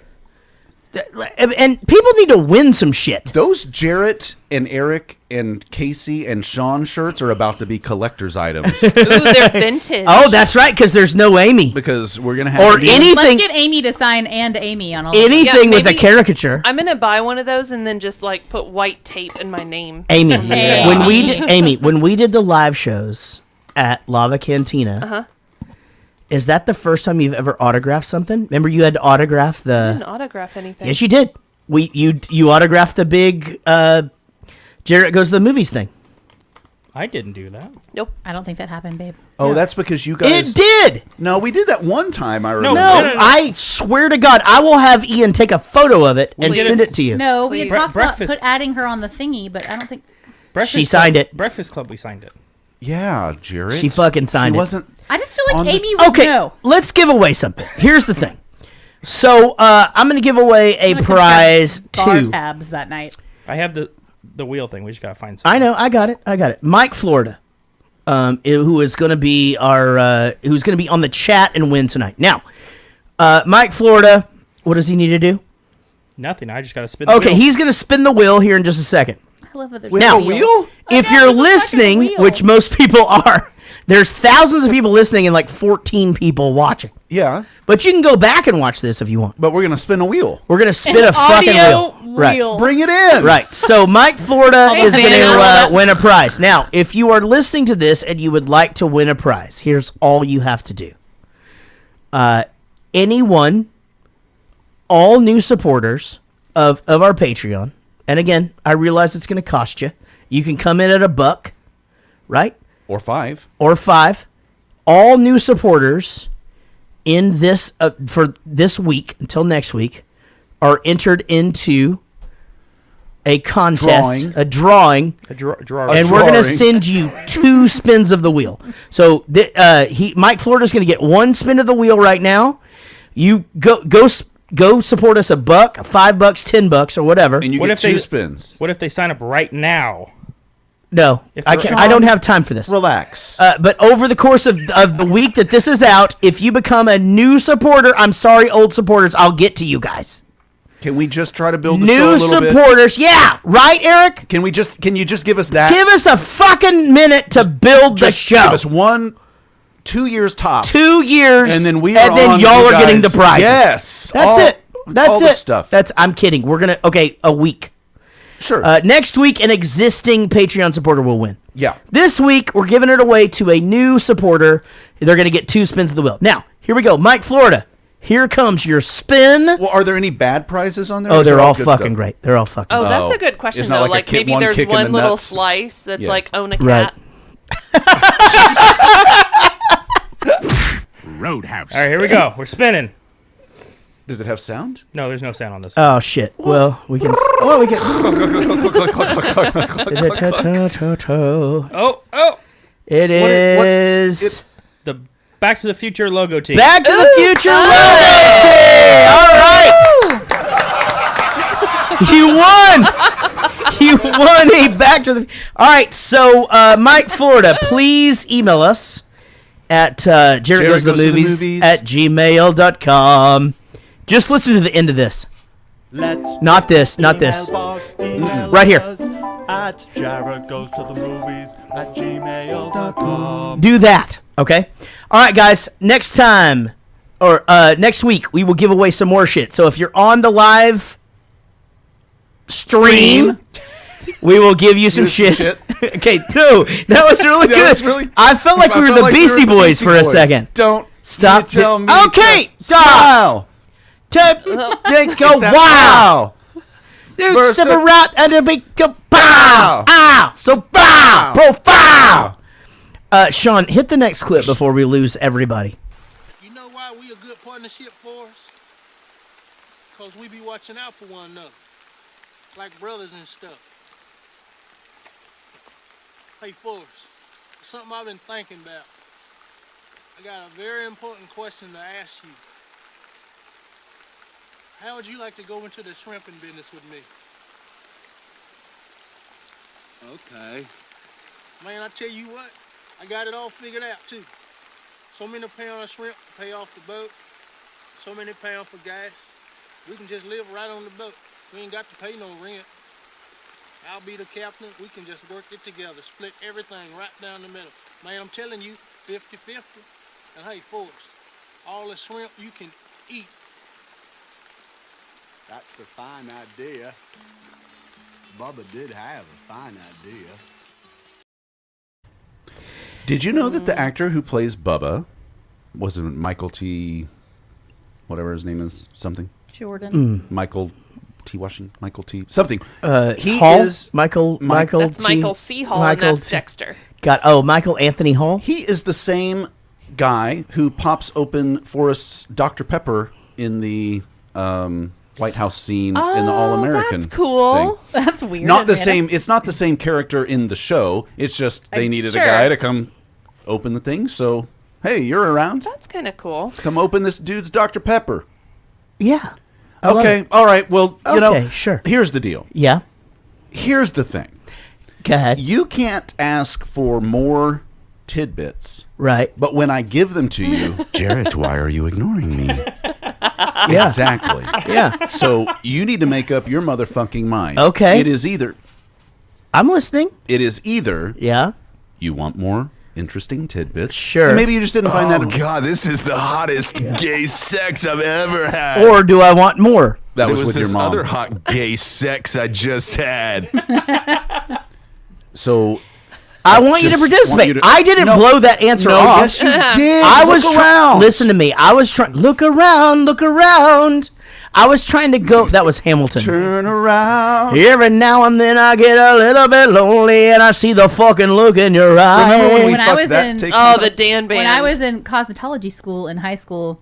And people need to win some shit. Those Jarrett and Eric and Casey and Sean shirts are about to be collector's items. Ooh, they're vintage. Oh, that's right, because there's no Amy. Because we're going to have... Or anything... Let's get Amy to sign and Amy on all anything with a maybe caricature. I'm gonna buy one of those and then just like put white tape in my name. Amy, Hey. when we did the live shows at Lava Cantina, is that the first time you've ever autographed something? Remember you had to autograph I the... didn't autograph anything. Yes, you did. You autographed the big Jarrett Goes to the Movies thing. I didn't do that. Nope. I don't think that happened, babe. Oh, that's because you guys... It did! No, we did that one time, I remember. No, I swear to God, I will have Ian take a photo of it and send it to you. No, we had Bre- talked about breakfast. adding her on the thingy, but I don't think... She signed it. Breakfast Club, we signed it. Yeah, Jarrett. She fucking signed She it. wasn't... I just feel like On the- Amy would Okay, know. let's give away something. Here's the thing. So, I'm going to give away a prize Bar to... tabs that night. I have the wheel thing. We just gotta find something. I know, I got it. Mike Florida, who is going to be who's going to be on the chat and win tonight. Now, Mike Florida, what does he need to do? Nothing. I just gotta spin the Okay, wheel. he's going to spin the wheel here in just a second. I love that there's Now, a wheel. if you're listening, which most people are, there's thousands of people listening and like 14 people watching. Yeah. But you can go back and watch this if you want. But we're going to spin a wheel. We're going to spin a fucking wheel. Right. Bring it in. Right. So Mike Florida Hey, is going Hannah. to win a prize. Now, if you are listening to this and you would like to win a prize, here's all you have to do. Anyone, all new supporters of our Patreon, and again, I realize it's going to cost you. You can come in at $1, right? Or 5. Or 5. All new supporters in this for this week until next week are entered into a contest, a drawing, and we're going to send you 2 spins of the wheel. So Mike Florida's going to get 1 spin of the wheel right now. You go support us $1, $5, $10, or whatever. And you What get if they- 2 spins. What if they sign up right now? No, If I they're- can't, I don't have time for this. Relax. But over the course of the week that this is out, if you become a new supporter, I'm sorry, old supporters, I'll get to you guys. Can we just try to build the New show a little bit? supporters, yeah, right, Eric? Can you just give us that? Give us a fucking minute to build the Just show. Give us 2 years tops. 2 years, And then we and are then on y'all you are getting the guys. prizes. Yes. That's it. That's all it. the stuff. I'm kidding. We're gonna a week. Sure. Next week, an existing Patreon supporter will win. Yeah. This week, we're giving it away to a new supporter. They're going to get 2 spins of the wheel. Now, here we go. Mike Florida, here comes your spin. Well, are there any bad prizes on there? Oh, Or is they're it all good fucking stuff? great. They're all fucking Oh, great. that's a good question It's not though. like a Like kid maybe one there's kick in one the little nuts. slice that's Yeah. like own a Right. cat. Roadhouse. All right, here we go. We're spinning. Does it have sound? No, there's no sound on this. Oh, shit. Well, we can... Well, we can... Oh. It is... The Back to the Future logo team. Back to the Future logo team! All right! You won! You won a Back to the... All right, so, Mike Florida, please email us at Jared Goes to the Movies at gmail.com. Just listen to the end of this. Not this. Right here. At Jared Goes to the Movies at gmail.com. Do that, okay? All right, guys. Next time, or next week, we will give away some more shit. So if you're on the live stream, We will give you some shit. Okay, no, that was really good. I felt like we were the Beastie Boys for a second. Don't stop. Tell me. Okay, stop. Go wow. Dude, step around and it'll be pow. Ow. So pow. Profile. Sean, hit the next clip before we lose everybody. You know why we a good partnership for us? Because we be watching out for one another. Like brothers and stuff. Hey, Forrest, something I've been thinking about. I got a very important question to ask you. How would you like to go into the shrimping business with me? Okay. Man, I tell you what, I got it all figured out too. So many pounds of shrimp to pay off the boat. So many pounds for gas. We can just live right on the boat. We ain't got to pay no rent. I'll be the captain. We can just work it together. Split everything right down the middle. Man, I'm telling you, 50-50. And hey, Forrest, all the shrimp you can eat. That's a fine idea. Bubba did have a fine idea. Did you know that the actor who plays Bubba was Michael T. whatever his name is, something? Jordan. Michael T. Washington? Michael T. something. He is Michael That's T. Michael C. Hall, and that's Dexter. Michael Anthony Hall? He is the same guy who pops open Forrest's Dr. Pepper in the White House scene in the All-American. That's cool. Thing. That's weird. Not the same. It's not the same character in the show. It's just they needed a guy to come open the thing. So, hey, you're around. That's kind of cool. Come open this dude's Dr. Pepper. Yeah. Okay. All right. Well, you know, sure. Here's the deal. Yeah. Here's the thing. Go ahead. You can't ask for more tidbits. Right. But when I give them to you, Jarrett, why are you ignoring me? Yeah. Exactly. Yeah. So you need to make up your motherfucking mind. Okay. It is either. I'm listening. It is either. Yeah. You want more interesting tidbits. Sure. And maybe you just didn't find that. Oh, God, this is the hottest gay sex I've ever had. Or do I want more? That there was with this your mom. other hot gay sex I just had. So I want you to participate. I didn't blow that answer off. Yes, you did. I was look around. Listen to me. I was trying. Look around. Look around. I was trying to go. That was Hamilton. Turn around. Every now and then I get a little bit lonely and I see the fucking look in your eye. Remember when I was in the Dan band. When I was in cosmetology school in high school,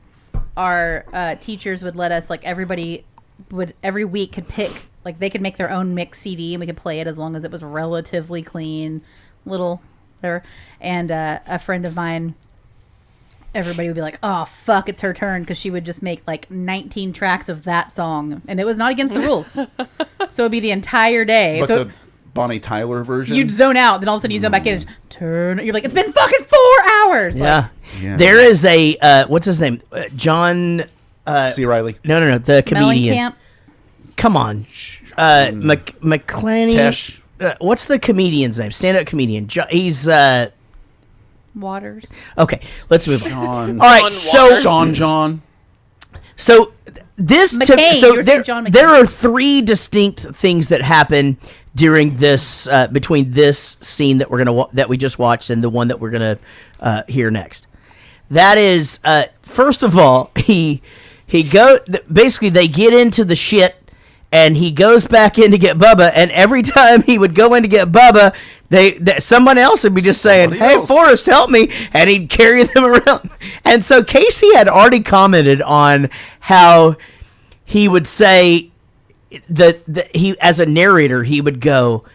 our teachers would let us, like, everybody would every week could pick, like, they could make their own mix CD and we could play it as long as it was relatively clean, little whatever. And a friend of mine, everybody would be like, oh fuck, it's her turn, because she would just make like 19 tracks of that song, and it was not against the rules. So it'd be the entire day. But so the Bonnie Tyler version. you'd zone out, then all of a sudden you zone back in and turn. You're like, it's been fucking 4 hours. Yeah. Yeah. There is a what's his name? John C. Riley. No, the comedian. Mellencamp. Come on. McClaney. Tesh. What's the comedian's name? Stand-up comedian. He's Waters. okay. Let's move on. John. All right. So John. So this McCain, you were saying John McCain. there are three distinct things that happen during this between this scene that that we just watched and the one that we're gonna hear next. That is, first of all, basically they get into the shit. And he goes back in to get Bubba, and every time he would go in to get Bubba, someone else would be just saying, "Hey, Forrest, help me," and he'd carry them around. And so Casey had already commented on how he would say that he, as a narrator, he would go,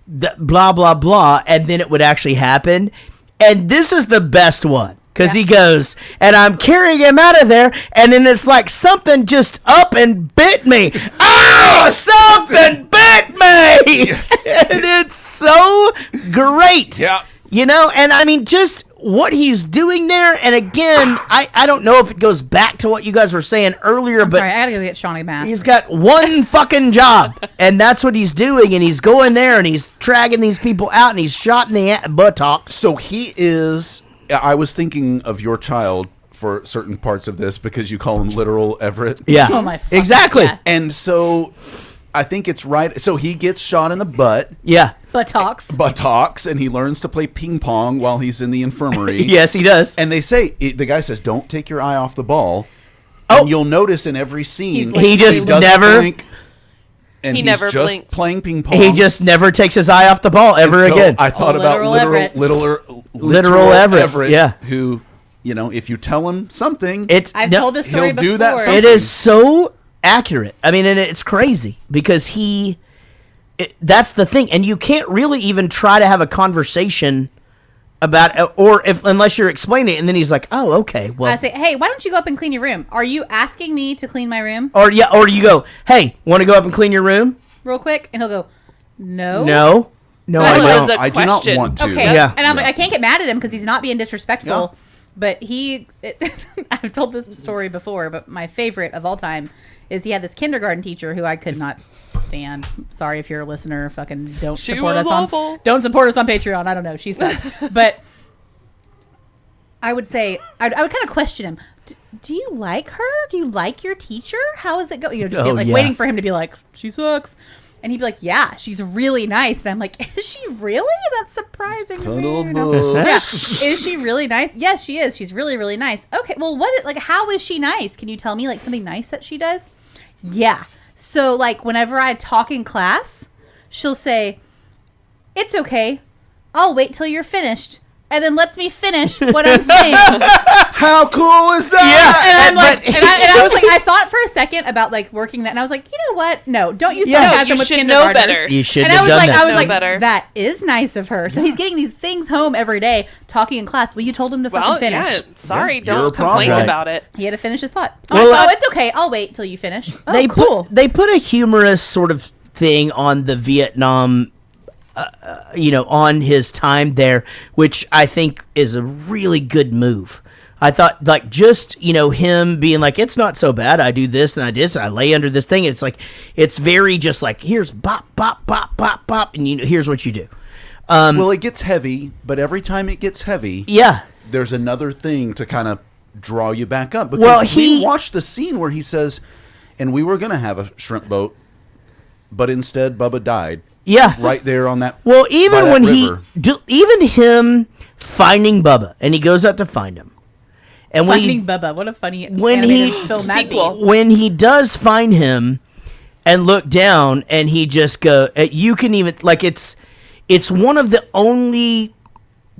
"blah blah blah," and then it would actually happen. And this is the best one. Because he goes, and I'm carrying him out of there, and then it's like something just up and bit me. Oh, something bit me! Yes. And it's so great. Yeah. You know, and I mean, just what he's doing there, and again, I don't know if it goes back to what you guys were saying earlier, but Sorry, I gotta go get Shawnee Bass. he's got one fucking job, and that's what he's doing, and he's going there, and he's dragging these people out, and he's shot in the buttocks. So he is. I was thinking of your child for certain parts of this because you call him literal Everett. Yeah. Oh my exactly. God. And so I think it's right. So he gets shot in the butt. Yeah. Buttocks. And he learns to play ping pong while he's in the infirmary. Yes, he does. And they say, the guy says, don't take your eye off the ball. And you'll notice in every scene, he just never blink, and he he's never just blinks. playing ping pong. He just never takes his eye off the ball ever again. I thought about literal Everett, yeah. who, you know, if you tell him something, I've told this story he'll before. do that something. It is so accurate. I mean, and it's crazy because that's the thing. And you can't really even try to have a conversation about, unless you're explaining it, and then he's like, oh, okay, well. I say, hey, why don't you go up and clean your room? Are you asking me to clean my room? Or you go, hey, want to go up and clean your room? Real quick. And he'll go, no. No, I don't. I do not want to. Okay. Yeah. And I'm like, I can't get mad at him because he's not being disrespectful. But I've told this story before, but my favorite of all time is he had this kindergarten teacher who I could not stand. Sorry if you're a listener, fucking don't support us on Patreon. I don't know. She sucks. But I would say, I would kind of question him. Do you like her? Do you like your teacher? How is it going? You know, just waiting for him to be like, she sucks. And he'd be like, yeah, she's really nice. And I'm like, is she really? That's surprising to me. Yeah. Is she really nice? Yes, she is. She's really, really nice. Okay, well, how is she nice? Can you tell me, like, something nice that she does? Yeah. So, like, whenever I talk in class, she'll say, it's okay. I'll wait till you're finished. And then lets me finish what I'm saying. How cool is that? Yeah. And I'm like, and I was like, I thought for a second about like working that, and I was like, you know what? No, don't use sarcasm with kindergartners. Know better. You should and have done that. I was like, that is nice of her. So he's getting these things home every day, talking in class. Well, you told him to fucking finish. Yeah, sorry, don't complain about it. He had to finish his thought. Well, it's okay. I'll wait till you finish. Oh, cool. They put a humorous sort of thing on the Vietnam. On his time there, which I think is a really good move. I thought, like, just, him being like, it's not so bad. I do this and I did. So I lay under this thing. It's like, it's very just like, here's bop, bop, bop, bop, bop. And here's what you do. Well, it gets heavy, but every time it gets heavy, there's another thing to kind of draw you back up. Because we watched the scene where he says, and we were going to have a shrimp boat, but instead Bubba died. Yeah, right there on that. Well, even when even him finding Bubba, and he goes out to find him, and Finding Bubba, what a funny animated film that be. When he does find him, and look down, and he just go, you can even like it's one of the only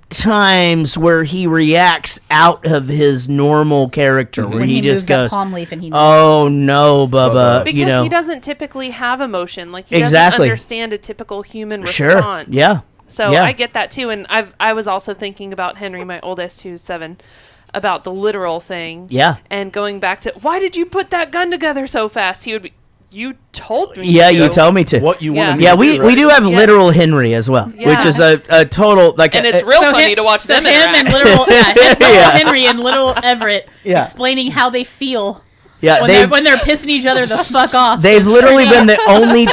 times where he reacts out of his normal character, where he just goes, palm leaf and he "Oh no, Bubba," because he doesn't typically have emotion. Like he doesn't understand a typical human response. Yeah. So I get that too, and I was also thinking about Henry, my oldest, who's 7, about the literal thing. Yeah. And going back to why did you put that gun together so fast? He would be. You told me. Yeah, you told me to. What you want to do, we do have literal Henry as well, which is a total like. And it's real funny to watch them interact. And literal Henry and little Everett explaining how they feel. Yeah, when they're pissing each other the fuck off. They've literally been the only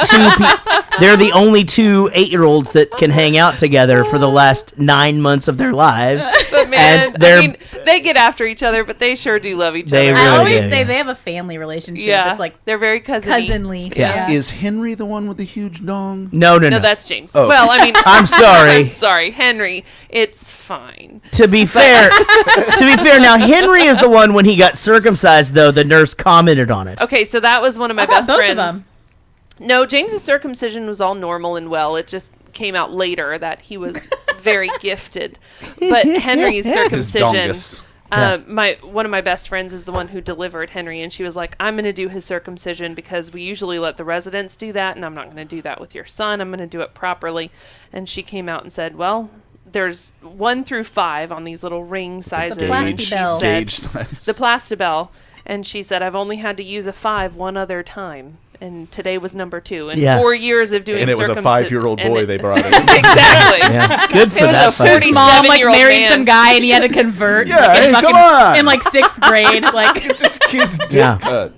they're the only 2 8-year-olds that can hang out together for the last 9 months of their lives. But man, I mean, they get after each other, but they sure do love each other. Really I always say they have a family relationship. Yeah, it's like they're very cousinly. Yeah. Is Henry the one with the huge dong? No, that's James. Oh. Well, I mean, I'm sorry. I'm sorry, Henry. It's fine. To be fair, now Henry is the one when he got circumcised. Though the nurse commented on it. Okay, so that was one of my best friends. No, James's circumcision was all normal and well. It just came out later that he was very gifted. But Henry's circumcision, one of my best friends is the one who delivered Henry, and she was like, I'm going to do his circumcision because we usually let the residents do that, and I'm not going to do that with your son. I'm going to do it properly. And she came out and said, well, there's 1 through 5 on these little ring sizes. The Plastibell. Gauge size. The Plastibell. And she said, I've only had to use a 5 one other time. And today was number 2. And 4 years of doing circumcision. And it was a 5-year-old boy they brought in. Exactly. Yeah, good for that. It was a 47-year-old mom married some guy and he had to convert. Yeah, hey, come on. In like 6th grade. Like, get this kid's dick cut.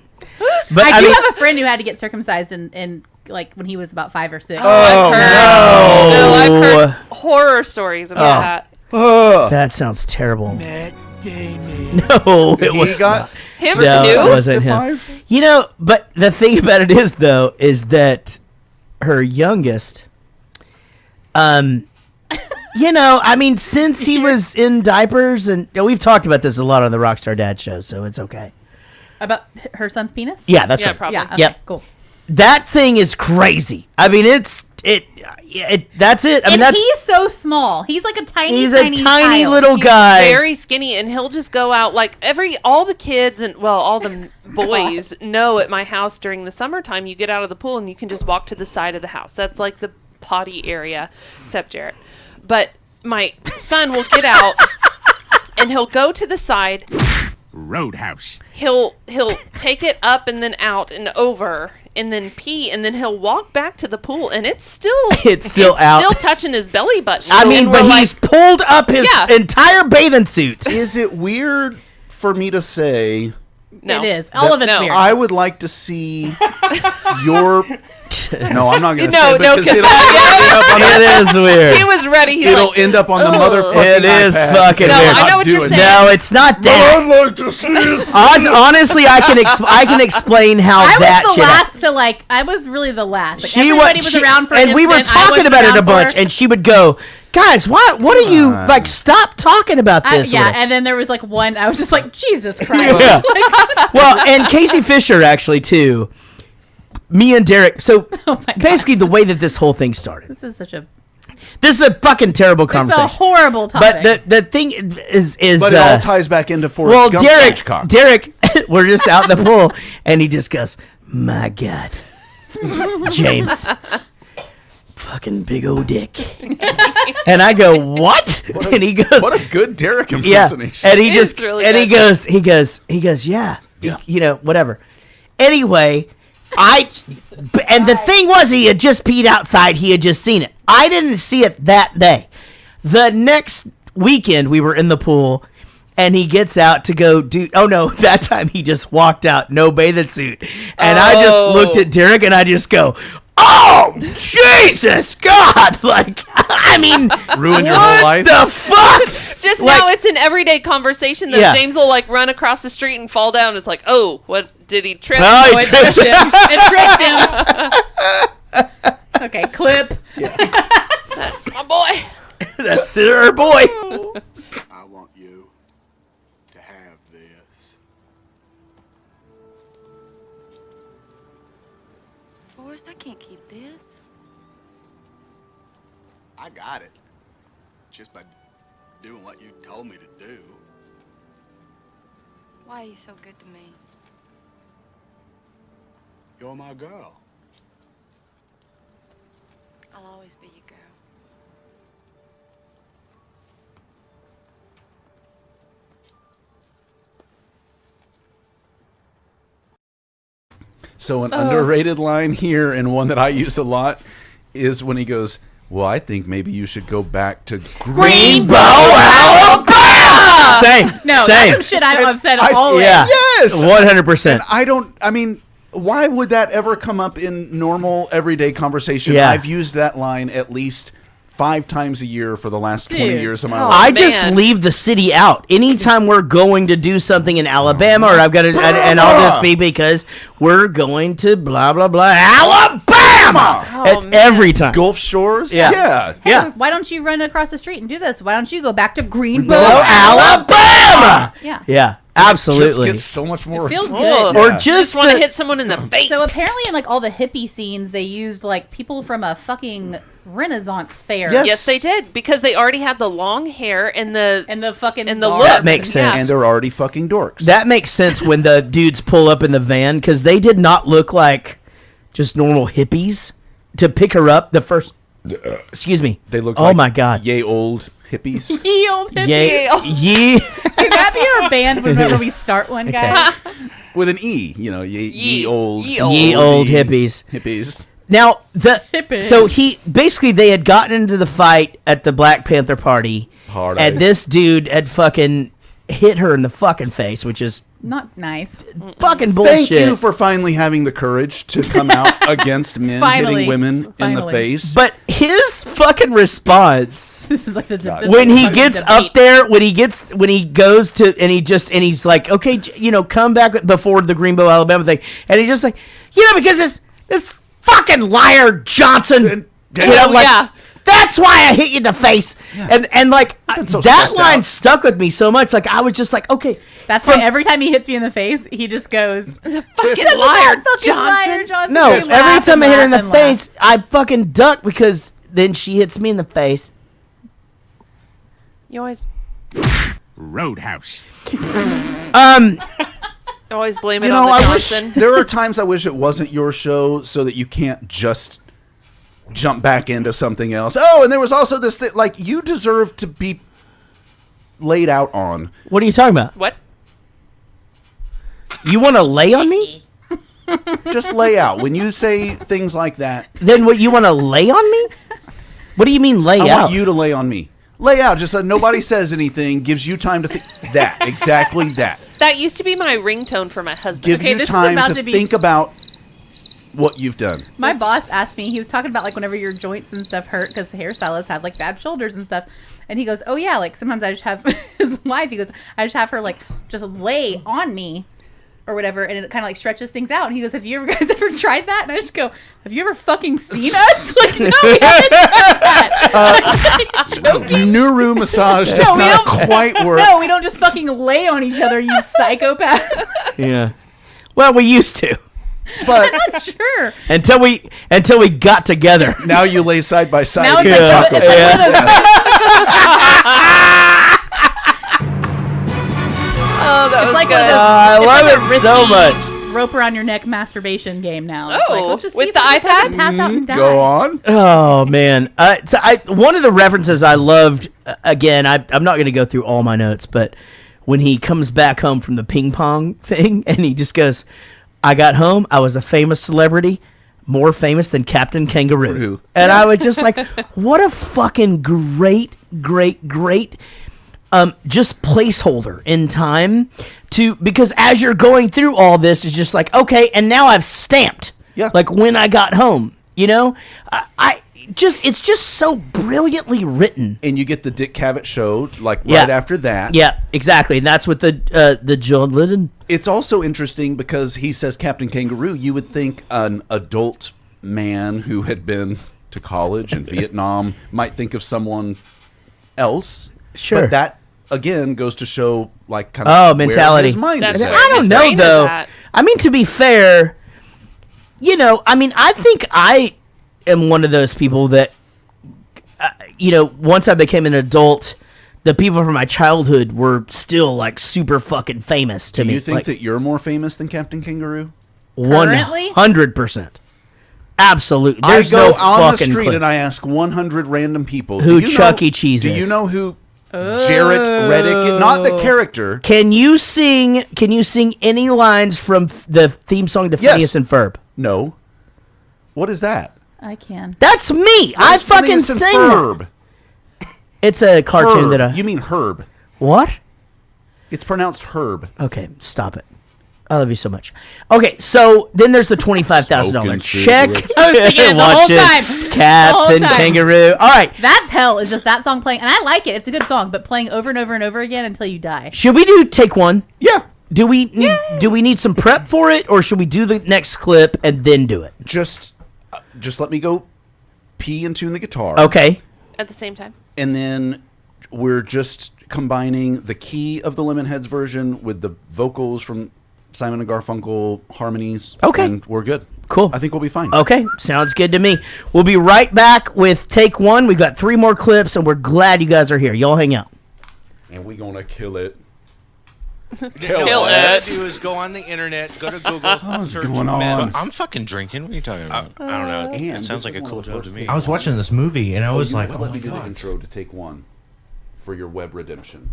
But I do have a friend who had to get circumcised in like when he was about 5 or 6. I've heard horror stories about that. That sounds terrible. No, it was not. Him No, too? it wasn't him. You know, but the thing about it is, though, is that her youngest, you know, I mean, since he was in diapers, and we've talked about this a lot on the Rockstar Dad show, so it's okay. About her son's penis? Yeah, that's right. Probably. Yeah, okay, Yep. cool. That thing is crazy. I mean, that's it. That's it. I mean, And he's so small. He's like a tiny, he's tiny a tiny child. little He's guy. very skinny, and he'll just go out like all the kids and all the boys know at my house during the summertime. You get out of the pool and you can just walk to the side of the house. That's like the potty area, except Jarrett. But my son will get out and he'll go to the side. Roadhouse. He'll take it up and then out and over and then pee, and then he'll walk back to the pool, and it's still out. still touching his belly button. I mean, but he's pulled up his entire bathing suit. Is it weird for me to say? No, it is. All of it's weird. I would like to see your. No, I'm not going to No, say no, because because it'll end up on It is weird. He was ready. He's it'll like, end up on the "Ugh." motherfucking It is iPad. fucking No, weird. I know what you're saying. No, it's not that. I'd like to see it. Honestly, I can explain how I that was the shit last to like. I was really the last. Like, she everybody was around for, an and we were instant, I talking wasn't about it a around bunch, for. and she would go, "Guys, what are you like? Stop talking about this." or Yeah, whatever." and then there was like one. I was just like, Jesus Christ. Yeah. Like, Well, and Casey Fisher actually too. Me and Derek. So basically, the way that this whole thing started. this is such a. This is a fucking terrible It's conversation. a horrible topic. But the thing is But it all ties back into Forrest well, Gump Derek, Hitchcock. we're just out in the pool, and he just goes, "My God, James, fucking big old dick." And I go, "What?" And he goes, What a good Derek "Yeah." impersonation. And he It just is really and he good. goes, "Yeah, you know, whatever." Anyway, and the thing was, he had just peed outside. He had just seen it. I didn't see it that day. The next weekend, we were in the pool, and he gets out to go do. Oh no! That time he just walked out, no bathing suit, and I just looked at Derek, and I just go, "Oh Jesus God!" Like, I mean, Ruined your whole life. the fuck? Just Like- now, it's an everyday conversation that Yeah. James will like run across the street and fall down. It's like, oh, what did he trip? Oh, he No, it tripped tripped him. It tricked him. Okay, clip. That's my boy. That's her boy. I want you to have this. Forrest, I can't keep this. I got it. Just by doing what you told me to do. Why are you so good to me? You're my girl. I'll always be your girl. So an underrated line here, and one that I use a lot, is when he goes, "Well, I think maybe you should go back to Greenbow, Alabama." Same. No, same. that's some shit I've said always. Yeah. Yes, 100%. And I don't. I mean, why would that ever come up in normal everyday conversation? Yeah. I've used that line at least 5 times a year for the last 20 years of my life. I just leave the city out anytime we're going to do something in Alabama, or I've got to, and I'll just be because we're going to blah blah blah Alabama every time. Gulf Shores. Yeah. Yeah. Why don't you run across the street and do this? Why don't you go back to Greenbow, Alabama? Yeah. Yeah. Absolutely. Just gets so much more. Feels good. Or You just just want to hit someone in the face. So apparently, in like all the hippie scenes, they used like people from a fucking Renaissance fair. Yes, they did, because they already had the long hair and the fucking and the bar. look. That makes sense. And they're already fucking dorks. That makes sense when the dudes pull up in the van, because they did not look like just normal hippies to pick her up the first. Excuse me. They look. Oh like my God. Yay old hippies. Ye old hippie. Ye. Can that be our band whenever we start one, guys? With an E, you know, ye old hippies. Hippies. Now Hippies. so they had gotten into the fight at the Black Panther party, Hard and eye. this dude had fucking hit her in the fucking face, which is Not nice. fucking bullshit. Thank you for finally having the courage to come out against men Finally. hitting women in the Finally. face. But his fucking response This is like when he gets up there, when he goes to, and he's like, okay, come back before the Greenbow, Alabama thing, and he's just like, because this fucking liar Johnson, that's why I hit you in the face, and like that line stuck with me so much. Like I was just like, okay, that's why every time he hits me in the face, he just goes, fucking liar Johnson. No, every time I hit her in the face, I fucking duck because then she hits me in the face. You always Roadhouse. Always blame it on the Johnson. There are times I wish it wasn't your show so that you can't just jump back into something else. Oh, and there was also this thing, like, you deserve to be laid out on. What are you talking about? What? You want to lay on me? Just lay out. When you say things like that. Then what, you want to lay on me? What do you mean lay out? I want you to lay on me. Lay out, just so nobody says anything, gives you time to think. That, exactly that. That used to be my ringtone for my husband. Give you time to think about what you've done. My boss asked me, he was talking about like whenever your joints and stuff hurt, because hairstylists have like bad shoulders and stuff. And he goes, oh yeah, like sometimes I just have his wife, he goes, I just have her like just lay on me or whatever, and it kind of like stretches things out. And he goes, have you guys ever tried that? And I just go, have you ever fucking seen us? Like, no, we haven't tried that. Nuru massage does not quite work. No, we don't just fucking lay on each other, you psychopath. Yeah. Well, we used to. But I'm not sure. Until we got together. Now you lay side by side. Now it's like one of Oh, that was like good. one of those, I love like it so much. Rope around your neck masturbation game now. It's Oh, like, let's just with see if the this iPad? doesn't pass out and die. Go on. Oh man, one of the references I loved. Again, I'm not going to go through all my notes, but when he comes back home from the ping pong thing, and he just goes, "I got home. I was a famous celebrity, more famous than Captain Kangaroo," and I was just like, "What a fucking great." Just placeholder in time because as you're going through all this, it's just like, okay, and now I've stamped, like when I got home, it's just so brilliantly written. And you get the Dick Cavett show right after that. Yeah, exactly. And that's with the John Lennon. It's also interesting because he says Captain Kangaroo. You would think an adult man who had been to college in Vietnam might think of someone else. Sure. But that again goes to show like kind of mentality. Where his mind is at. I don't know though. I mean, to be fair, I think I am one of those people that, once I became an adult, the people from my childhood were still like super fucking famous to me. Do you think that you're more famous than Captain Kangaroo? 100%. Absolutely. I go on the street and I ask 100 random people who Chuck E. Cheese is. Do you know who Jarrett Reddick is? Not the character. Can you sing any lines from the theme song to Phineas and Ferb? No. What is that? I can. That's me. I fucking sing Ferb. It's a cartoon Herb. that I... You mean Herb. What? It's pronounced Herb. Okay, stop it. I love you so much. Okay, so then there's the $25,000 check. I was thinking it the whole time. Captain Kangaroo. All right. That's hell. It's just that song playing. And I like it. It's a good song, but playing over and over and over again until you die. Should we do take one? Yeah. Do we need some prep for it, or should we do the next clip and then do it? Just let me go pee and tune the guitar. Okay. At the same time. And then we're just combining the key of the Lemonheads version with the vocals from Simon and Garfunkel harmonies. Okay. And we're good. Cool. I think we'll be fine. Okay. Sounds good to me. We'll be right back with take one. We've got 3 more clips, and we're glad you guys are here. Y'all hang out. And we're going to kill it. All you gotta do is go on the internet, go to Google, search going on? I'm fucking drinking. What are you talking about? I don't know. It sounds like a cool job to me. I was watching this movie, and I was like, let me do the intro to take one for your web redemption.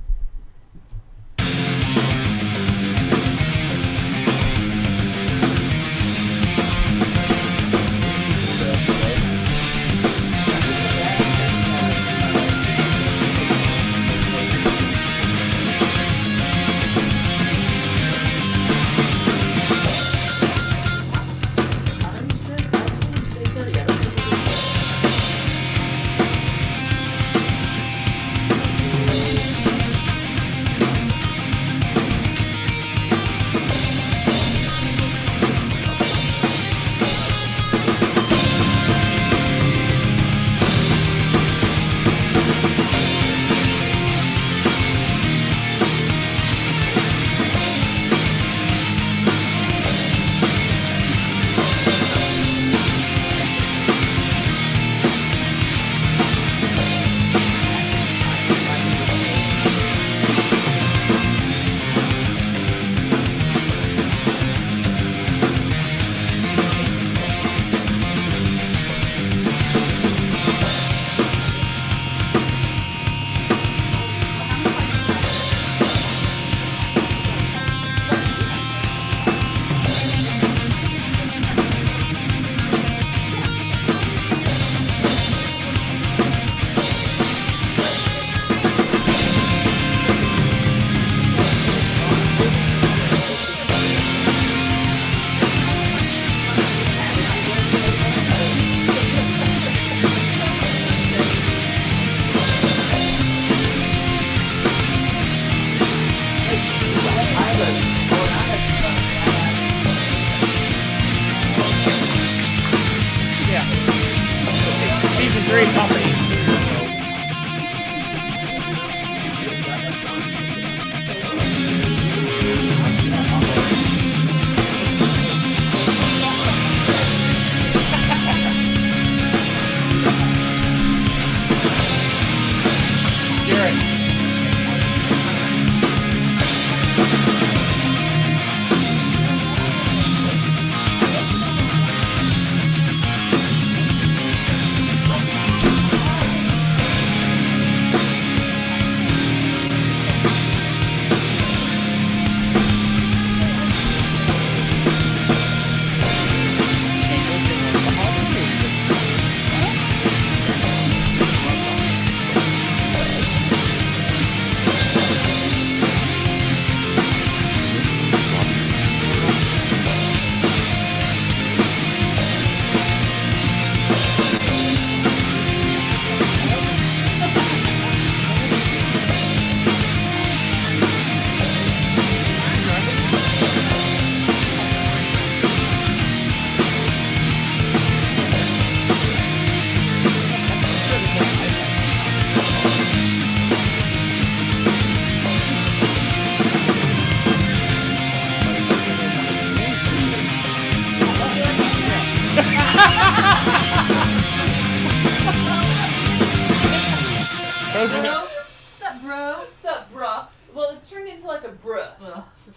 very complicated.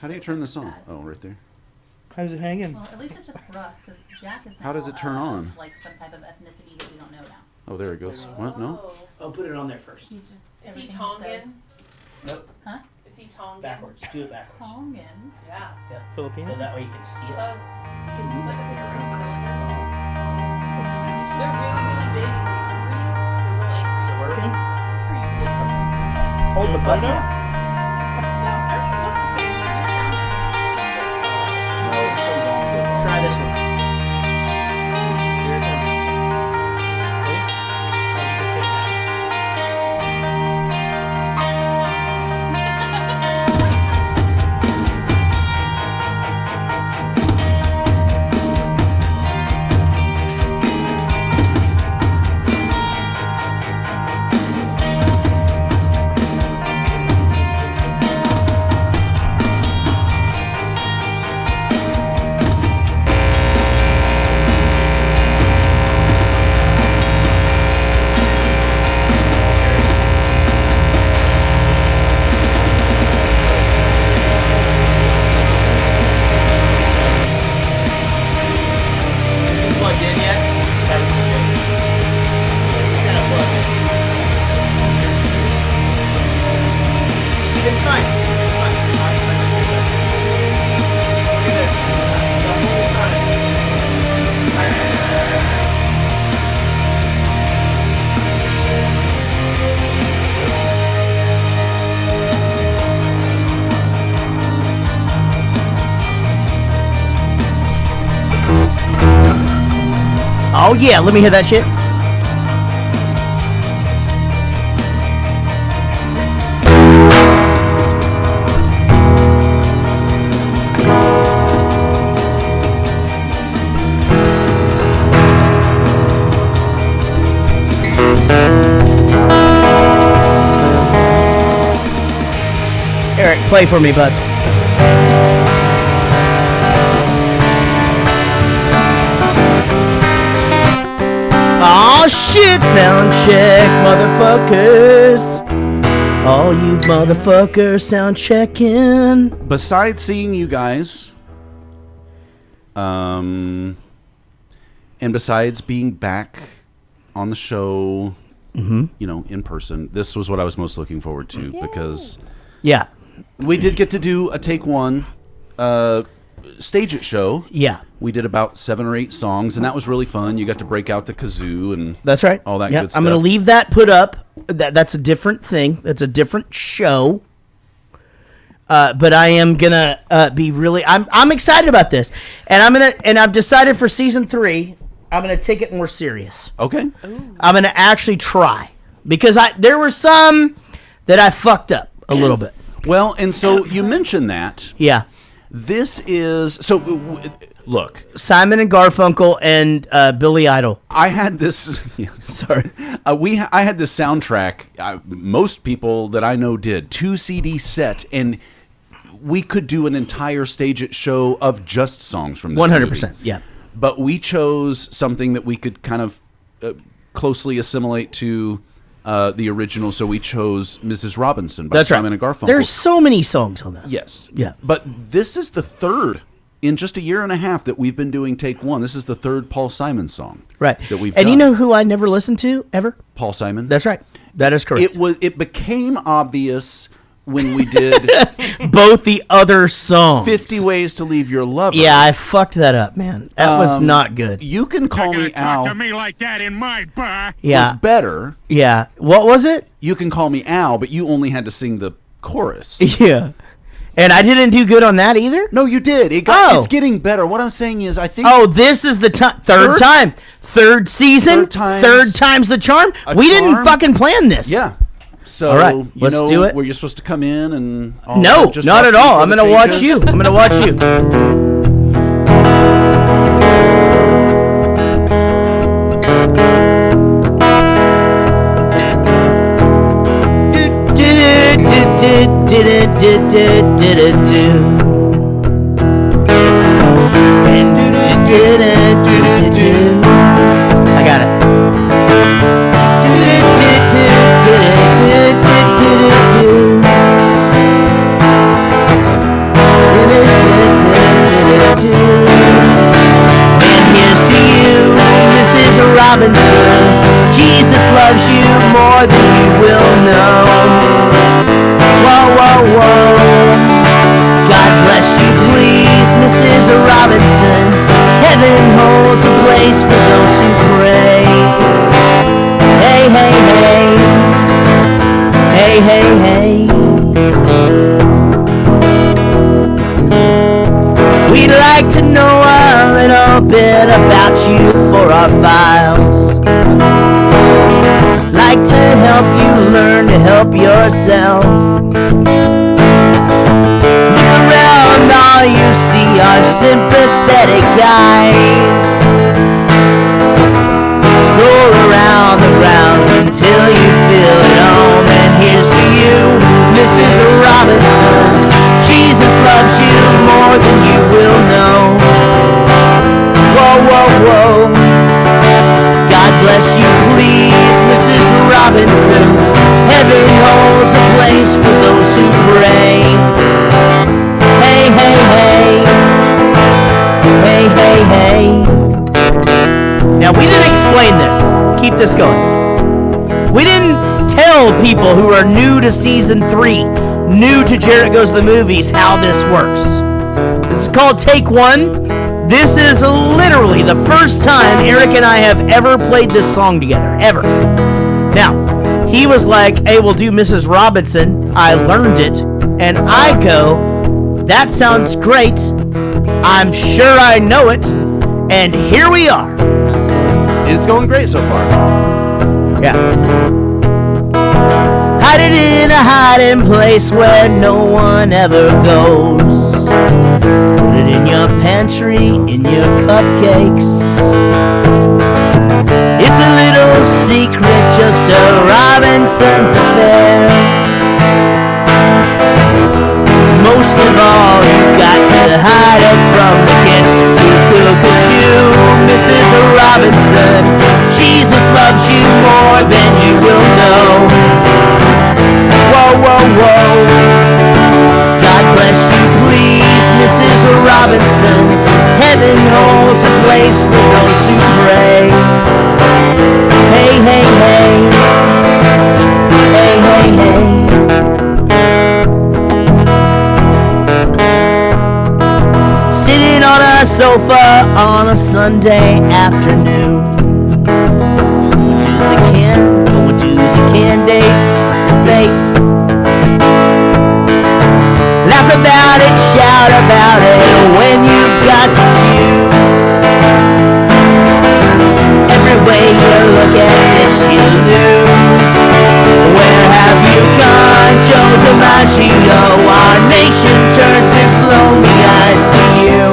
How do you turn this on? Oh, right there. How's it hanging? Well, at least it's just bruh, because Jack is How does it turn on? Of, like some type of ethnicity that we don't know now. Oh, there it goes. What? No? Oh, put it on there first. He just, Is he Tongan? Nope. Huh? Is he Tongan? Backwards. Do it backwards. Tongan. Yeah. Yeah. Filipino? So that way you can see it. Close. You can move that thing around. They're really, really big and they just they're like Is it working? Hold the button up. Try this one. Here it comes. Plugged in yet? Gotta plug it. It's fine. It's fine. Look at this. The whole Oh yeah, let me hear that shit. Eric, play for me, bud. Oh shit, sound check, motherfuckers. All you motherfuckers sound checking. Besides seeing you guys, and besides being back on the show, you know, in person, this was what I was most looking forward to because yeah, we did get to do a take one Stage It show. Yeah. We did about 7 or 8 songs, and that was really fun. You got to break out the kazoo and that's right. All that Yep. good stuff. I'm going to leave that put up. That's a different thing. That's a different show. But I am gonna be really. I'm excited about this, and I've decided for season 3, I'm gonna take it more serious. Okay. Ooh. I'm gonna actually try because there were some that I fucked up a little bit. Well, and so you mentioned that. Yeah. This is so. Look, Simon and Garfunkel and Billy Idol. I had this. Sorry, I had this soundtrack. Most people that I know did 2 CD set, and we could do an entire stage at show of just songs from this 100%. movie. Yeah, but we chose something that we could kind of closely assimilate to the original. So we chose Mrs. Robinson by Simon and Garfunkel. There's so many songs on that. Yes. Yeah. But this is the third in just a year and a half that we've been doing Take One. This is the third Paul Simon song. Right. That we've and done. You know who I never listened to ever? Paul Simon. That's right. That is correct. It became obvious when we did both the other songs. 50 Ways to Leave Your Lover. Yeah, I fucked that up, man. That was not good. You Can Call Me Al. Talk to me like that in my bar. Yeah. Was better. Yeah. What was it? You Can Call Me Al, but you only had to sing the chorus. Yeah. And I didn't do good on that either? No, you did. It's getting better. What I'm saying is, I think... Oh, this is the third time. Third season. Third time's the charm. We didn't fucking plan this. Yeah. So, all right, let's do it. Were you supposed to come in and... No, not at all. I'm going to watch you. I'm going to watch you. I got it. And here's to you, Mrs. Robinson. Jesus loves you more than you will know. Whoa, whoa, whoa. God bless you, please, Mrs. Robinson. Heaven holds a place for those who pray. Hey, hey, hey. Hey, hey, hey. We'd like to know a little bit about you for our files. Like to help you learn to help yourself. Look around, all you see are sympathetic eyes. Stroll around the grounds until you feel at home. And here's to you, Mrs. Robinson. Jesus loves you more than you will know. Whoa, whoa, whoa. God bless you, please, Mrs. Robinson. Heaven holds a place for those who pray. Hey, hey, hey. Hey, hey, hey. Now, we didn't explain this. Keep this going. We didn't tell people who are new to season 3, new to Jared Goes to the Movies, how this works. This is called Take One. This is literally the first time Eric and I have ever played this song together, ever. Now, he was like, hey, we'll do Mrs. Robinson. I learned it, and I go, that sounds great. I'm sure I know it, and here we are. It's going great so far. Yeah. Hide it in a hiding place where no one ever goes. Put it in your pantry, in your cupcakes. It's a little secret, just a Robinson's affair. Most of all, you got to hide it from the kids. Look at you, Mrs. Robinson. Jesus loves you more than you will know. Whoa, whoa, whoa. God bless you, please, Mrs. Robinson. Heaven holds a place for those who pray. Hey, hey, hey. Hey, hey, hey. Sitting on a sofa on a Sunday afternoon. Going to the candidates debate. Laugh about it, shout about it when you've got to choose. Every way you look at this, you lose. Where have you gone, Joe DiMaggio? Our nation turns its lonely eyes to you.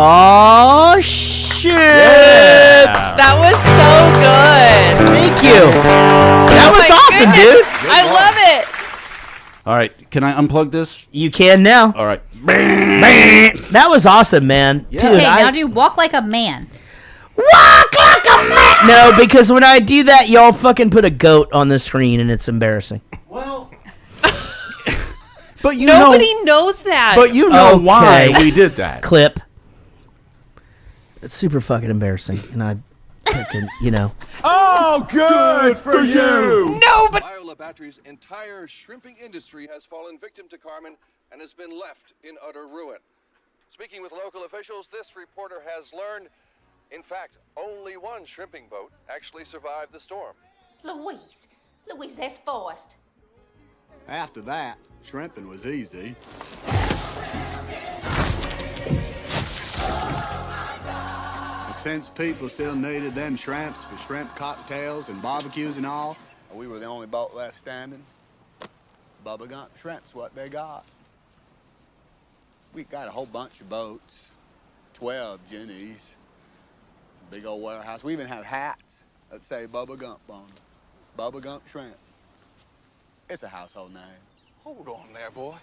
Oh shit! That was so good. Thank you. That was awesome, dude. I love it. All right, can I unplug this? You can now. All right. That was awesome, man. Yeah. Dude, Okay, now do walk like a man. Walk like a man. No, because when I do that, y'all fucking put a goat on the screen, and it's embarrassing. But Nobody knows that. But you know why we did that. Clip. It's super fucking embarrassing, and I fucking, Oh, good for you! No, but Biola Battery's entire shrimping industry has fallen victim to Carmen and has been left in utter ruin. Speaking with local officials, this reporter has learned, in fact, only one shrimping boat actually survived the storm. Louise, that's forced. After that, shrimping was easy. But since people still needed them shrimps for shrimp cocktails and barbecues and all, we were the only boat left standing. Bubba Gump Shrimp's what they got. We got a whole bunch of boats, 12 Jennies, big old warehouse. We even have hats that say Bubba Gump on them. Bubba Gump Shrimp. It's a household name. Hold on there, boy.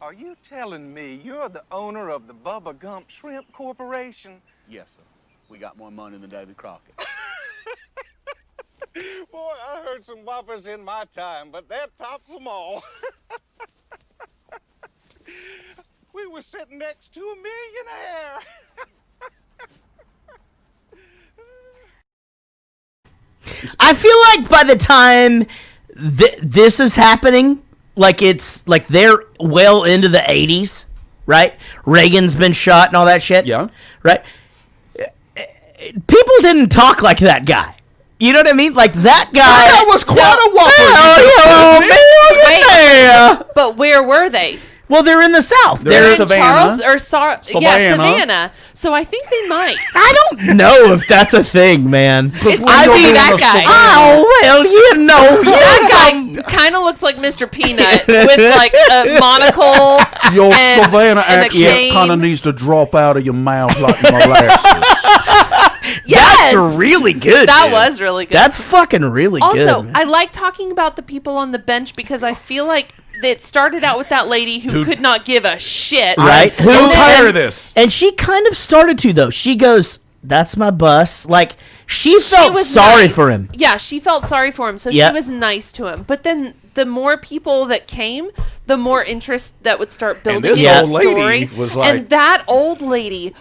Are you telling me you're the owner of the Bubba Gump Shrimp Corporation? Yes, sir. We got more money than Davy Crockett. Boy, I heard some whoppers in my time, but that tops them all. We were sitting next to a millionaire. I feel like by the time this is happening, like it's like they're well into the 80s, right? Reagan's been shot and all that shit. Yeah. Right? People didn't talk like that guy. You know what I mean? Like that guy. That was quite a whopper. But where were they? Well, they're in the South. They're in Charles or Savannah. So I think they might. I don't know if that's a thing, man. It's I mean that guy. Oh well, that guy kind of looks like Mr. Peanut with like a monocle. Your and, Savannah and accent kind of needs to drop out of your mouth like molasses. Yes, that's really good. That dude. was really good. That's fucking really good. Also, I like talking about the people on the bench because I feel like it started out with that lady who could not give a shit. Right? I'm so tired of this. And she kind of started to, though. She goes, "That's my bus." Like, she felt sorry nice. for him. Yeah, she felt sorry for him, so she was nice to him. But then the more people that came, the more interest that would start building this in the old lady story. was like, and that old lady,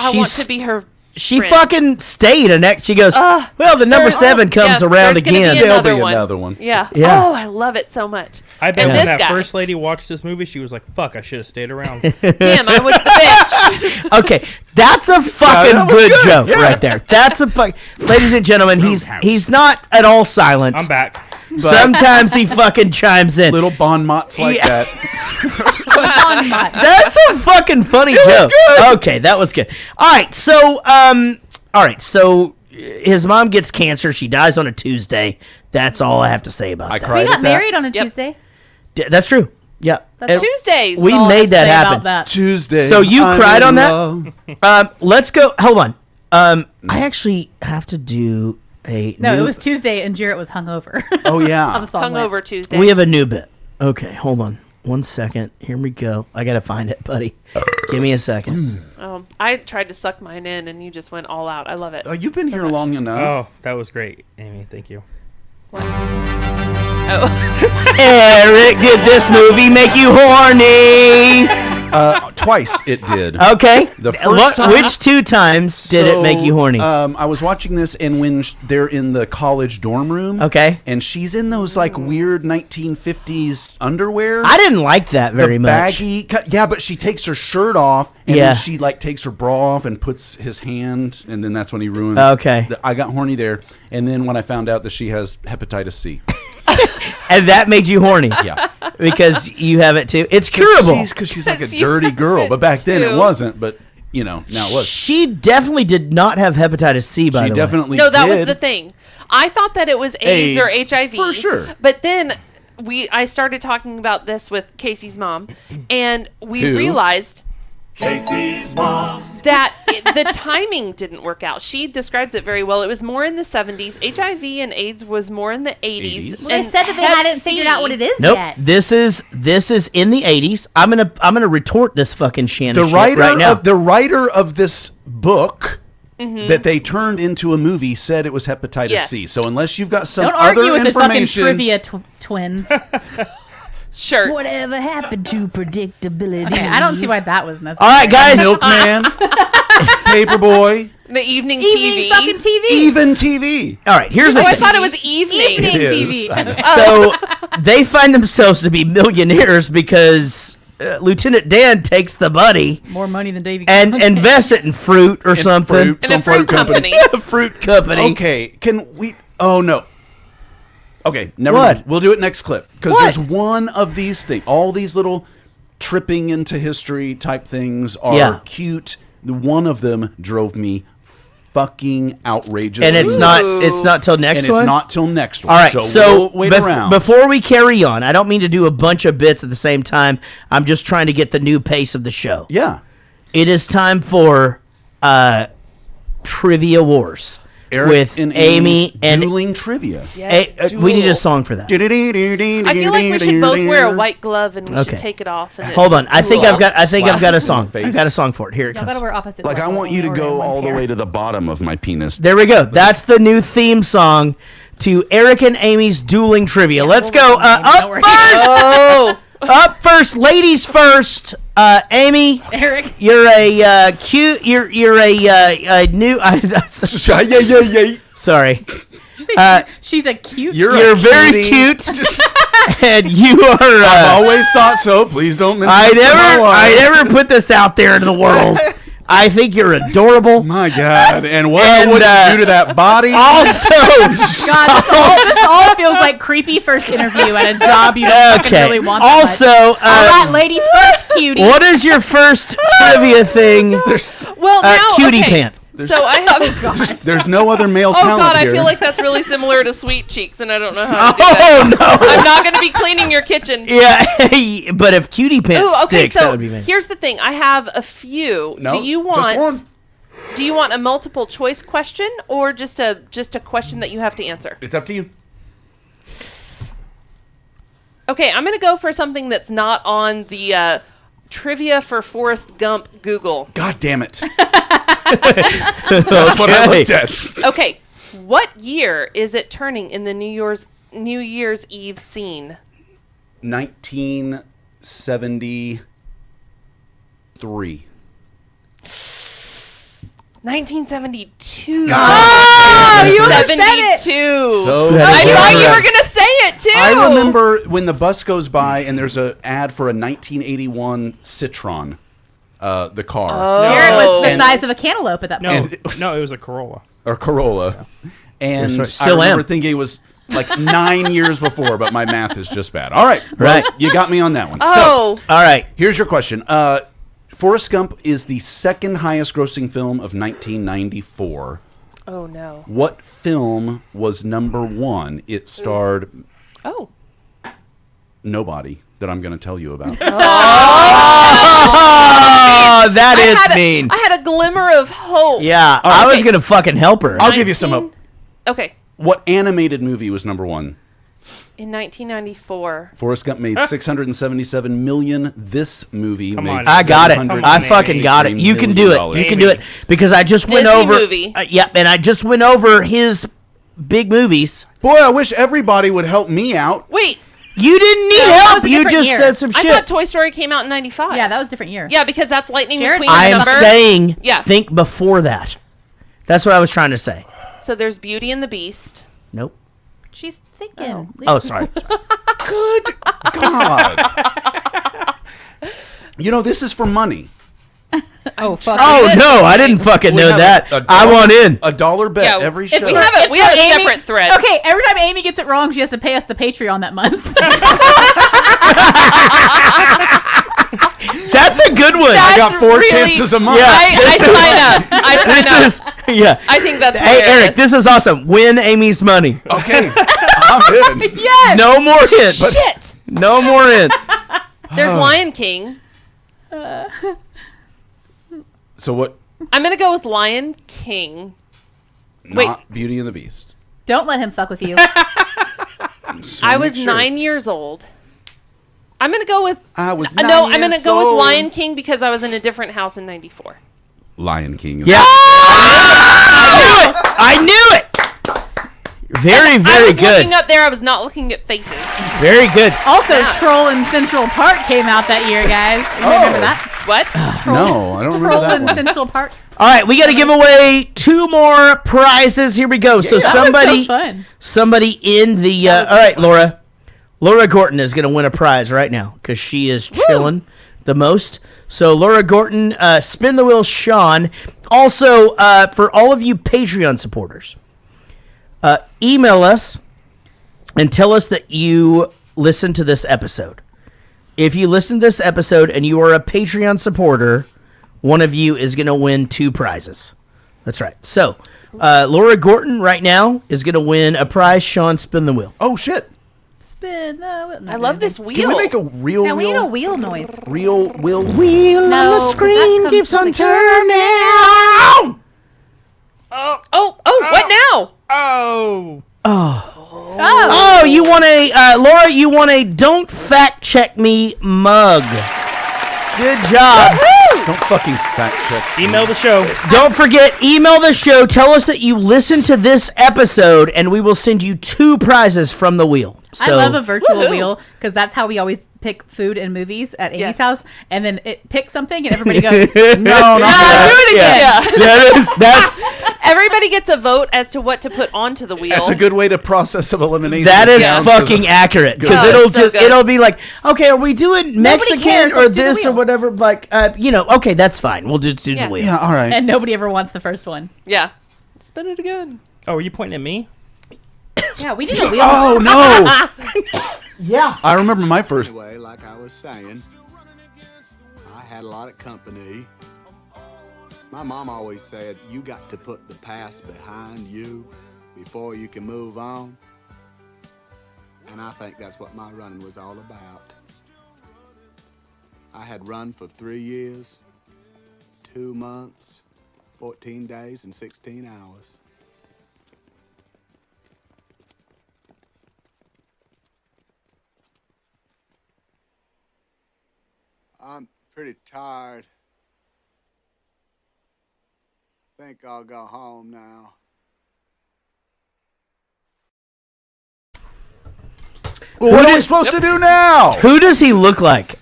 I want to be her She friend. fucking stayed and she goes, well, the number 7 comes around there's gonna again. Be There'll be one. another one. Yeah. Yeah. Oh, I love it so much. I bet and when this that guy, first lady watched this movie, she was like, fuck, I should have stayed around. damn, I was the bitch. Okay, that's a fucking that was good good. joke Yeah. right there. That's a fuck. Ladies and gentlemen, he's not at all silent. I'm back. Sometimes he fucking chimes in. Little bon mots like that. That's a fucking funny joke. Okay, that was good. All right, so his mom gets cancer. She dies on a Tuesday. That's all I have to say about that. We got married on a Tuesday. That's true. Yeah. That's Tuesdays. We all I made have to that say happen. about that. Tuesday. So you I'm cried in on love. that? Let's go. Hold on. I actually have to do a No, new, it was Tuesday and Jarrett was hungover. Oh, yeah. That's how the song went. Hungover Tuesday. We have a new bit. Okay, hold on. 1 second. Here we go. I got to find it, buddy. Give me a second. I tried to suck mine in, and you just went all out. I love it. Oh, you've been here long enough. Oh, that was great, Amy. Thank you. Oh. Eric, did this movie make you horny? Twice it did. Okay. The first time, which 2 times did it make you horny? I was watching this, and when they're in the college dorm room, Okay. and she's in those like weird 1950s underwear. I didn't like that very much. Baggy, yeah, but she takes her shirt off, and Yeah. then she like takes her bra off and puts his hand, and then that's when he ruins. Okay. I got horny there, and then when I found out that she has hepatitis C. And that made you horny. Yeah. Because you have it too. It's curable. Because she's like a dirty girl. But back then it wasn't. But, now it was. She definitely did not have hepatitis C, by the way. She definitely No, that was did. the thing. I thought that it was AIDS or HIV. For sure. But then I started talking about this with Casey's mom, and we Who? realized Casey's mom. That the timing didn't work out. She describes it very well. It was more in the 70s. HIV and AIDS was more in the 80s. Well, they said that they hadn't figured out what it is Nope. yet. This is in the 80s. I'm gonna retort this fucking Shannon The writer right now. the writer of this book that they turned into a movie said it was hepatitis C. So unless you've got some Don't other argue with the fucking information, trivia twins. Sure. Whatever happened to predictability? Okay, I don't see why that was necessary. All right, guys. Milkman, Paperboy, The evening Evening TV. fucking TV. even TV. All right, here's the Oh, I thing. thought it was evening. It is. TV. I know. So they find themselves to be millionaires because Lieutenant Dan takes the money More money than Davy. and invests it in fruit or something. fruit. In a Some fruit fruit company. company. A fruit company. Okay, can we? Oh no. Okay, never What? mind. We'll do it next clip because What? there's one of these things. All these little tripping into history type things are Yeah. cute. The one of them drove me fucking outrageous. And it's not till next and one. it's not till next one. All right, so we'll wait around. before we carry on, I don't mean to do a bunch of bits at the same time. I'm just trying to get the new pace of the show. Yeah. It is time for Trivia Wars Eric with and Amy and dueling trivia. Yes, we need a duel. song for that. I feel like we should both wear a white glove and we Okay. should take it off. And Hold on, I think I've got a Slap song. face. I've got a song for it. Here it Y'all comes. gotta wear opposite. Like I gloves, want you to only wear go one all the pair. way to the bottom of my penis. There we go. That's the new theme song to Eric and Amy's dueling trivia. Let's go. Up we're first. Oh, Up first. Ladies first. Amy, Eric. you're a cute. You're a new. Sorry. Did you say she's a cute. You're very cute, and you are. I've always thought so. Please don't mention I it to my wife. never put this out there into the world. I think you're adorable. My God! And what And, would you do to that body? Also, God, this all feels like creepy first interview at a job you don't fucking okay. really want. Also, all right, ladies first, cutie. what is your first trivia thing? well, now Cutie okay. pants. So I have. There's no other male Oh talent God, I here. feel like that's really similar to Sweet Cheeks, and I don't know how to do Oh that. no! I'm not going to be cleaning your kitchen. Yeah, but if cutie pants Ooh, okay, sticks, that so would be me. here's the thing. I have a few. No, do you just want? one. Do you want a multiple choice question or just a question that you have to answer? It's up to you. Okay, I'm going to go for something that's not on the trivia for Forrest Gump Google. God damn it! That's what I looked at. Okay, what year is it turning in the New Year's Eve scene? 1973. 1972. Oh, you said it. 72. So I thought you were close. going to say it too. I remember when the bus goes by and there's an ad for a 1981 Citroen, the car. Oh. Jared was the And- size of a cantaloupe at that No, point. And- no, it was a Corolla. or Corolla. And That's right. Still I remember am. thinking it was like 9 years before, but my math is just bad. All right. Well, Right. you got me on that one. Oh. So, All right. here's your question. Forrest Gump is the second highest grossing film of 1994. Oh, no. What film was number one? It starred Oh. nobody that I'm going to tell you about. Oh, that is mean. I had a glimmer of hope. Yeah, I was gonna fucking help her. I'll give you some hope. Okay. What animated movie was number one? In 1994. Forrest Gump made 677 million. This movie Come made on. I got it. $763 I fucking got it. You can do it. You can do it because I just went Disney over. movie. Yep, and I just went over his big movies. Boy, I wish everybody would help me out. Wait. You didn't need No, that help. was a You different just year. said some I shit. thought Toy Story came out in 95. Yeah, that was a different year. Yeah, because that's Lightning Jared- McQueen's I am number. saying, Yeah. think before that. That's what I was trying to say. So there's Beauty and the Beast. Nope. She's thinking. Oh, sorry. Good God. You know, this is for money. Oh, fuck. Oh no, I didn't fucking know that. I want in. A dollar bet Yeah, every if show. we have we have a Amy- separate thread. Okay, every time Amy gets it wrong, she has to pay us the Patreon that month. That's a good one. I got That's 4 really- chances a month. Yeah. I sign up. I sign This up. is yeah. I think that's Hey hilarious. Eric, this is awesome. Win Amy's money. Okay, I'm in. yes. No more hints. Shit. No more hints. There's Lion King. So what? I'm gonna go with Lion King. Not Beauty and the Beast. Don't let him fuck with you. I was 9 years old. I'm gonna go with. I was. I'm gonna go with Lion King because I was in a different house in '94. Lion King. Yeah. I knew it. Very, I very was good. looking up there. I was not looking at faces. Very good. Also, Troll in Central Park came out that year, guys. You remember that? What? No, I don't remember Troll that in one. Central Park. All right, we got to give away 2 more prizes. Here we go. So that somebody, was so fun. somebody in the. All right, Laura. Laura Gorton is going to win a prize right now because she is chilling the most. So Laura Gorton, spin the wheel, Sean. Also, for all of you Patreon supporters, email us and tell us that you listened to this episode. If you listen to this episode and you are a Patreon supporter, one of you is going to win 2 prizes. That's right. So, Laura Gorton right now is going to win a prize. Sean, spin the wheel. Oh, shit. Spin the wheel. I love this wheel. Can we make a real Yeah, we need wheel? a wheel noise. Real wheel? Wheel No, on the 'cause screen that keeps comes on with the turning. What now? Oh, you want a Laura? You want a "Don't fact check me" mug? Good job. Don't fucking fact check. Email the show. Don't forget, email the show. Tell us that you listened to this episode, and we will send you 2 prizes from the wheel. I So, love a virtual Woohoo. wheel because that's how we always pick food and movies at Amy's Yes. house, and then it picks something, and everybody goes, No, not that. "Do it again." That's Everybody gets a vote as to what to put onto the wheel. That's a good way to process of elimination. that is down to fucking the- accurate because Oh, it'll it's so just good. it'll be like, okay, are we doing Mexican cares, or let's do the this or wheel. whatever? Like, okay, that's fine. We'll just do Yeah. the wheel. Yeah, all right. And nobody ever wants the first one. Yeah. Spin it again. Oh, are you pointing at me? Yeah, we need a wheel. Oh, no. Yeah. I remember my first. Anyway, like I was saying, I had a lot of company. My mom always said, you got to put the past behind you before you can move on. And I think that's what my running was all about. I had run for 3 years, 2 months, 14 days, and 16 hours. I'm pretty tired. I think I'll go home now. Well, what are we supposed to do now? Who does he look like?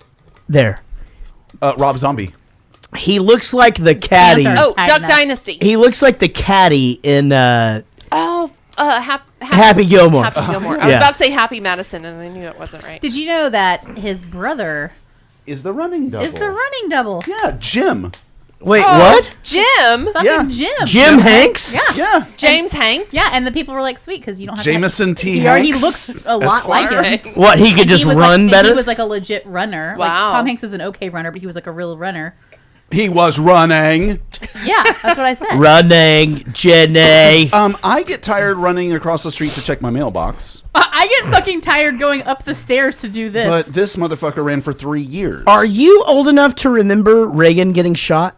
There. Rob Zombie. He looks like the caddy. Answer. Oh, Duck Dynasty. He looks like the caddy in Happy Gilmore. Happy Gilmore. I was Yeah. about to say Happy Madison, and I knew it wasn't right. Did you know that his brother Is the running double. is the running double? Yeah, Jim. Wait, Oh, what? Jim? Fucking Yeah. Jim. Jim Hanks? Yeah. Yeah. James Hanks? Yeah, and the people were like, sweet, because you don't have Jameson T. He already Hanks. looks a lot like him. What, he could And just was run like, better? He was like a legit runner. Wow. Like, Tom Hanks was an okay runner, but he was like a real runner. He was running. Yeah, that's what I said. Running, Jenny. I get tired running across the street to check my mailbox. I get fucking tired going up the stairs to do this. But this motherfucker ran for 3 years. Are you old enough to remember Reagan getting shot?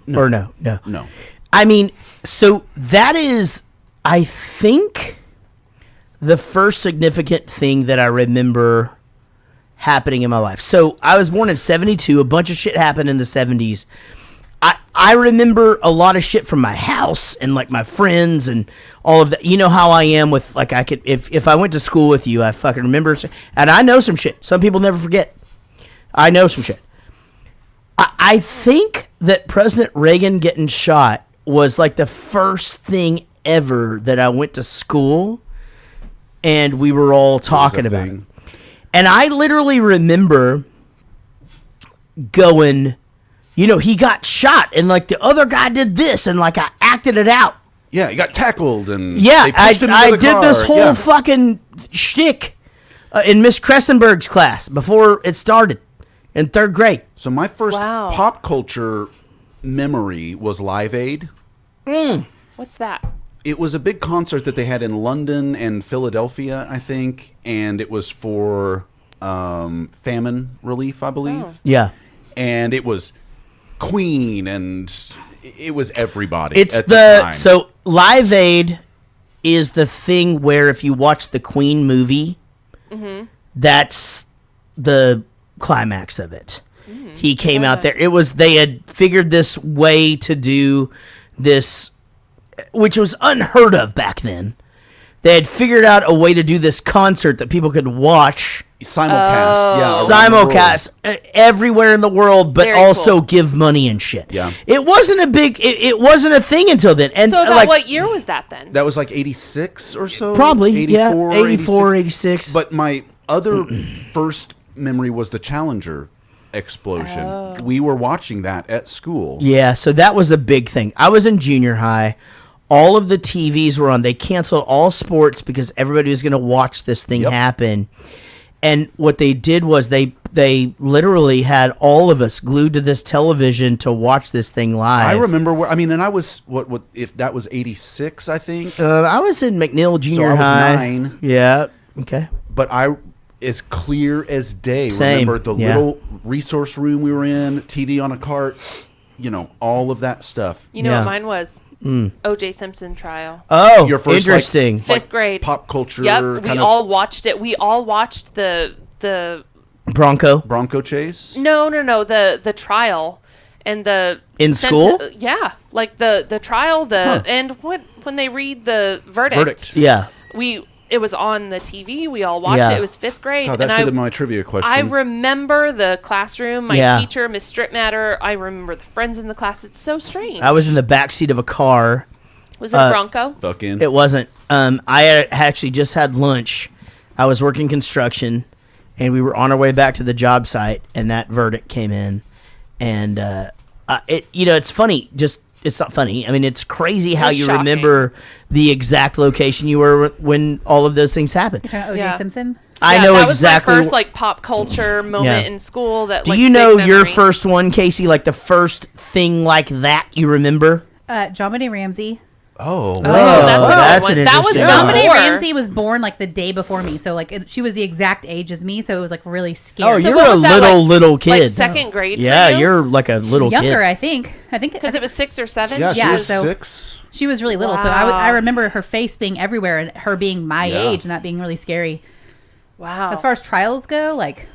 No. Or no? No. No. I mean, so that is, I think, the first significant thing that I remember happening in my life. So I was born in 72. A bunch of shit happened in the 70s. I remember a lot of shit from my house and like my friends and all of that. You know how I am with like I could if I went to school with you, I fucking remember, and I know some shit. Some people never forget. I know some shit. I think that President Reagan getting shot was like the first thing ever that I went to school and we were all talking about it. And I literally remember going, you know, he got shot and like the other guy did this and like I acted it out. Yeah, he got tackled and Yeah, they pushed him into I the did this car. whole Yeah. fucking shtick in Miss Kressenberg's class before it started in 3rd grade. So my first Wow. pop culture memory was Live Aid. What's that? It was a big concert that they had in London and Philadelphia, I think, and it was for famine relief, I believe. Oh. Yeah. And it was Queen and it was everybody. It's at the time. So Live Aid is the thing where if you watch the Queen movie, that's the climax of it. He came out there. It was, they had figured this way to do this, which was unheard of back then. They had figured out a way to do this concert that people could watch. Simulcast everywhere in the world, but Very also cool. give money and shit. Yeah. It wasn't a big, it wasn't a thing until then. And So about like, what year was that then? That was like 86 or so? Probably, 84, yeah, 84, 86. But my other first memory was the Challenger explosion. Oh. We were watching that at school. Yeah, so that was a big thing. I was in junior high. All of the TVs were on. They canceled all sports because everybody was going to watch this thing happen. And what they did was they literally had all of us glued to this television to watch this thing live. I remember and I was what if that was 86, I think. I was in McNeil Junior so I was High. 9. Yeah. Okay. But I, as clear as day, Same, remember the little resource room we were in, TV on a cart, all of that stuff. You know what mine was? O.J. Simpson trial. Oh, your first, interesting. Fifth grade. Pop culture. Yep, we all watched it. We all watched the Bronco chase. No, the trial and the in school. Yeah, like the trial, and when they read the verdict. Yeah. It was on the TV. We all watched it. It was fifth grade. Oh, that should have been my trivia question. I remember the classroom, my teacher, Miss Stripmatter. I remember the friends in the class. It's so strange. I was in the backseat of a car. Was it a Bronco? Fucking. It wasn't. I had actually just had lunch. I was working construction, and we were on our way back to the job site, and that verdict came in. And it's funny. It's not funny. I mean, it's crazy how you remember the exact location you were when all of those things happened. You're talking about O.J. Simpson? I know that exactly. That was my first pop culture moment in school. That Do you know your first one, Casey? Like the first thing like that you remember? JonBenet Ramsey. Oh, that's an that was interesting JonBenet one. Ramsey was born like the day before me, so like she was the exact age as me, so it was like really scary. Oh, so you're a little kid. Like second grade. Yeah, for you? you're like a little younger, kid. I think because it was 6 or 7. Yeah, she was so 6. She was really little, so I remember her face being everywhere and her being my age and that being really scary. Wow. As far as trials go, like.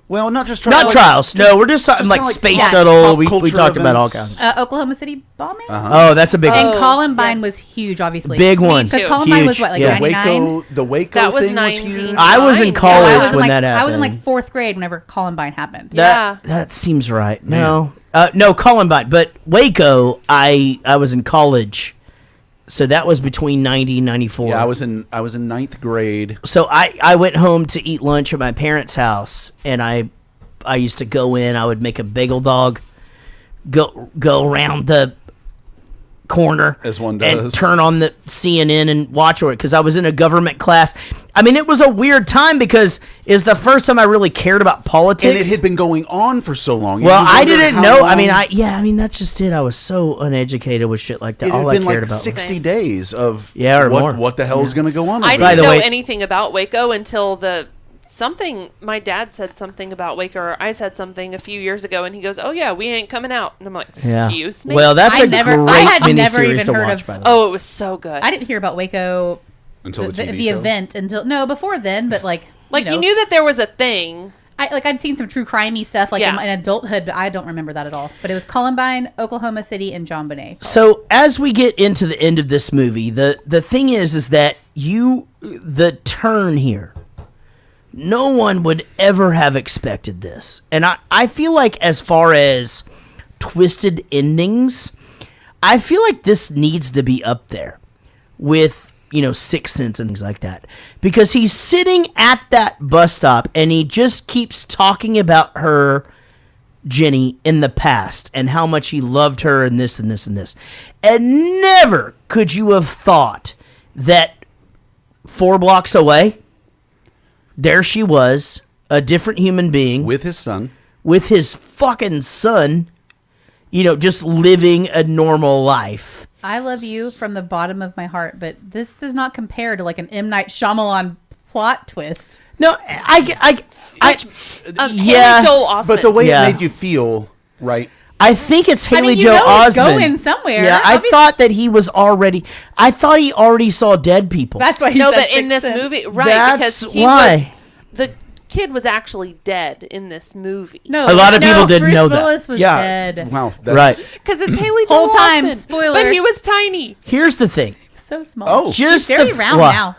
Well, not just trials. Not trials. No, we're just talking like space shuttle. We talked about all kinds. Oklahoma City bombing. Oh, that's a big one. And Columbine was huge, obviously. Big one. Because Columbine was what, like 99? The Waco that was thing 99. was huge. I was in college when that happened. I was in like 4th grade whenever Columbine happened. That seems right. No, no Columbine, but Waco. I was in college. So that was between 90 and 94. Yeah, I was in 9th grade. So I went home to eat lunch at my parents' house, and I used to go in. I would make a bagel dog, go around the corner as one does, and turn on the CNN and watch it because I was in a government class. I mean, it was a weird time because it's the first time I really cared about politics, and it had been going on for so long. Well, I didn't know. I mean, that's just it. I was so uneducated with shit like that. It All had I been cared like about 60 days of or more. What the hell is going to go on? I didn't know anything about Waco until my dad said something about Waco, or I said something a few years ago, and he goes, "Oh yeah, we ain't coming out." And I'm like, "Excuse me." Well, that's I had never even to heard watch, of. by the way. Oh, it was so good. I didn't hear about Waco until the event before then, but like you knew that there was a thing. I'd seen some true crimey stuff in adulthood, but I don't remember that at all. But it was Columbine, Oklahoma City, and JonBenet. So as we get into the end of this movie, the thing is that the turn here, no one would ever have expected this. And I feel like as far as twisted endings, I feel like this needs to be up there with, Sixth Sense and things like that. Because he's sitting at that bus stop and he just keeps talking about her, Jenny, in the past and how much he loved her and this and this and this. And never could you have thought that 4 blocks away, there she was, a different human being. With his son. With his fucking son, just living a normal life. I love you from the bottom of my heart, but this does not compare to like an M. Night Shyamalan plot twist. No, Haley Joel Osment. But the way it made you feel, right? I think it's Haley you Joel know he's Osment. going somewhere. Yeah, I thought that he was already. I thought he already saw dead people. That's why he No, said but in this Sixth Sense. movie, right? That's because he why. was the kid was actually dead in this movie. No, A lot of people didn't Bruce know that. Willis was dead. Wow. Right. Because it's Haley Joel Whole time, Osment, spoiler. but he was tiny. Here's the thing. So small. Oh. Just He's very the round what? now.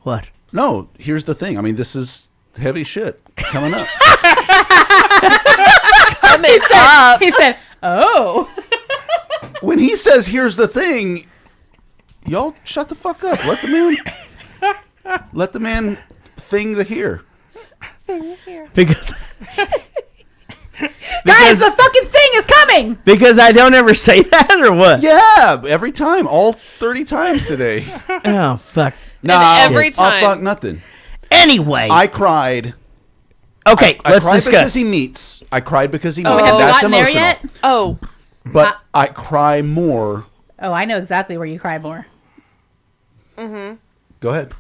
What? No, here's the thing. I mean, this is heavy shit coming up. Coming up. He said, "Oh." When he says, "Here's the thing," y'all shut the fuck up. Let the man thing the here. Because Guys, the fucking thing is coming. Because I don't ever say that, or what? Yeah, every time, all 30 times today. Oh fuck. Nah, every time. Oh, fuck nothing. Anyway, I cried. Okay, I let's cried discuss. because he meets. I cried because he meets. Oh, have you That's gotten there emotional. yet? Oh, But I cry more. Oh, I know exactly where you cry more. Go ahead.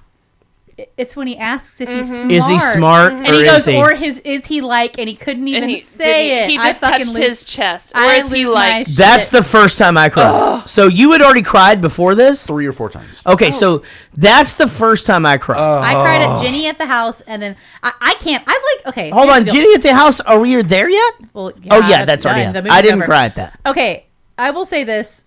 It's when he asks if he's smart. Is he smart, And or he is goes, he- or is he like, and he couldn't even he say didn't- it. he I just fucking touched lose- his chest. Or I is he lose like? my That's shit. the first time I cried. So you had already cried before this? 3 or 4 times. Okay, so that's the first time I cried. I cried at Jenny at the house, and then I can't. I've like, okay. Hold here's on, the deal. Jenny at the house. Are we there yet? Well, Oh yeah, that's already. done. The happened. movie's I didn't over. cry at that. Okay, I will say this.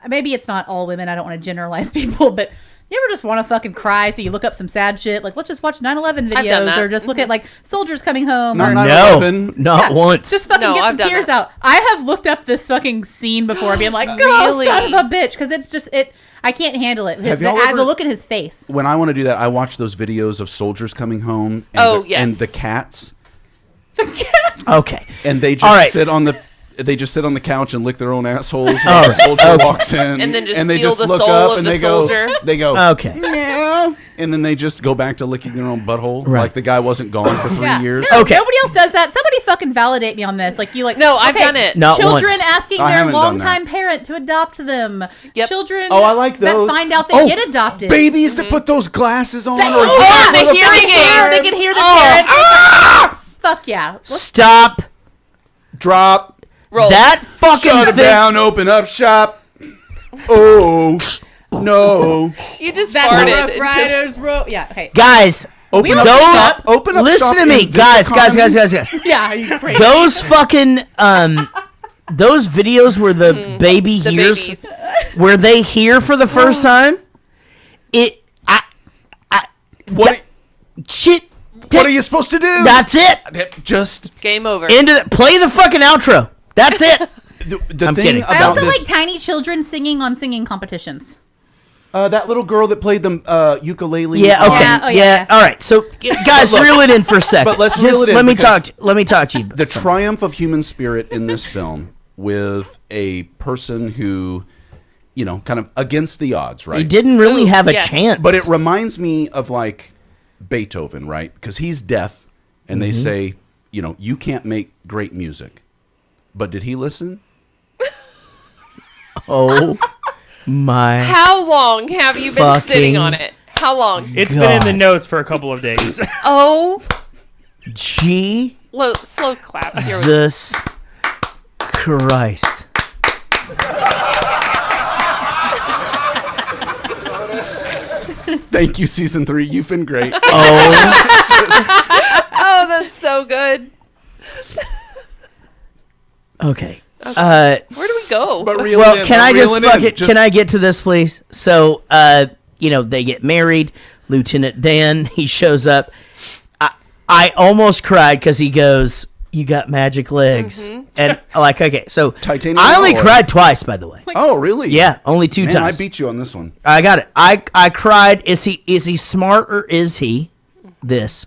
Maybe it's not all women. I don't want to generalize people, but you ever just want to fucking cry? So you look up some sad shit, like let's just watch 9/11 I've done videos, that. or just look at like soldiers coming home. Not or, 9/11. No, not Yeah, once. Just fucking No, get I've some done tears that. out. I have looked up this fucking scene before, being like, "God, Really? son of a bitch," because it's just it. I can't handle it. Have The, y'all ever- the look in his face. When I want to do that, I watch those videos of soldiers coming home. And Oh, the, yes. And the cats. Okay. And they just All right. sit on the. They just sit on the couch and lick their own assholes All when the right. soldier Okay. walks in, And then just they steal just the look soul up of and the they soldier. go, they go, Okay. "Meow," and then they just go back to licking their own butthole, Right. like the guy wasn't gone for 3 years. No, Okay. Nobody else does that. Somebody fucking validate me on this. Like you, like No, I've done it. Not Children once. asking I their haven't done that. longtime parent to adopt them. Yep. Children. Oh, I like those. That find out they Oh, get adopted. Babies that put those glasses on. That- or oh, yeah, the with hearing They aids. can hear the Oh. parents. Fuck yeah. Let's- Stop drop. Roll. that fucking Shut it thing. down. Open up shop. Oh no! You just That's farted. a Rough into- Riders row. Yeah. Okay. Guys, Open We up opened those. up. Open up. Listen shop to me, in guys. Viscon. Yeah. Are you crazy? Those fucking those videos where the baby The hears, babies. where they hear for the first time. What? Shit. What are you supposed to do? That's it. Just Game over. Play the fucking outro. That's it. the I'm thing kidding. I about also this. like tiny children singing on singing competitions. That little girl that played the ukulele. Yeah. Okay. Yeah, oh, yeah. yeah. All right. So, guys, Look, reel it in for a second. but let's Just reel it in Let me because talk. Let me talk to you. The triumph of human spirit in this film with a person who, you know, kind of against the odds, right? He didn't really Ooh, have a yes. chance. But it reminds me of like Beethoven, right? Because he's deaf, and they say, you know, you can't make great music. But did he listen? Oh my! How long have you been sitting Fucking- on it? How long? It's been in the God. notes for a couple of days. Oh, slow claps. Here we go. Jesus Christ! Thank you, season 3. You've been great. Oh, that's so good. Okay. Where do we go? But reel Well, it in, can but I reel just it in. fucking can I get to this, please? So, you know, they get married. Lieutenant Dan, he shows up. I almost cried because he goes, "You got magic legs," and like, okay, so Titanium I only alloy. cried twice, by the way. Oh, really? Yeah, only 2 Man, I times. beat you on this one. I got it. I cried. Is he smart or is he this?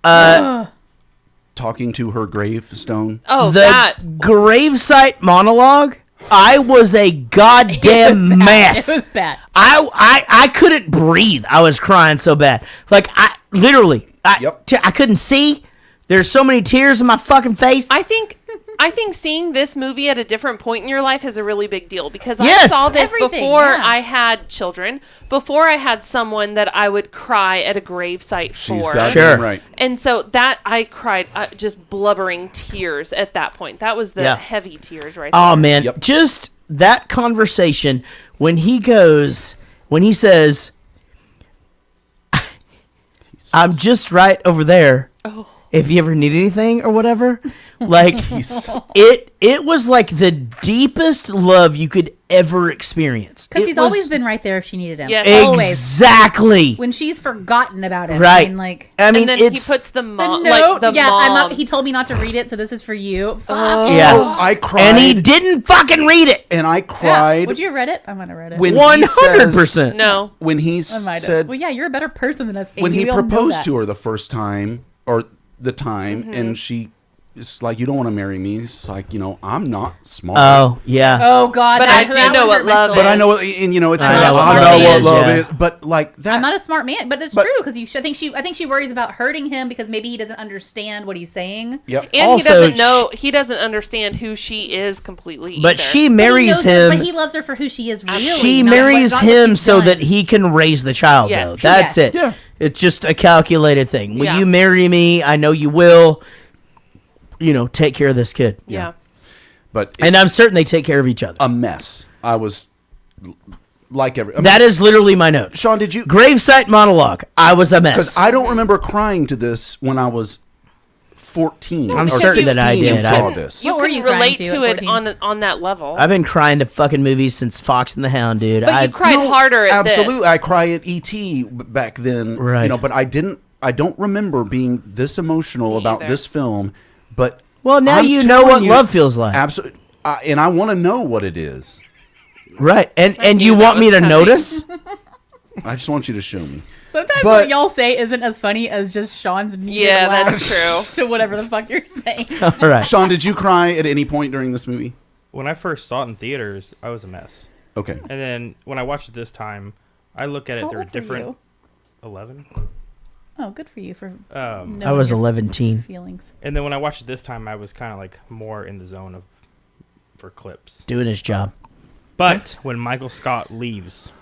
Talking to her gravestone. Oh, the that. gravesite monologue. I was a goddamn mess. It was bad. I couldn't breathe. I was crying so bad. Like I literally, I couldn't see. There's so many tears in my fucking face. I think I think seeing this movie at a different point in your life is a really big deal because I Yes. saw this Everything, before yeah. I had children, before I had someone that I would cry at a gravesite She's for. goddamn Sure. right. And so that I cried just blubbering tears at that point. That was the Yeah. heavy tears right there. Oh man, just that conversation when he says, "I'm just right over there. Oh. If you ever need anything or whatever." Like it was like the deepest love you could ever experience. Because It he's was- always been right there if she needed him. Yes. Always. Exactly. When she's forgotten about him. Right. I mean, like, I mean, and then it's he puts the the mom, note. like the yeah, mom. he told me not to read it, so this is for you. Fuck. yeah. Oh, I cried. And he didn't fucking read it. And I Yeah. cried Would you have read it? I might have read it. when he 100%. says- No. When he I might have. said Well, yeah, you're a better person than us. when Amy. he We all know proposed that. to her the first time or the time, and she. It's like, you don't want to marry me. It's like, I'm not smart. Oh yeah. Oh God. But I do that know would what hurt my love soul. But I know, and it's I kind know of, what I love know what is, love yeah. is, but like that. I'm not a smart man, but it's But- true because I think she worries about hurting him because maybe he doesn't understand what he's saying. Yep. And Also, he doesn't understand who she is completely But either. she But he marries knows her- him. but he loves her for who she is. Really, She not what- marries not what him she's so done. that he can raise the child. Yes. Though that's Yes. it. Yeah. It's just a calculated thing. Will Yeah. you marry me? I know you will. Take care of this kid. yeah. But And I'm certain they take care of each other. a mess. I was like every. I mean, That is literally my notes. Sean, did you? Gravesite monologue. I was a mess. Because I don't remember crying to this when I was 14 I'm or certain 16 that I did. and saw I- this. You What were can you crying relate to to at it 14? on that level. I've been crying to fucking movies since Fox and the Hound, dude. But you cried harder at Absolutely, this. I cry at E.T. back then, Right. But I don't remember being this emotional about either. this film. But Well, now I'm you know what telling you, love feels like. Absolutely, and I want to know what it is. Right. And knew you that want me was to coming. notice? I just want you to show me. Sometimes But- what y'all say isn't as funny as just Sean's muted Yeah, laugh that's true. to whatever the fuck you're saying. All right. Sean, did you cry at any point during this movie? When I first saw it in theaters, I was a mess. Okay. And then when I watched it this time, I look at it How through a old were different you? 11. Oh, good for you for I knowing was your 11. feelings. And then when I watched it this time, I was kind of like more in the zone for clips. Doing his job. But when Michael Scott leaves,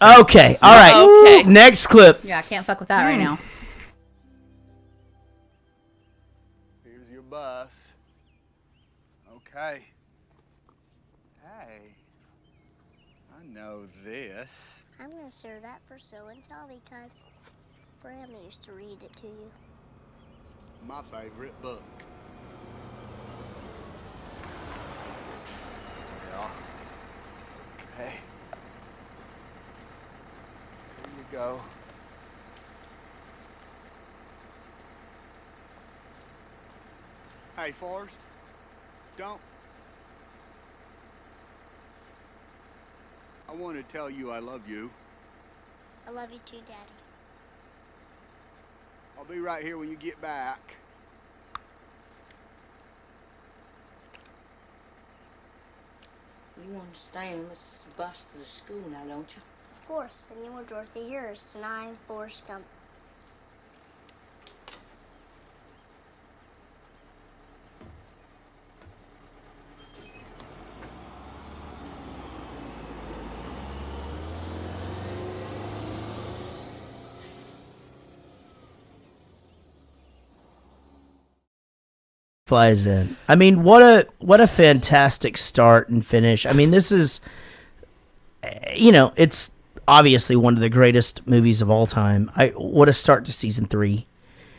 Okay. All right. Okay. Next clip. Yeah, I can't fuck with that right now. Here's your bus. Okay. Hey, I know this. I'm gonna serve that for show and tell because Bram used to read it to you. My favorite book. Yeah. Hey. Here you go. Hey, Forrest. Don't. I want to tell you I love you. I love you too, Daddy. I'll be right here when you get back. You understand this is the bus to the school now, don't you? Of course, and you were Dorothy yours, and I'm Forrest Gump. Flies in. I mean, what a fantastic start and finish. I mean, this is, it's obviously one of the greatest movies of all time. What a start to season 3.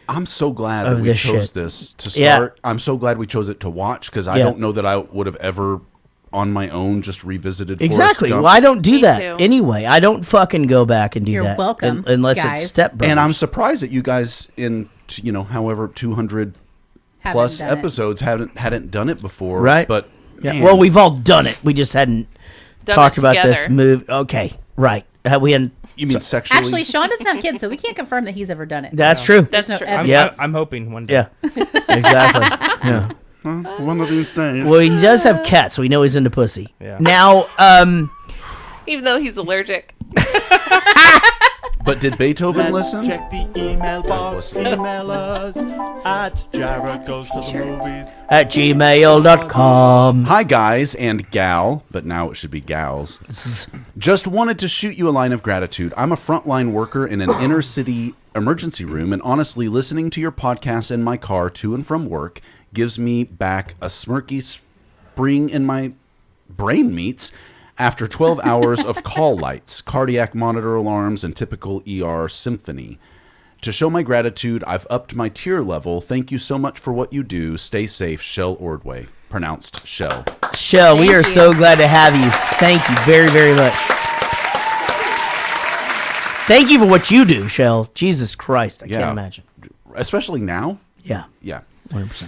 I'm so glad Of that we this chose shit. this to Yeah. start. I'm so glad we chose it to watch because I Yeah. don't know that I would have ever on my own just revisited Forrest Exactly. Gump. Well, I don't do Me that too. anyway. I don't fucking go back and do You're that. welcome, unless guys. it's Step Brothers. And I'm surprised that you guys in however 200 Haven't plus done it. episodes hadn't done it before. Right. But Yeah, man, well, we've all done it. We just hadn't Done talked it about this together. move. Okay, right. We hadn't. you mean sexually? Actually, Sean doesn't have kids, so we can't confirm that he's ever done it. That's true. That's There's true. no I'm, evidence. Yeah. I'm hoping one day. Yeah, exactly. Yeah. one of these days. Well, he does have cats, so we know he's into pussy. Yeah. Now, Even though he's allergic. but But did Beethoven listen? Check the email box. Email us at Jared Goes to the Movies at gmail.com. Hi, guys and gal, but now it should be gals. Just wanted to shoot you a line of gratitude. I'm a frontline worker in an inner city emergency room, and honestly, listening to your podcast in my car to and from work gives me back a smirky spring in my brain meats after 12 hours of call lights, cardiac monitor alarms, and typical ER symphony. To show my gratitude, I've upped my tier level. Thank you so much for what you do. Stay safe, Shell Ordway. Pronounced Shell. Shell, we are so glad to have you. Thank you very, very much. Thank you for what you do, Shell. Jesus Christ, I can't imagine. Especially now? Yeah. Yeah. 100%.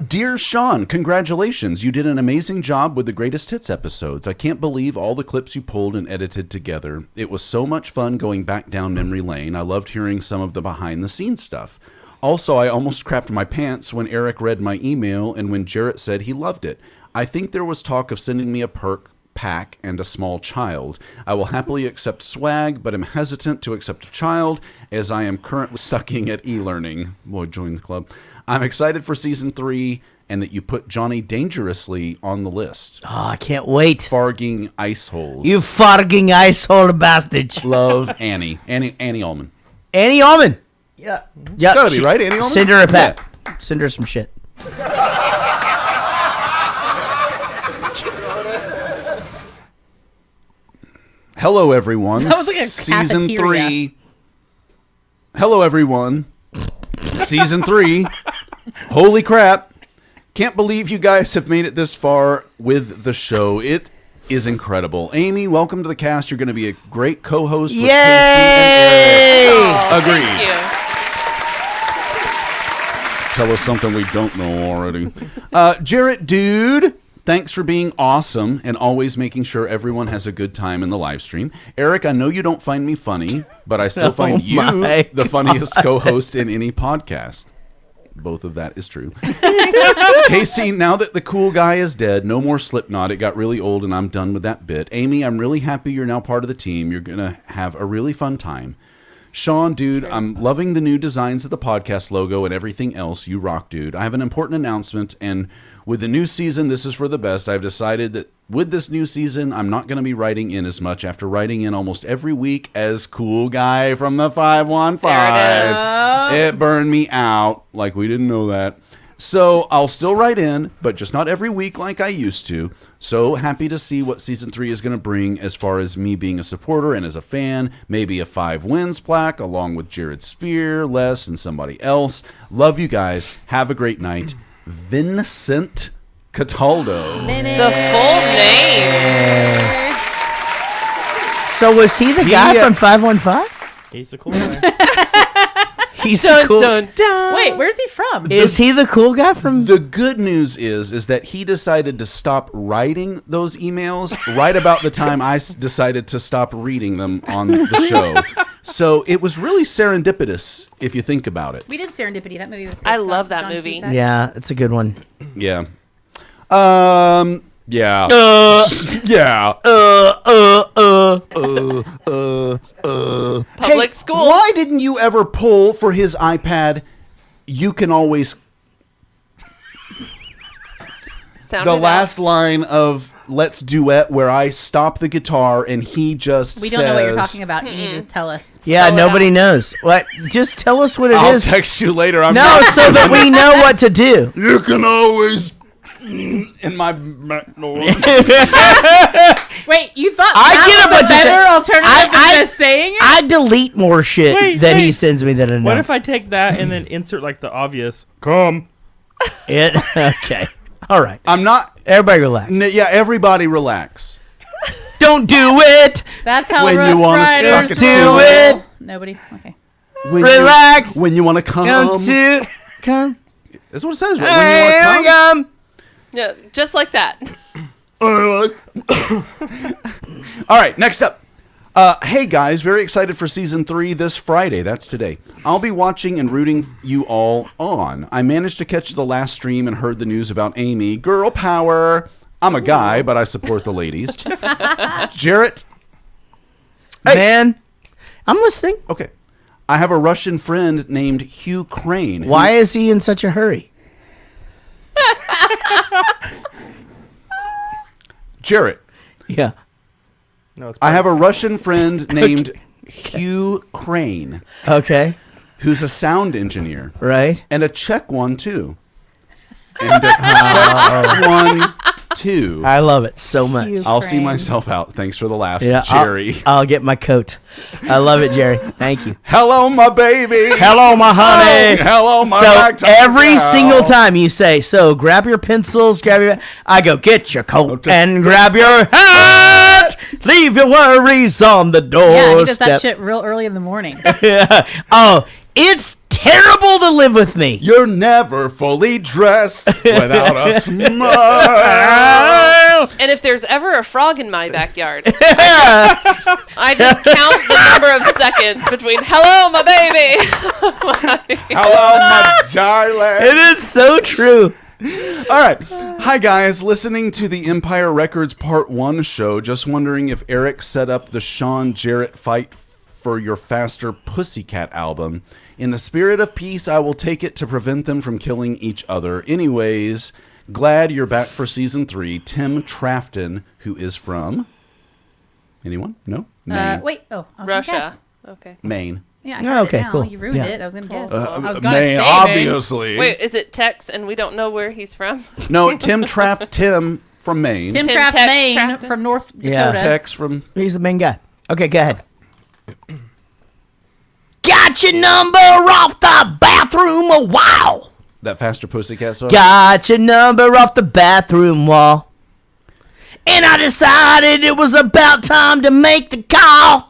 Dear Sean, congratulations. You did an amazing job with the Greatest Hits episodes. I can't believe all the clips you pulled and edited together. It was so much fun going back down memory lane. I loved hearing some of the behind-the-scenes stuff. Also, I almost crapped my pants when Eric read my email and when Jarrett said he loved it. I think there was talk of sending me a perk pack and a small child. I will happily accept swag, but am hesitant to accept a child as I am currently sucking at e-learning. Boy, join the club. I'm excited for season 3 and that you put Johnny Dangerously on the list. Oh, I can't wait. Farging ice holes. You farging ice hole bastard. Love Annie. Annie Allman. Annie Allman. Yeah. Yeah. Gotta be right, Annie Allman? Send her a pack. Yeah. Send her some shit. Hello, everyone. That was like a season cafeteria. 3. Hello, everyone. Season 3. Holy crap. Can't believe you guys have made it this far with the show. It is incredible. Amy, welcome to the cast. You're going to be a great co-host with Casey and Eric. Agreed. Thank you. Tell us something we don't know already. Jarrett, dude, thanks for being awesome and always making sure everyone has a good time in the live stream. Eric, I know you don't find me funny, but I still find you the funniest co-host in any podcast. Both of that is true. Casey, now that the cool guy is dead, no more Slipknot. It got really old and I'm done with that bit. Amy, I'm really happy you're now part of the team. You're going to have a really fun time. Sean, dude, I'm loving the new designs of the podcast logo and everything else. You rock, dude. I have an important announcement, and with the new season, this is for the best. I've decided that with this new season, I'm not going to be writing in as much after writing in almost every week as cool guy from the 515. It burned me out, like we didn't know that. So I'll still write in, but just not every week like I used to. So happy to see what season 3 is going to bring as far as me being a supporter and as a fan. Maybe a 5 wins plaque along with Jared Spear, Les, and somebody else. Love you guys. Have a great night. Vincent Cataldo. The full name. So was he the guy from 515? He's the cool guy. He's the cool. Dun, dun. Wait, where's he from? Is he the cool guy from? The good news is that he decided to stop writing those emails right about the time I decided to stop reading them on the show. So it was really serendipitous if you think about it. We did Serendipity. That movie was good. I love that John movie. Cusack. Yeah, it's a good one. Yeah. Yeah. Yeah. Public school. Why didn't you ever pull for his iPad? You can always. Sound The it last line of Let's Duet, where I stop the guitar and he just We don't know what you're talking about. You need to tell us. Yeah, Spell it nobody out. knows. What? Just tell us what it I'll is. text you later. I'm No, not so that we know what to do. You can always in my back door. Wait, you thought I that get a was bunch of better shit. alternative than just saying it? I delete more shit that he sends me that I know. What if I take that and then insert like the obvious come? Okay. All right. I'm not. Everybody relax. Yeah, everybody relax. Don't do it. That's how When Rough you wanna Riders suck it roll. to it. Nobody. Okay. Relax. When you want to come. Come. That's what it says. Right? Hey, When you want to come. Yeah, just like that. All right, next up. Hey guys, very excited for season 3 this Friday. That's today. I'll be watching and rooting you all on. I managed to catch the last stream and heard the news about Amy. Girl power. I'm a guy, but I support the ladies. Jarrett. Man, I'm listening. Okay. I have a Russian friend named Hugh Crane. Why is he in such a hurry? Jarrett. Yeah. No, I have a Russian friend named Hugh Crane. Okay. Who's a sound engineer. Right. And a Czech one, too. And a Czech one, too. I love it so much. I'll see myself out. Thanks for the laughs, Yeah, Jerry. I'll get my coat. I love it, Jerry. Thank you. Hello, my baby. Hello, my honey. Hello, my So ragtime every gal. single time you say, so grab your pencils, I go, get your coat and grab your hat. Leave your worries on the doorstep. Yeah, he does that shit real early in the morning. Yeah. Oh, it's terrible to live with me. You're never fully dressed without a smile. And if there's ever a frog in my backyard, I just count the number of seconds between hello, my baby. Hello, my darling. It is so true. All right. Hi, guys. Listening to the Empire Records Part 1 show. Just wondering if Eric set up the Sean Jarrett fight for your Faster Pussycat album. In the spirit of peace, I will take it to prevent them from killing each other. Anyways, glad you're back for season 3. Tim Trafton, who is from... Anyone? No? Maine. Wait. Oh, I was Russia. Gonna guess. Okay. Maine. Yeah. I heard Okay, it now. cool. You ruined Yeah. it. I was gonna guess. Uh, I was gonna Maine, say obviously. Wait, is it Tex and we don't know where he's from? No, Tim from Maine. Tim Tim Traft Tex Maine Trafton? from North Dakota. Yeah. Tex from... He's the main guy. Okay, go ahead. Got your number off the bathroom wall. That Faster Pussycat song? Got your number off the bathroom wall. And I decided it was about time to make the call.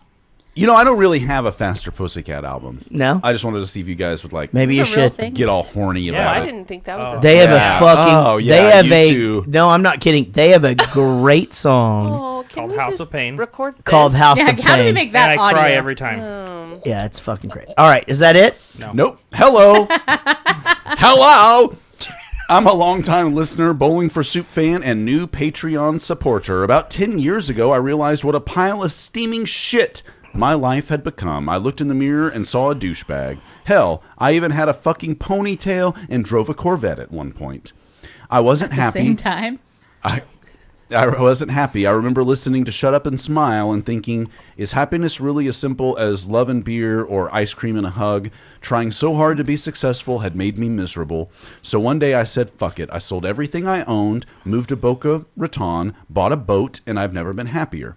You know, I don't really have a Faster Pussycat album. No? I just wanted to see if you guys would like... Maybe you should. Get all horny about I it. didn't think that was a They have Yeah. a fucking... Oh, yeah, they have you a... too. No, I'm not kidding. They have a great song Oh, can Called we House just of Pain. record this? called House Yeah, of Pain. how do we make that And I audio? cry every time. Yeah, it's fucking great. All right, is that it? Nope. Hello. Hello. I'm a longtime listener, Bowling for Soup fan, and new Patreon supporter. About 10 years ago, I realized what a pile of steaming shit my life had become. I looked in the mirror and saw a douchebag. Hell, I even had a fucking ponytail and drove a Corvette at one point. I wasn't At the happy. same time. I wasn't happy. I remember listening to Shut Up and Smile and thinking, is happiness really as simple as love and beer or ice cream and a hug? Trying so hard to be successful had made me miserable. So one day I said, fuck it. I sold everything I owned, moved to Boca Raton, bought a boat, and I've never been happier.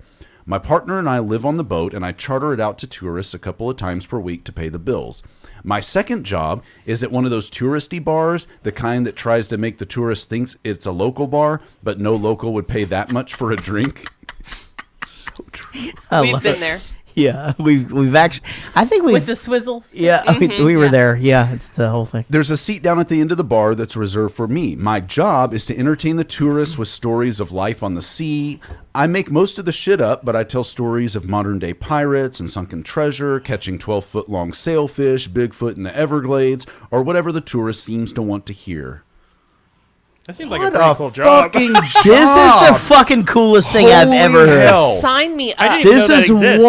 My partner and I live on the boat, and I charter it out to tourists a couple of times per week to pay the bills. My second job is at one of those touristy bars, the kind that tries to make the tourist think it's a local bar, but no local would pay that much for a drink. So true. We've been there. Yeah, we've actually... I think we've... With the swizzles. Yeah, I mean, we were there. Yeah, it's the whole thing. There's a seat down at the end of the bar that's reserved for me. My job is to entertain the tourists with stories of life on the sea. I make most of the shit up, but I tell stories of modern-day pirates and sunken treasure, catching 12-foot-long sailfish, Bigfoot in the Everglades, or whatever the tourist seems to want to hear. That seems like What a pretty a cool job. fucking This is the job. fucking coolest thing I've Holy ever heard. hell. Sign me I up. didn't even This know that is existed.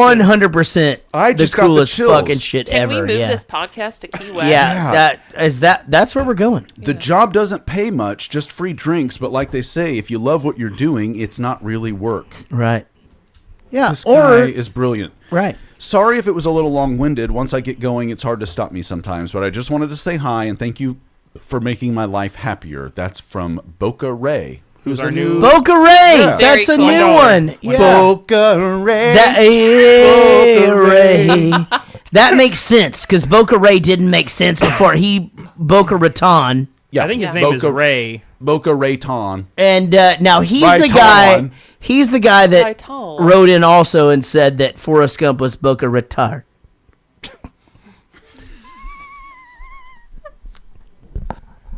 100% I the just got the coolest chills. fucking shit Can ever. we move yeah. this podcast to Key West? Yeah, that's where we're going. The job doesn't pay much, just free drinks, but like they say, if you love what you're doing, it's not really work. Right. Yeah. This or guy is brilliant. right. Sorry if it was a little long-winded. Once I get going, it's hard to stop me sometimes, but I just wanted to say hi and thank you for making my life happier. That's from Boca Ray. Who's our a new- Boca Ray. Yeah. That's Very a cool. new $1. one. Yeah. Boca Ray. That, Boca Ray. That makes sense because Boca Ray didn't make sense before he Boca Raton. Yeah, I think his Yeah. name is Ray. Boca Raton. And now he's the Raton. guy. He's the guy that Raton. wrote in also and said that Forrest Gump was Boca Raton.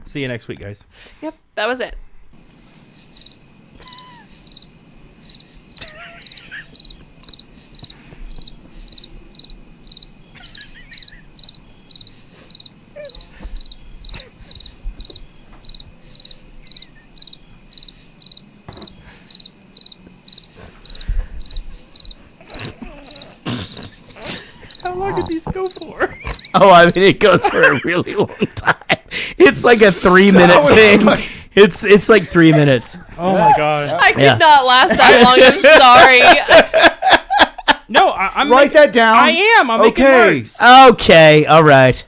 See you next week, guys. Yep, that was it. long did these go for? Oh, I mean, it goes for a really long time. It's like a 3-minute thing. It's like 3 minutes. Oh my god! I could not last that long. I'm sorry. No, I'm write that down. I am. I'm making marks. Okay. All right.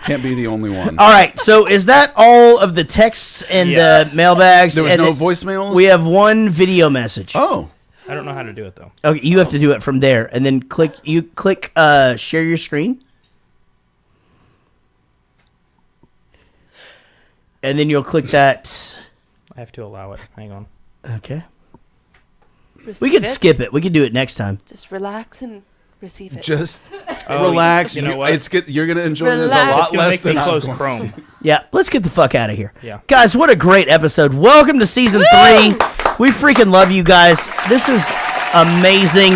Can't be the only one. All right. So is that all of the texts and the mailbags? There was and no voicemails? We have one video message. Oh. I don't know how to do it though. Okay, you have to do it from there, and then click share your screen, and then you'll click that. I have to allow it. Hang on. Okay. Receive We could it. skip it. We could do it next time. Just relax and receive it. Just relax. You know what? You're gonna enjoy this a Relax. lot It's gonna less make me than close I'm Chrome. going to. Yeah, let's get the fuck out of here. Yeah. Guys, what a great episode. Welcome to season 3. We freaking love you guys. This is amazing.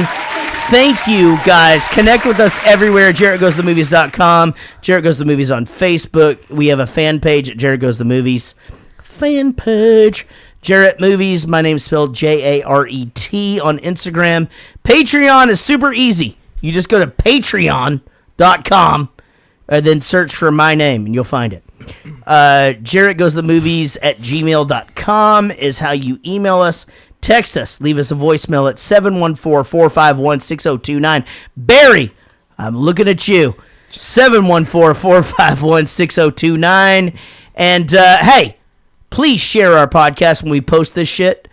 Thank you, guys. Connect with us everywhere. JarrettGoesToTheMovies.com. Jarrett Goes to the Movies on Facebook. We have a fan page at Jarrett Goes to the Movies. Fan page. Jarrett Movies. My name's spelled Jarret on Instagram. Patreon is super easy. You just go to patreon.com and then search for my name and you'll find it. JarrettGoesToTheMovies@gmail.com is how you email us. Text us. Leave us a voicemail at 714-451-6029. Barry, I'm looking at you. 714-451-6029. And, hey, please share our podcast when we post this shit.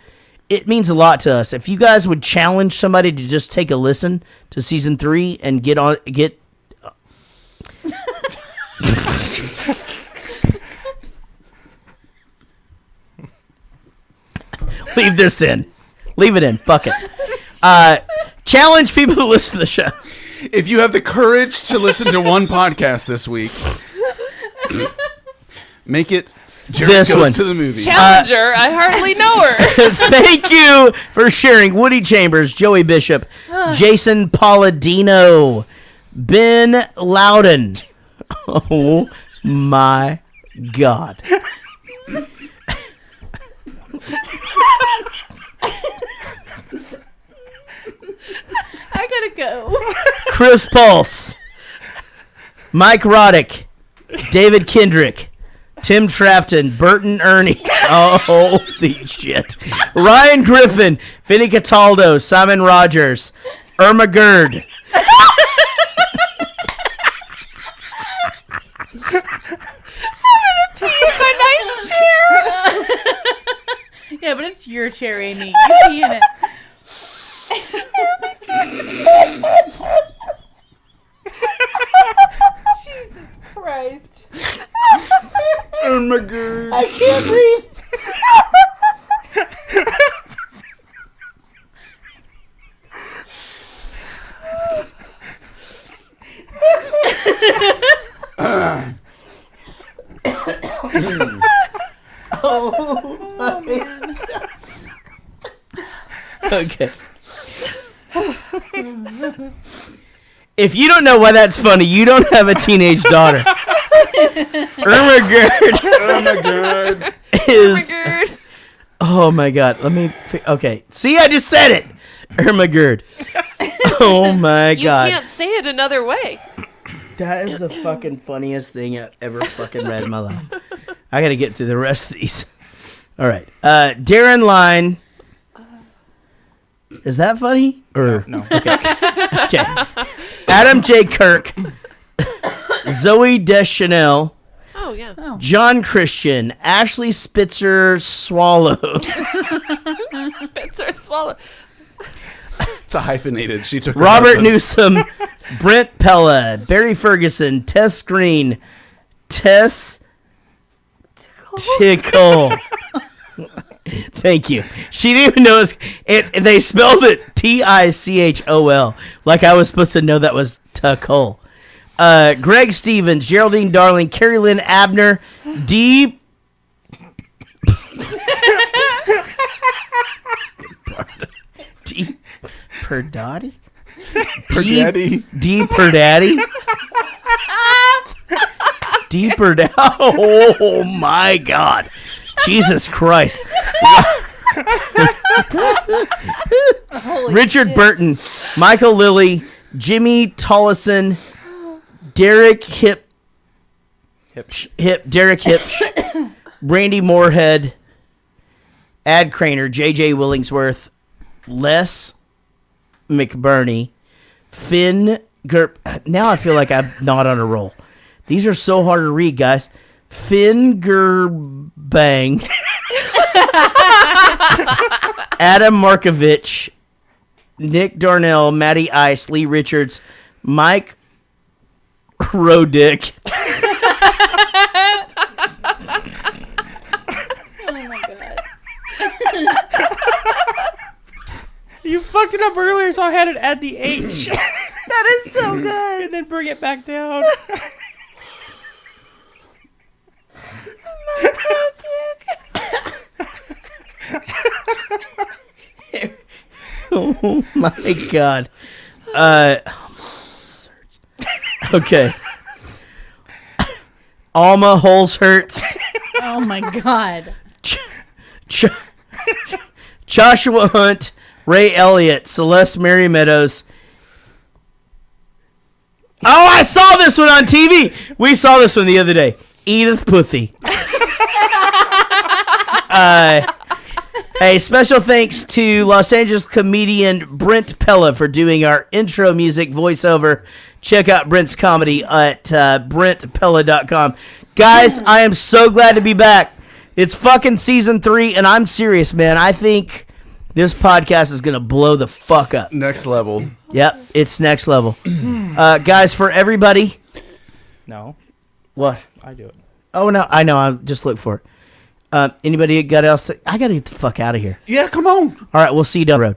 It means a lot to us. If you guys would challenge somebody to just take a listen to season 3 and get leave this in. Leave it in. Fuck it. Challenge people to listen to the show. If you have the courage to listen to one podcast this week, make it Jarrett This Goes one. to the Movies. Challenger. I hardly know her. Thank you for sharing. Woody Chambers, Joey Bishop, Jason Palladino, Ben Loudon. Oh my God. I gotta go. Chris Pulse, Mike Roddick, David Kendrick, Tim Trafton, Burton Ernie. Oh, holy shit. Ryan Griffin, Vinny Cataldo, Simon Rogers, Irma Gerd. My nice chair. Yeah, but it's your chair, Amy. You pee in it. Jesus Christ. Oh my God. I can't breathe. Oh man. Okay. If you don't know why that's funny, you don't have a teenage daughter. Irma Gerd is. Oh my God. Let me. Okay. See, I just said it. Irma Gerd. Oh my God. You can't say it another way. That is the fucking funniest thing I've ever fucking read in my life. I gotta get through the rest of these. All right. Darren Line. Is that funny? Or No. Okay. Okay. Adam J. Kirk. Zoe Deschanel. Oh, yeah. John Christian. Ashley Spitzer Swallow. Spitzer Swallow. It's a hyphenated. She took her Robert husband's. Newsom. Brent Pella. Barry Ferguson. Tess Green. Tess Tickle. Thank you. She didn't even know it. They spelled it Tichol. Like I was supposed to know that was Tuckle. Greg Stevens, Geraldine Darling, Carrie Lynn Abner, D. D. Perdati? Perdati? D. Perdati? D. Perdati? Oh my God. Jesus Christ. Richard Burton, Michael Lilly, Jimmy Tollison, Derek Derek Hipsch, Randy Moorhead, Ad Craner, JJ Willingsworth, Les McBurney, Finn Gerp. Now I feel like I'm not on a roll. These are so hard to read, guys. Finn Gerbang, Adam Markovich, Nick Darnell, Matty Ice, Lee Richards, Mike Rodick. Oh my god. You fucked it up earlier, so I had it at the H. That is so good. And then bring it back down. Oh my god. Okay. Alma Holzhertz. Oh my god. Joshua Hunt, Ray Elliott, Celeste Mary Meadows. Oh, I saw this one on TV. We saw this one the other day. Edith Puthie. Hey, special thanks to Los Angeles comedian Brent Pella for doing our intro music voiceover. Check out Brent's comedy at BrentPella.com. Guys, I am so glad to be back. It's fucking season 3, and I'm serious, man. I think this podcast is going to blow the fuck up. Next level. Yep, it's next level. Guys, for everybody. No. What? I do it. Oh, no, I know. I just look for it. Anybody got else? I got to get the fuck out of here. Yeah, come on. All right, we'll see you down the road.